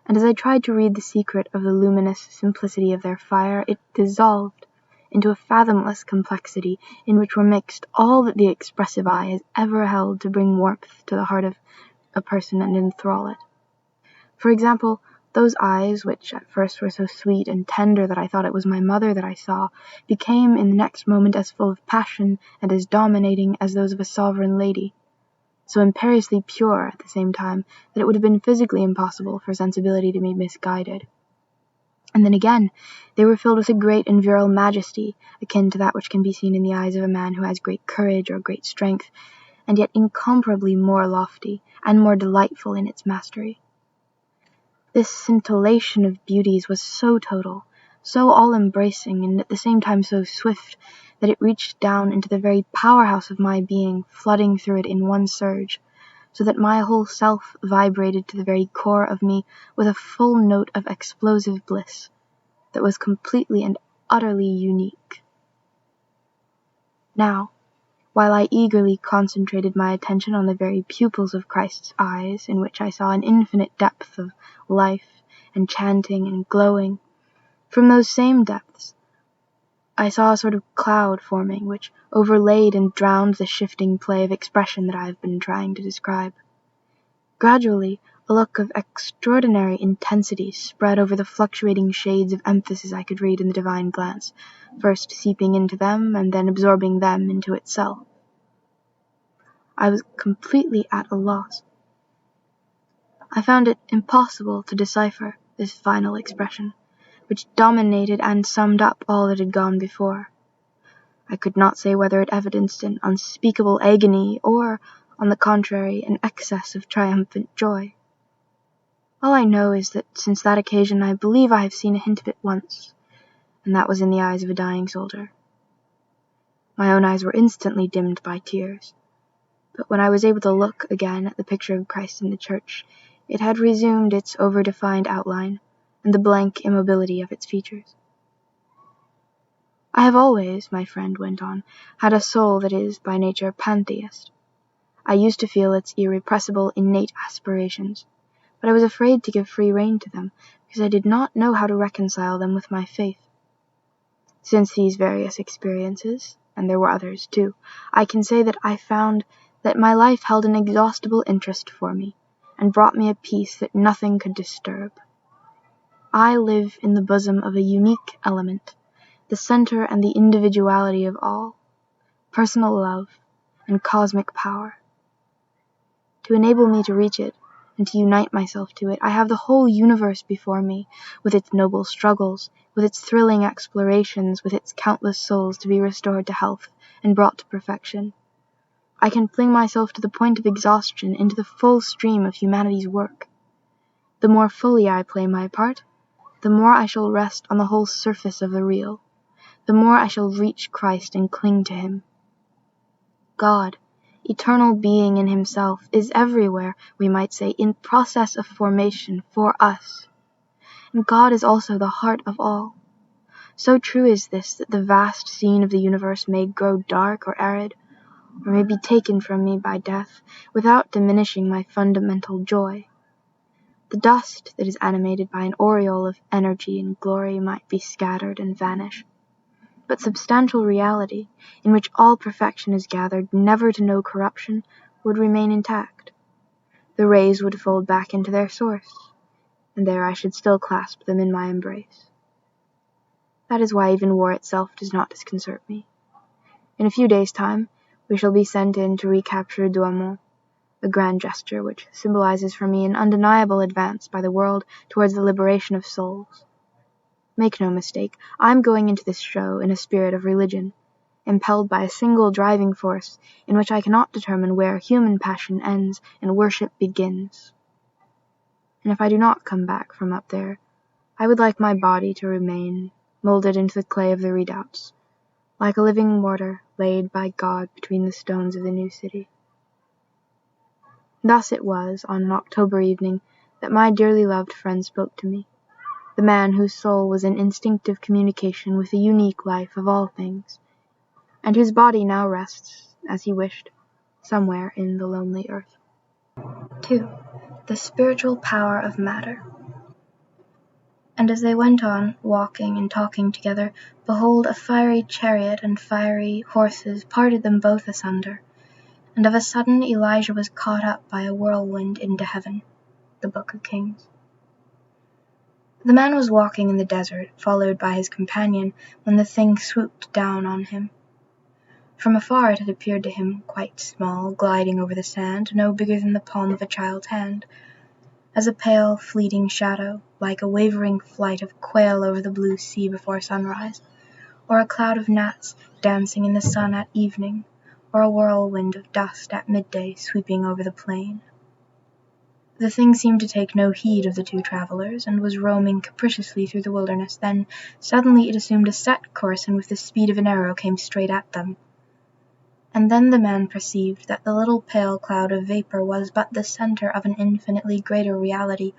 S1: And as I tried to read the secret of the luminous simplicity of their fire, it dissolved into a fathomless complexity in which were mixed all that the expressive eye has ever held to bring warmth to the heart of a person and enthrall it. For example, those eyes, which at first were so sweet and tender that I thought it was my mother that I saw, became in the next moment as full of passion and as dominating as those of a sovereign lady, so imperiously pure at the same time that it would have been physically impossible for sensibility to be misguided. And then again, they were filled with a great and virile majesty, akin to that which can be seen in the eyes of a man who has great courage or great strength, and yet incomparably more lofty and more delightful in its mastery. This scintillation of beauties was so total, so all-embracing, and at the same time so swift, that it reached down into the very powerhouse of my being, flooding through it in one surge, so that my whole self vibrated to the very core of me with a full note of explosive bliss that was completely and utterly unique. Now, while I eagerly concentrated my attention on the very pupils of Christ's eyes, in which I saw an infinite depth of life and chanting and glowing, from those same depths I saw a sort of cloud forming, which overlaid and drowned the shifting play of expression that I have been trying to describe. Gradually, a look of extraordinary intensity spread over the fluctuating shades of emphasis I could read in the divine glance, first seeping into them and then absorbing them into itself. I was completely at a loss. I found it impossible to decipher this final expression, which dominated and summed up all that had gone before. I could not say whether it evidenced an unspeakable agony or, on the contrary, an excess of triumphant joy. All I know is that since that occasion I believe I have seen a hint of it once, and that was in the eyes of a dying soldier. My own eyes were instantly dimmed by tears, but when I was able to look again at the picture of Christ in the church, it had resumed its over-defined outline and the blank immobility of its features. I have always, my friend went on, had a soul that is by nature pantheist. I used to feel its irrepressible innate aspirations, but I was afraid to give free rein to them, because I did not know how to reconcile them with my faith. Since these various experiences, and there were others too, I can say that I found that my life held an inexhaustible interest for me, and brought me a peace that nothing could disturb. I live in the bosom of a unique element, the center and the individuality of all, personal love and cosmic power. To enable me to reach it, and to unite myself to it, I have the whole universe before me, with its noble struggles, with its thrilling explorations, with its countless souls to be restored to health and brought to perfection. I can fling myself to the point of exhaustion into the full stream of humanity's work. The more fully I play my part, the more I shall rest on the whole surface of the real, the more I shall reach Christ and cling to him. God, eternal being in himself, is everywhere, we might say, in process of formation for us. And God is also the heart of all. So true is this that the vast scene of the universe may grow dark or arid, or may be taken from me by death, without diminishing my fundamental joy. The dust that is animated by an aureole of energy and glory might be scattered and vanish, but substantial reality, in which all perfection is gathered, never to know corruption, would remain intact. The rays would fold back into their source, and there I should still clasp them in my embrace. That is why even war itself does not disconcert me. In a few days' time, we shall be sent in to recapture Douaumont, a grand gesture which symbolizes for me an undeniable advance by the world towards the liberation of souls. Make no mistake, I'm going into this show in a spirit of religion, impelled by a single driving force in which I cannot determine where human passion ends and worship begins. And if I do not come back from up there, I would like my body to remain molded into the clay of the redoubts, like a living mortar laid by God between the stones of the new city. Thus it was, on an October evening, that my dearly loved friend spoke to me, the man whose soul was in instinctive communication with the unique life of all things, and whose body now rests, as he wished, somewhere in the lonely earth. 2. The spiritual power of matter. And as they went on, walking and talking together, behold, a fiery chariot and fiery horses parted them both asunder, and of a sudden Elijah was caught up by a whirlwind into heaven. The Book of Kings. The man was walking in the desert, followed by his companion, when the thing swooped down on him. From afar it had appeared to him quite small, gliding over the sand, no bigger than the palm of a child's hand, as a pale, fleeting shadow, like a wavering flight of quail over the blue sea before sunrise, or a cloud of gnats dancing in the sun at evening, or a whirlwind of dust at midday sweeping over the plain. The thing seemed to take no heed of the two travelers, and was roaming capriciously through the wilderness. Then suddenly it assumed a set course, and with the speed of an arrow came straight at them. And then the man perceived that the little pale cloud of vapor was but the center of an infinitely greater reality,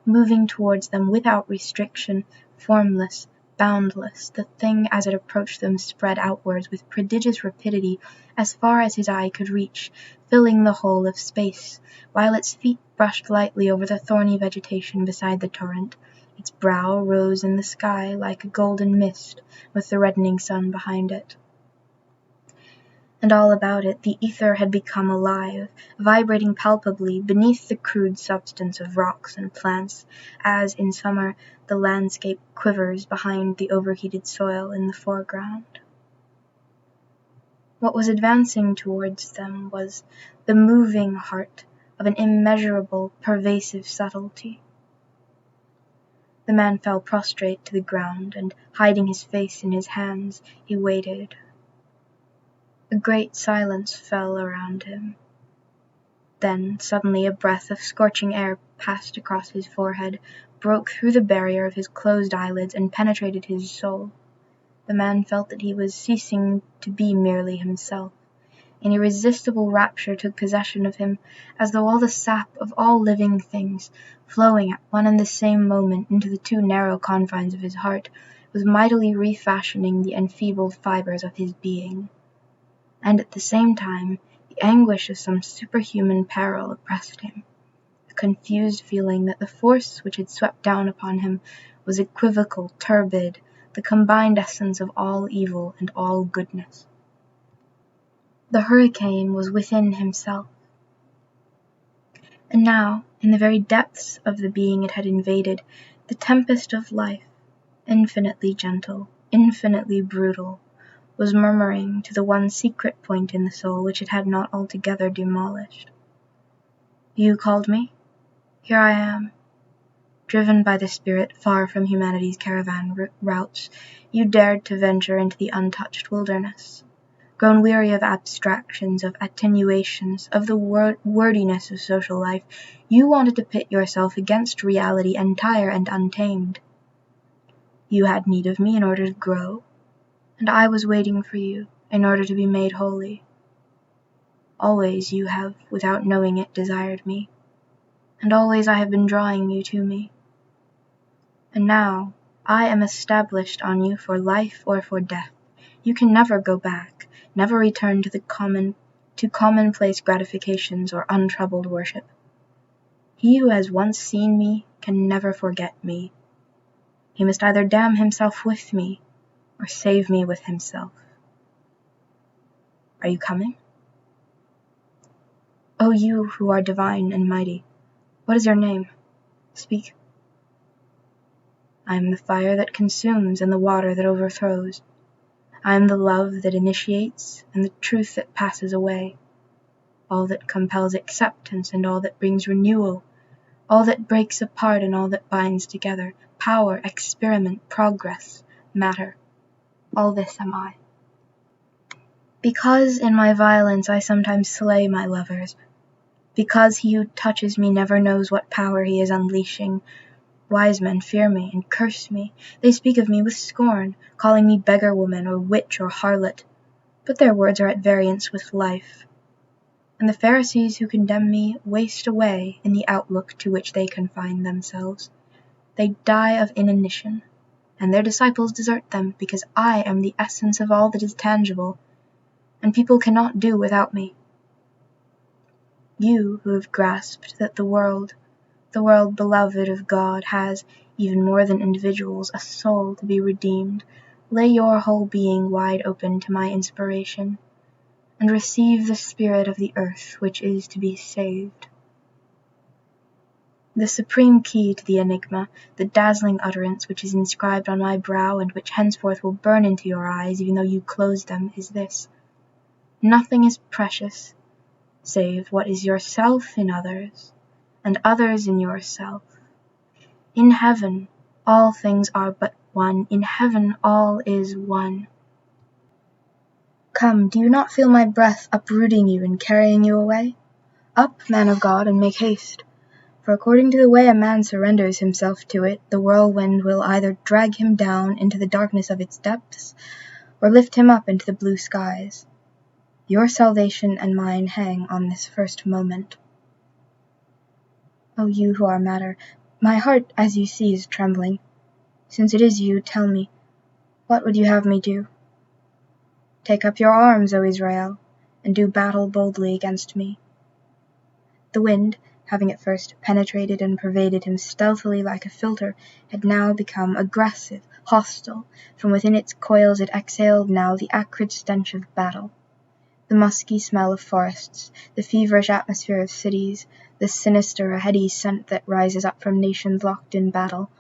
S1: moving towards them without restriction, formless, boundless. The thing as it approached them spread outwards with prodigious rapidity as far as his eye could reach, filling the whole of space, while its feet brushed lightly over the thorny vegetation beside the torrent. Its brow rose in the sky like a golden mist, with the reddening sun behind it. And all about it the ether had become alive, vibrating palpably beneath the crude substance of rocks and plants, as in summer the landscape quivers behind the overheated soil in the foreground. What was advancing towards them was the moving heart of an immeasurable, pervasive subtlety. The man fell prostrate to the ground, and hiding his face in his hands, he waited. A great silence fell around him. Then suddenly a breath of scorching air passed across his forehead, broke through the barrier of his closed eyelids, and penetrated his soul. The man felt that he was ceasing to be merely himself. An irresistible rapture took possession of him, as though all the sap of all living things, flowing at one and the same moment into the too narrow confines of his heart, was mightily refashioning the enfeebled fibers of his being. And at the same time, the anguish of some superhuman peril oppressed him, a confused feeling that the force which had swept down upon him was equivocal, turbid, the combined essence of all evil and all goodness. The hurricane was within himself. And now, in the very depths of the being it had invaded, the tempest of life, infinitely gentle, infinitely brutal, was murmuring to the one secret point in the soul which it had not altogether demolished. You called me? Here I am. Driven by the spirit far from humanity's caravan routes, you dared to venture into the untouched wilderness. Grown weary of abstractions, of attenuations, of the wordiness of social life, you wanted to pit yourself against reality entire and untamed. You had need of me in order to grow, and I was waiting for you in order to be made holy. Always you have, without knowing it, desired me, and always I have been drawing you to me. And now I am established on you for life or for death. You can never go back, never return to commonplace gratifications or untroubled worship. He who has once seen me can never forget me. He must either damn himself with me, or save me with himself. Are you coming? O you who are divine and mighty, what is your name? Speak. I am the fire that consumes and the water that overthrows. I am the love that initiates and the truth that passes away, all that compels acceptance and all that brings renewal, all that breaks apart and all that binds together, power, experiment, progress, matter. All this am I. Because in my violence I sometimes slay my lovers, because he who touches me never knows what power he is unleashing, wise men fear me and curse me. They speak of me with scorn, calling me beggar-woman or witch or harlot, but their words are at variance with life. And the Pharisees who condemn me waste away in the outlook to which they confine themselves. They die of inanition, and their disciples desert them, because I am the essence of all that is tangible, and people cannot do without me. You who have grasped that the world beloved of God, has, even more than individuals, a soul to be redeemed, lay your whole being wide open to my inspiration, and receive the spirit of the earth which is to be saved. The supreme key to the enigma, the dazzling utterance which is inscribed on my brow and which henceforth will burn into your eyes even though you close them, is this: nothing is precious save what is yourself in others, and others in yourself. In heaven all things are but one, in heaven all is one. Come, do you not feel my breath uprooting you and carrying you away? Up, man of God, and make haste, for according to the way a man surrenders himself to it, the whirlwind will either drag him down into the darkness of its depths, or lift him up into the blue skies. Your salvation and mine hang on this first moment. O you who are matter, my heart, as you see, is trembling. Since it is you, tell me, what would you have me do? Take up your arms, O Israel, and do battle boldly against me. The wind, having at first penetrated and pervaded him stealthily like a filter, had now become aggressive, hostile. From within its coils it exhaled now the acrid stench of battle. The musky smell of forests, the feverish atmosphere of cities, the sinister, heady scent that rises up from nations locked in battle,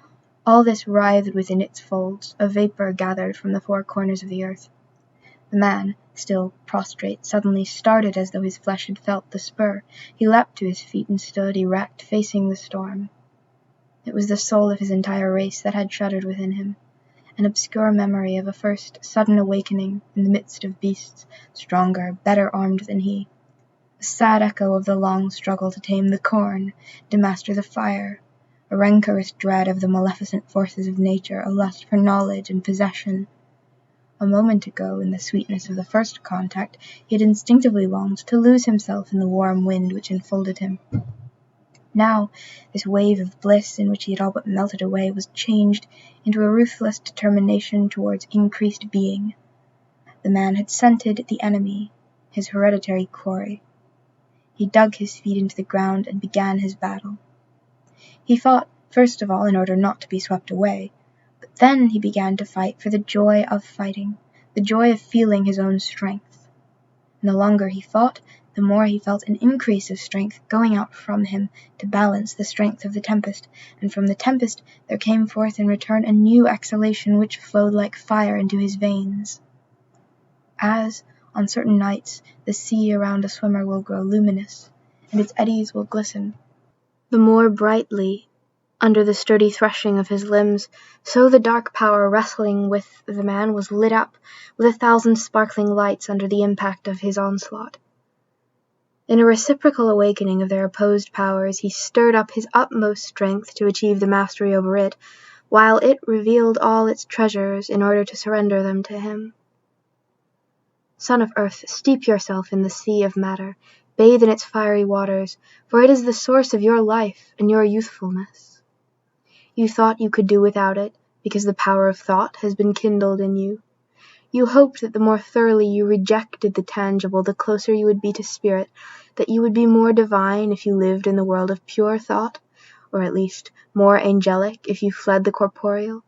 S1: all this writhed within its folds, a vapor gathered from the four corners of the earth. The man, still prostrate, suddenly started as though his flesh had felt the spur. He leapt to his feet and stood erect, facing the storm. It was the soul of his entire race that had shuddered within him, an obscure memory of a first sudden awakening in the midst of beasts, stronger, better armed than he, a sad echo of the long struggle to tame the corn, to master the fire, a rancorous dread of the maleficent forces of nature, a lust for knowledge and possession. A moment ago, in the sweetness of the first contact, he had instinctively longed to lose himself in the warm wind which enfolded him. Now, this wave of bliss in which he had all but melted away was changed into a ruthless determination towards increased being. The man had scented the enemy, his hereditary quarry. He dug his feet into the ground and began his battle. He fought, first of all, in order not to be swept away, but then he began to fight for the joy of fighting, the joy of feeling his own strength. And the longer he fought, the more he felt an increase of strength going out from him to balance the strength of the tempest, and from the tempest there came forth in return a new exhalation which flowed like fire into his veins. As, on certain nights, the sea around a swimmer will grow luminous, and its eddies will glisten, the more brightly, under the sturdy threshing of his limbs, so the dark power wrestling with the man was lit up with 1,000 sparkling lights under the impact of his onslaught. In a reciprocal awakening of their opposed powers, he stirred up his utmost strength to achieve the mastery over it, while it revealed all its treasures in order to surrender them to him. Son of earth, steep yourself in the sea of matter, bathe in its fiery waters, for it is the source of your life and your youthfulness. You thought you could do without it, because the power of thought has been kindled in you. You hoped that the more thoroughly you rejected the tangible, the closer you would be to spirit, that you would be more divine if you lived in the world of pure thought, or at least more angelic if you fled the corporeal.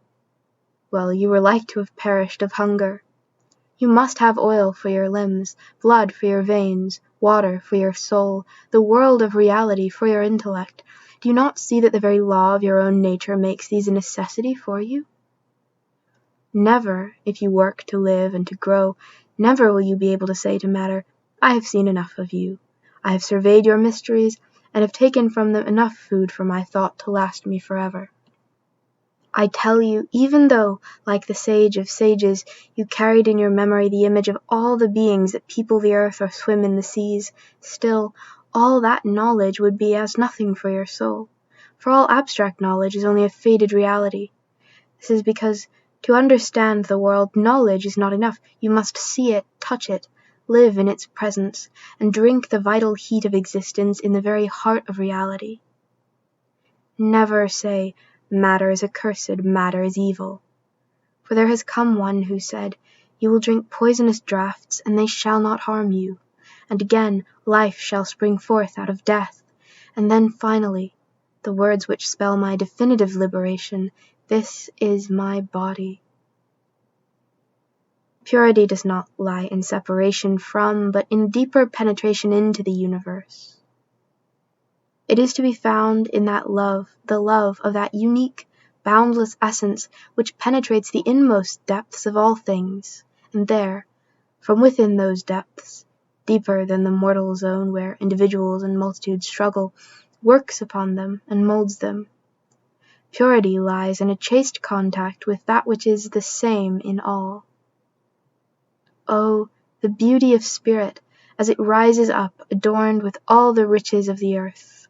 S1: Well, you were like to have perished of hunger. You must have oil for your limbs, blood for your veins, water for your soul, the world of reality for your intellect. Do you not see that the very law of your own nature makes these a necessity for you? Never, if you work to live and to grow, never will you be able to say to matter, I have seen enough of you. I have surveyed your mysteries, and have taken from them enough food for my thought to last me forever. I tell you, even though, like the sage of sages, you carried in your memory the image of all the beings that people the earth or swim in the seas, still, all that knowledge would be as nothing for your soul, for all abstract knowledge is only a faded reality. This is because, to understand the world, knowledge is not enough. You must see it, touch it, live in its presence, and drink the vital heat of existence in the very heart of reality. Never say, matter is accursed, matter is evil. For there has come one who said, you will drink poisonous draughts, and they shall not harm you. And again, life shall spring forth out of death. And then finally, the words which spell my definitive liberation, this is my body. Purity does not lie in separation from, but in deeper penetration into the universe. It is to be found in that love, the love of that unique, boundless essence which penetrates the inmost depths of all things, and there, from within those depths, deeper than the mortal zone where individuals and multitudes struggle, works upon them and molds them. Purity lies in a chaste contact with that which is the same in all. Oh, the beauty of spirit as it rises up adorned with all the riches of the earth.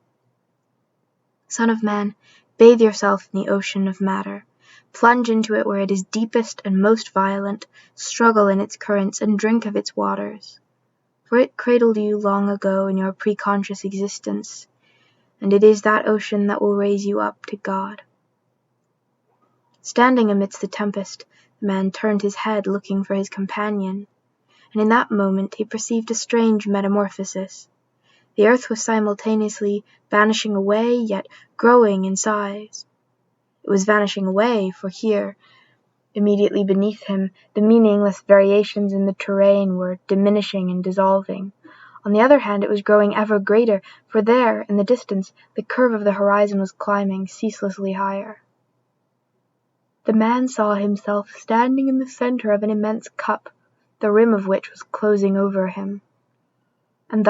S1: Son of man, bathe yourself in the ocean of matter. Plunge into it where it is deepest and most violent, struggle in its currents and drink of its waters. For it cradled you long ago in your preconscious existence, and it is that ocean that will raise you up to God. Standing amidst the tempest, the man turned his head looking for his companion, and in that moment he perceived a strange metamorphosis. The earth was simultaneously vanishing away, yet growing in size. It was vanishing away, for here, immediately beneath him, the meaningless variations in the terrain were diminishing and dissolving. On the other hand, it was growing ever greater, for there, in the distance, the curve of the horizon was climbing ceaselessly higher. The man saw himself standing in the center of an immense cup, the rim of which was closing over him. And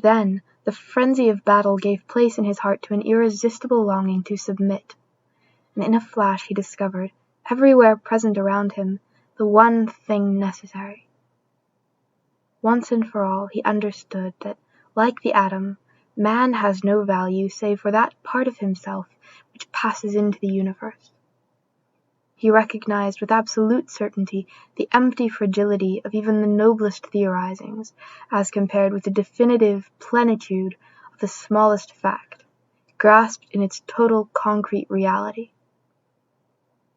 S1: then the frenzy of battle gave place in his heart to an irresistible longing to submit, and in a flash he discovered, everywhere present around him, the one thing necessary. Once and for all he understood that, like the atom, man has no value save for that part of himself which passes into the universe. He recognized with absolute certainty the empty fragility of even the noblest theorizings, as compared with the definitive plenitude of the smallest fact, grasped in its total concrete reality.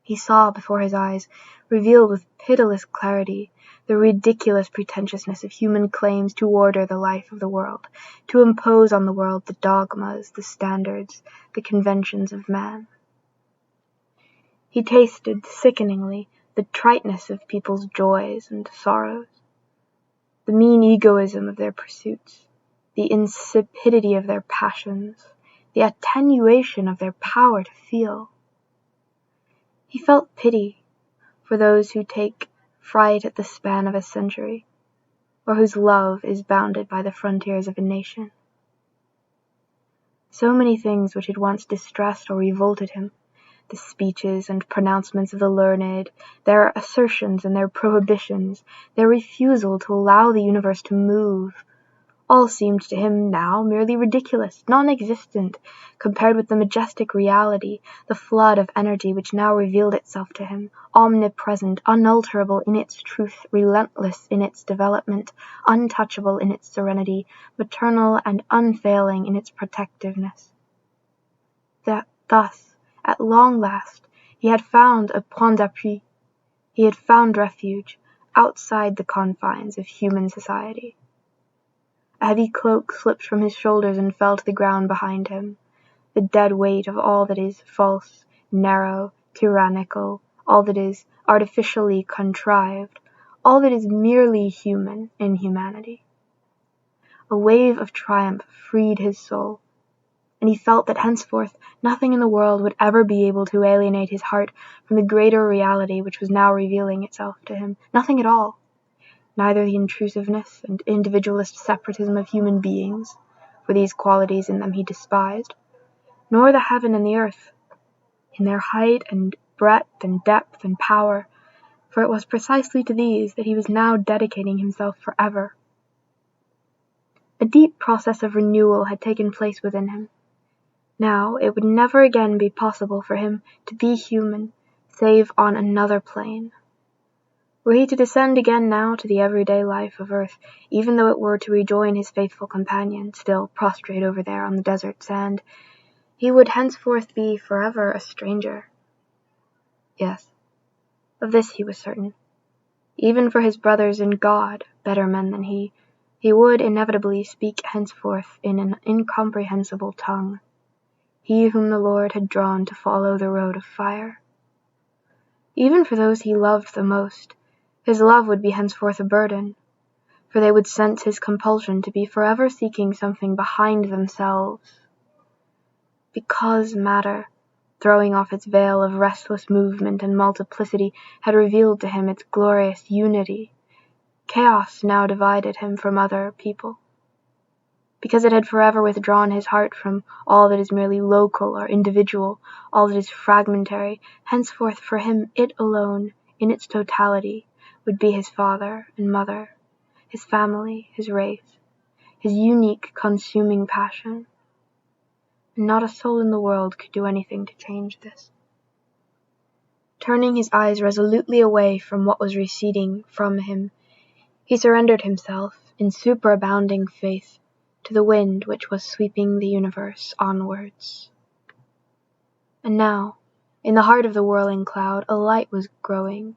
S1: He saw before his eyes, revealed with pitiless clarity, the ridiculous pretentiousness of human claims to order the life of the world, to impose on the world the dogmas, the standards, the conventions of man. He tasted, sickeningly, the triteness of people's joys and sorrows, the mean egoism of their pursuits, the insipidity of their passions, the attenuation of their power to feel. He felt pity for those who take fright at the span of a century, or whose love is bounded by the frontiers of a nation. So many things which had once distressed or revolted him, the speeches and pronouncements of the learned, their assertions and their prohibitions, their refusal to allow the universe to move, all seemed to him now merely ridiculous, non-existent, compared with the majestic reality, the flood of energy which now revealed itself to him, omnipresent, unalterable in its truth, relentless in its development, untouchable in its serenity, maternal and unfailing in its protectiveness. Thus, at long last, he had found a point d'appui. He had found refuge outside the confines of human society. A heavy cloak slipped from his shoulders and fell to the ground behind him, the dead weight of all that is false, narrow, tyrannical, all that is artificially contrived, all that is merely human in humanity. A wave of triumph freed his soul, and he felt that henceforth nothing in the world would ever be able to alienate his heart from the greater reality which was now revealing itself to him. Nothing at all. Neither the intrusiveness and individualist separatism of human beings, for these qualities in them he despised, nor the heaven and the earth. in their height and breadth and depth and power, for it was precisely to these that he was now dedicating himself forever. A deep process of renewal had taken place within him. Now it would never again be possible for him to be human, save on another plane. Were he to descend again now to the everyday life of earth, even though it were to rejoin his faithful companion, still prostrate over there on the desert sand, he would henceforth be forever a stranger. Yes, of this he was certain. Even for his brothers in God, better men than he would inevitably speak henceforth in an incomprehensible tongue, he whom the Lord had drawn to follow the road of fire. Even for those he loved the most, his love would be henceforth a burden, for they would sense his compulsion to be forever seeking something behind themselves. Because matter, throwing off its veil of restless movement and multiplicity, had revealed to him its glorious unity, chaos now divided him from other people. Because it had forever withdrawn his heart from all that is merely local or individual, all that is fragmentary, henceforth for him it alone, in its totality, would be his father and mother, his family, his race, his unique consuming passion. And not a soul in the world could do anything to change this. Turning his eyes resolutely away from what was receding from him, he surrendered himself, in superabounding faith, to the wind which was sweeping the universe onwards. And now, in the heart of the whirling cloud, a light was growing,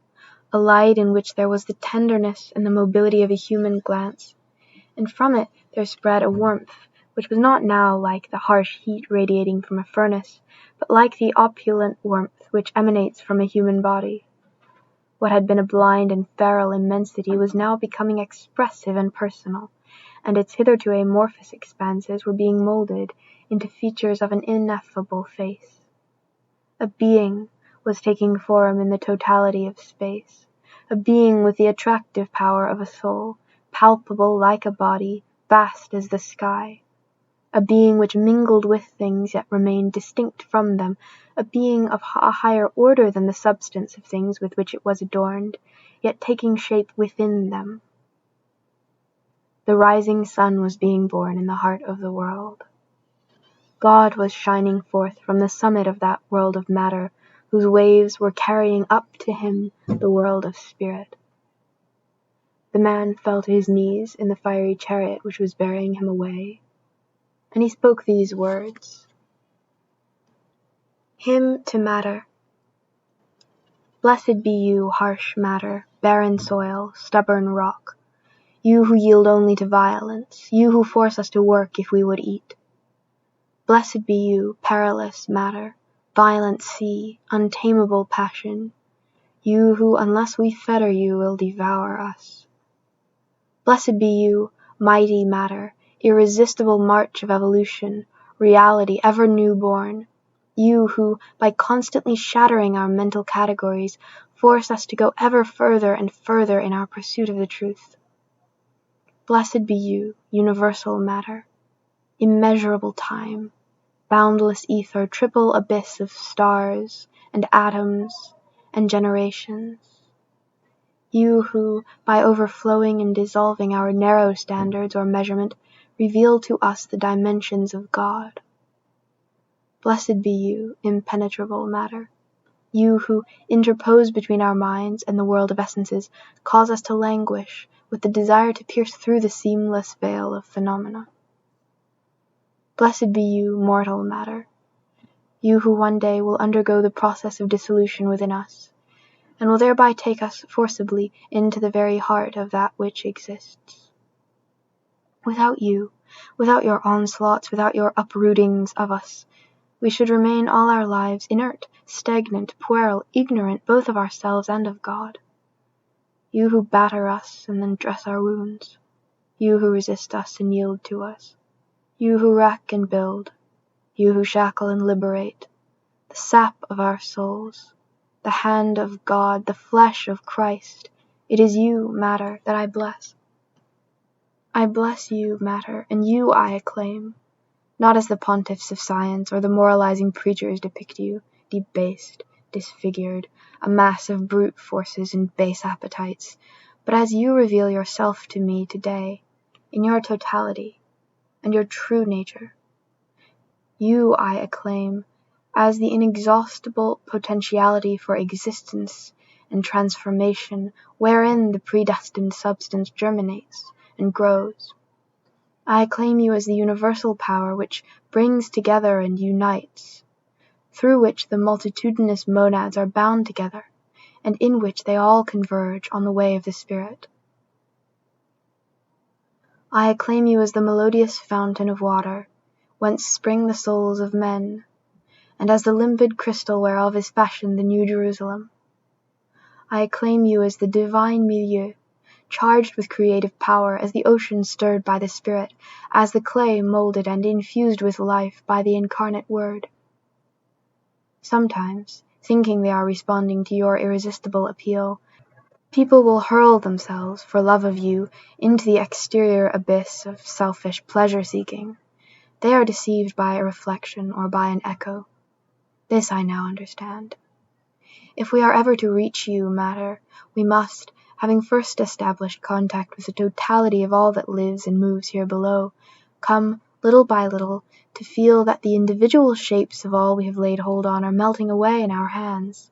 S1: a light in which there was the tenderness and the mobility of a human glance, and from it there spread a warmth which was not now like the harsh heat radiating from a furnace, but like the opulent warmth which emanates from a human body. What had been a blind and feral immensity was now becoming expressive and personal, and its hitherto amorphous expanses were being molded into features of an ineffable face. A being was taking form in the totality of space, a being with the attractive power of a soul, palpable like a body, vast as the sky, a being which mingled with things yet remained distinct from them, a being of a higher order than the substance of things with which it was adorned, yet taking shape within them. The rising sun was being born in the heart of the world. God was shining forth from the summit of that world of matter, whose waves were carrying up to him the world of spirit. The man fell to his knees in the fiery chariot which was bearing him away, and he spoke these words. Hymn to matter. Blessed be you, harsh matter, barren soil, stubborn rock, you who yield only to violence, you who force us to work if we would eat. Blessed be you, perilous matter, violent sea, untamable passion, you who, unless we fetter you, will devour us. Blessed be you, mighty matter, irresistible march of evolution, reality ever newborn, you who, by constantly shattering our mental categories, force us to go ever further and further in our pursuit of the truth. Blessed be you, universal matter, immeasurable time, boundless ether, triple abyss of stars and atoms and generations. You who, by overflowing and dissolving our narrow standards or measurement, reveal to us the dimensions of God. Blessed be you, impenetrable matter, you who interpose between our minds and the world of essences, cause us to languish with the desire to pierce through the seamless veil of phenomena. Blessed be you, mortal matter, you who one day will undergo the process of dissolution within us, and will thereby take us forcibly into the very heart of that which exists. Without you, without your onslaughts, without your uprootings of us, we should remain all our lives inert, stagnant, puerile, ignorant both of ourselves and of God. You who batter us and then dress our wounds, you who resist us and yield to us, you who wreck and build, you who shackle and liberate, the sap of our souls, the hand of God, the flesh of Christ, it is you, matter, that I bless. I bless you, matter, and you I acclaim, not as the pontiffs of science or the moralizing preachers depict you, debased, disfigured, a mass of brute forces and base appetites, but as you reveal yourself to me today, in your totality and your true nature, you I acclaim as the inexhaustible potentiality for existence and transformation wherein the predestined substance germinates and grows. I acclaim you as the universal power which brings together and unites, through which the multitudinous monads are bound together, and in which they all converge on the way of the Spirit. I acclaim you as the melodious fountain of water, whence spring the souls of men, and as the limpid crystal whereof is fashioned the New Jerusalem. I acclaim you as the Divine Milieu, charged with creative power, as the ocean stirred by the Spirit, as the clay molded and infused with life by the incarnate Word. Sometimes, thinking they are responding to your irresistible appeal, people will hurl themselves, for love of you, into the exterior abyss of selfish pleasure-seeking. They are deceived by a reflection or by an echo. This I now understand. If we are ever to reach you, matter, we must, having first established contact with the totality of all that lives and moves here below, come, little by little, to feel that the individual shapes of all we have laid hold on are melting away in our hands,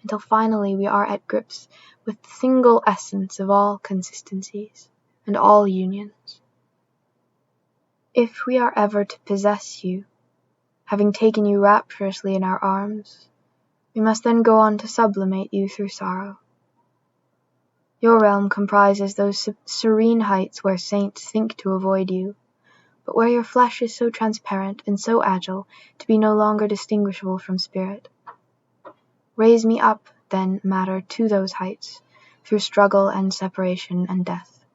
S1: until finally we are at grips with the single essence of all consistencies and all unions. If we are ever to possess you, having taken you rapturously in our arms, we must then go on to sublimate you through sorrow. Your realm comprises those serene heights where saints think to avoid you, but where your flesh is so transparent and so agile to be no longer distinguishable from spirit. Raise me up, then, matter, to those heights, through struggle and separation and death.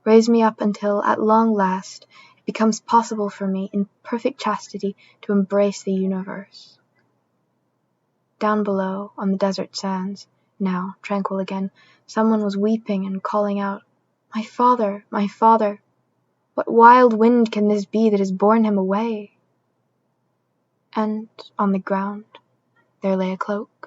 S1: Raise me up until, at long last, it becomes possible for me, in perfect chastity, to embrace the universe. Down below, on the desert sands, now tranquil again, someone was weeping and calling out, "My father, my father! What wild wind can this be that has borne him away?" And on the ground there lay a cloak.